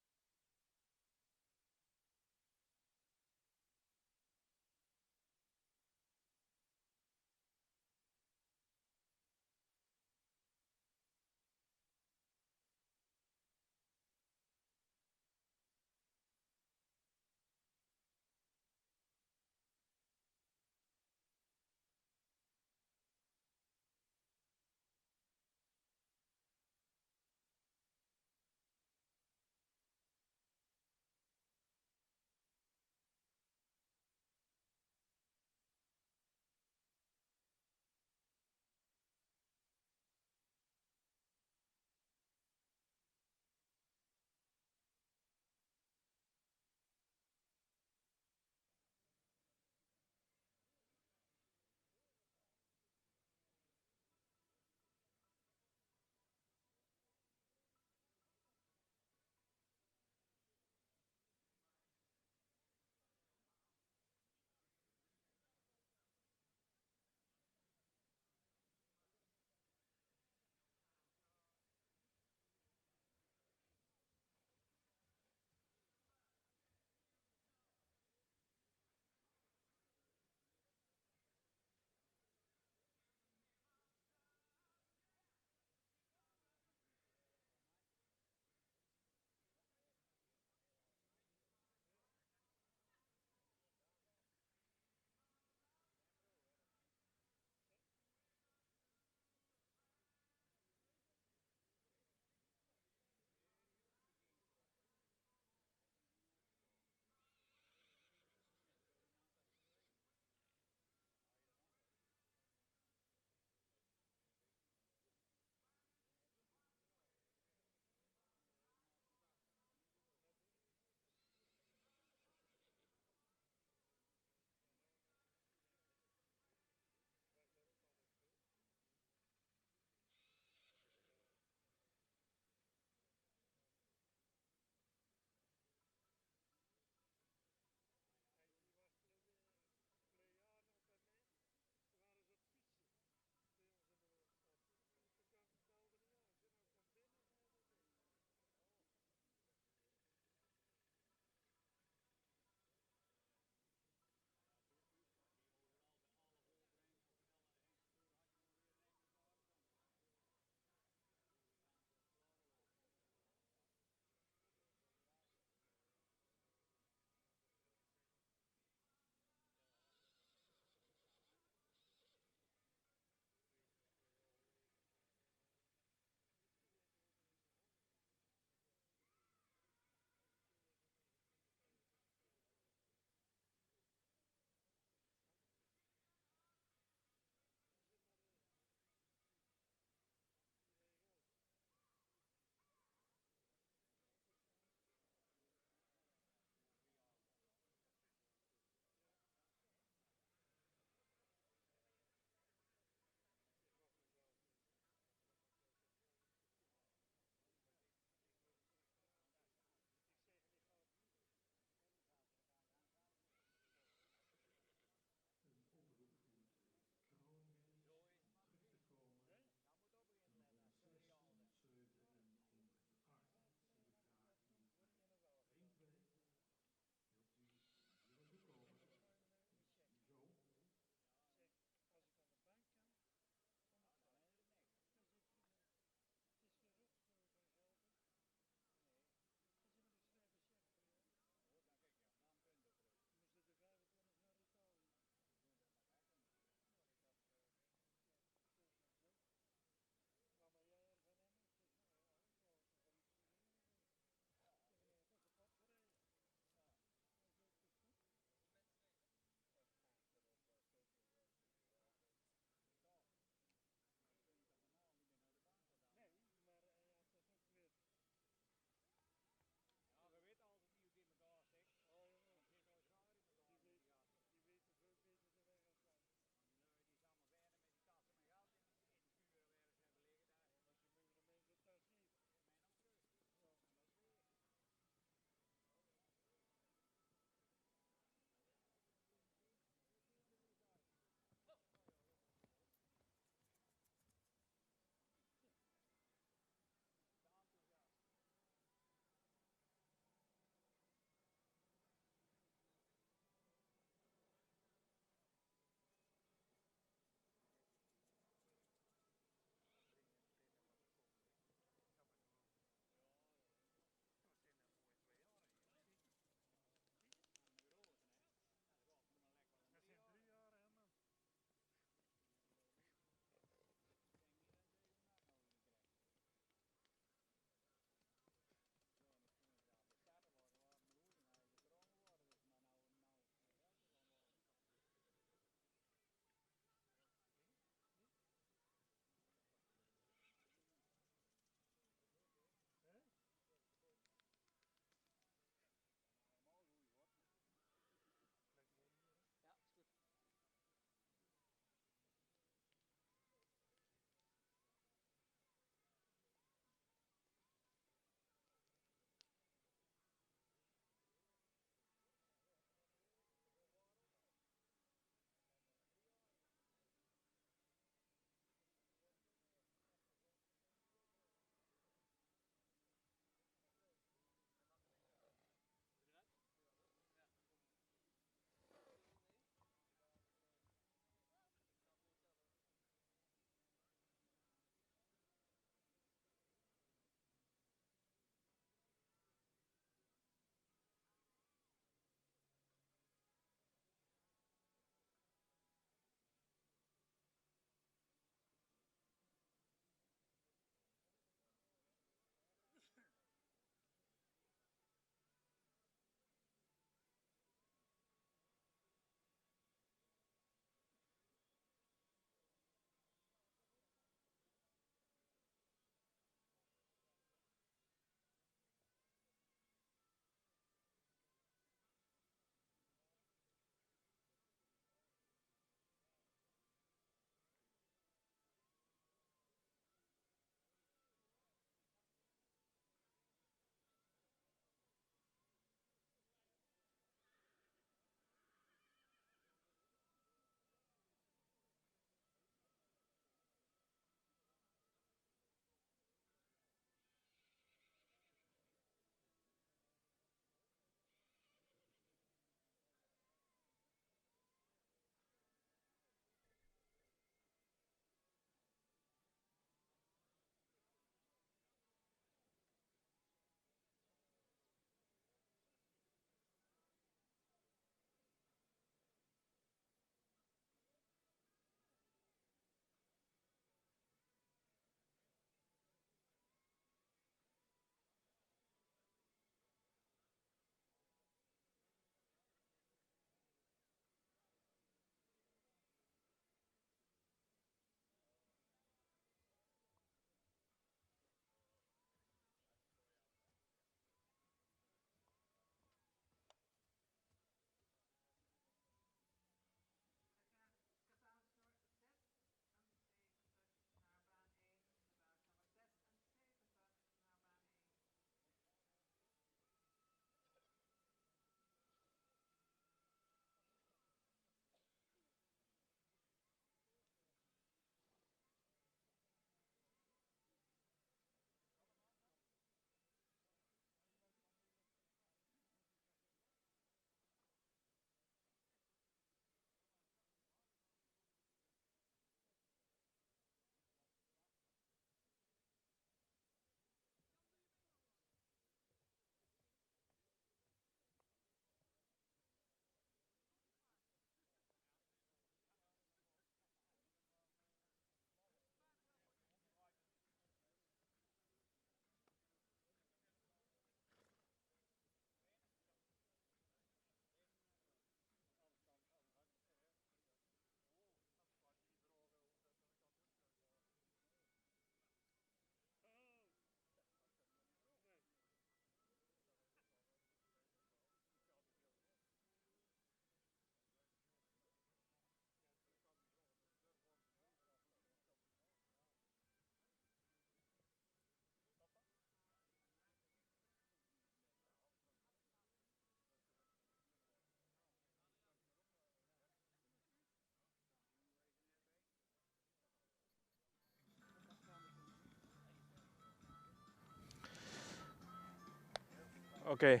Oké.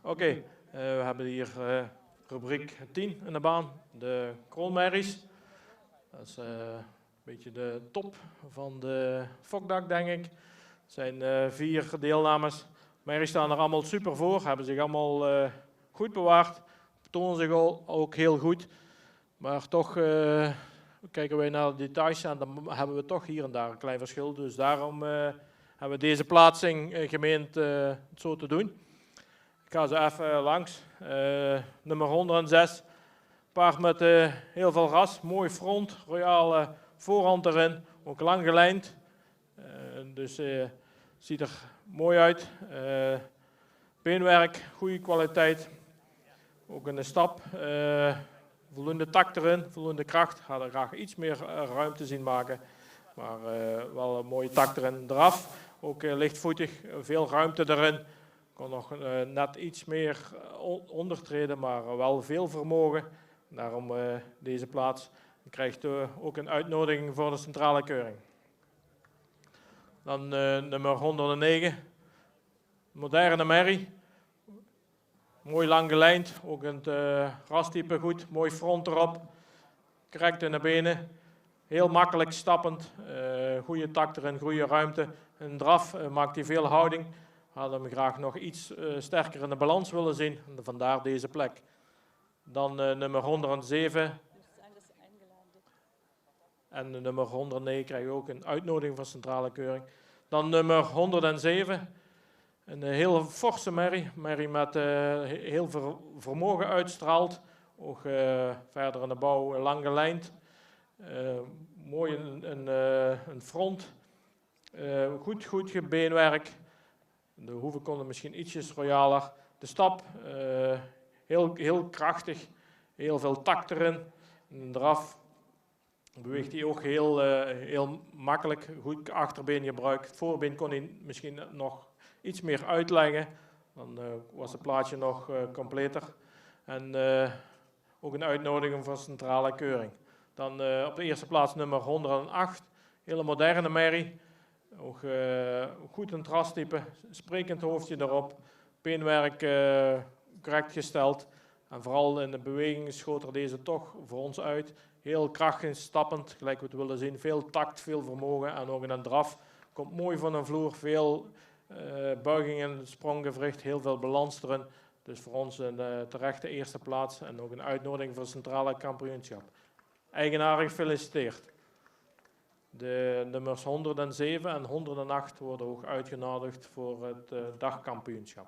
Oké, we hebben hier rubriek 10 in de baan, de kroonmerries. Dat is een beetje de top van de fokdak, denk ik. Er zijn 4 deelnemers. Merries staan er allemaal super voor, hebben zich allemaal goed bewaard. Tonen zich ook heel goed. Maar toch kijken wij naar de details en dan hebben we toch hier en daar een klein verschil. Dus daarom hebben we deze plaatsing gemeend het zo te doen. Ik ga ze even langs. Nummer 106. Paard met heel veel ras. Mooi front. Royale voorhand erin. Ook lang gelijnd. Dus ziet er mooi uit. Beenwerk. Goede kwaliteit. Ook in de stap. Voldoende tak erin. Voldoende kracht. Ga er graag iets meer ruimte zien maken. Maar wel een mooie tak erin. Eraf. Ook lichtvoetig. Veel ruimte erin. Kon nog net iets meer ondertreden, maar wel veel vermogen. Daarom deze plaats. Je krijgt ook een uitnodiging voor de centrale keuring. Dan nummer 109. Moderne merrie. Mooi lang gelijnd. Ook het rastype goed. Mooi front erop. Correct in de benen. Heel makkelijk stappend. Goede tak erin, goede ruimte. En draf maakt hij veel houding. Hadden hem graag nog iets sterker in de balans willen zien. Vandaar deze plek. Dan nummer 107. En nummer 109 krijg je ook een uitnodiging van centrale keuring. Dan nummer 107. Een heel forse merrie. Merrie met heel veel vermogen uitstraalt. Ook verder in de bouw lang gelijnd. Mooi een front. Goed beenwerk. De hoeven konden misschien ietsjes royaler. De stap, heel krachtig, heel veel tak erin. En eraf beweegt hij ook heel makkelijk, goed achterbeengebruik. Het voorbeen kon hij misschien nog iets meer uitleggen. Dan was het plaatje nog completer. En ook een uitnodiging voor centrale keuring. Dan op de eerste plaats nummer 108, hele moderne merrie. Ook goed een trastype, sprekend hoofdje erop, beenwerk correct gesteld. En vooral in de beweging schoot er deze toch voor ons uit. Heel krachtig stappend, gelijk we het willen zien. Veel tact, veel vermogen en ook in een draf. Komt mooi van een vloer, veel buiging in het spronggewricht, heel veel balans erin. Dus voor ons een terechte eerste plaats en ook een uitnodiging voor het centrale kampioenschap. Eigenaar gefeliciteerd. De nummers 107 en 108 worden ook uitgenodigd voor het dagkampioenschap.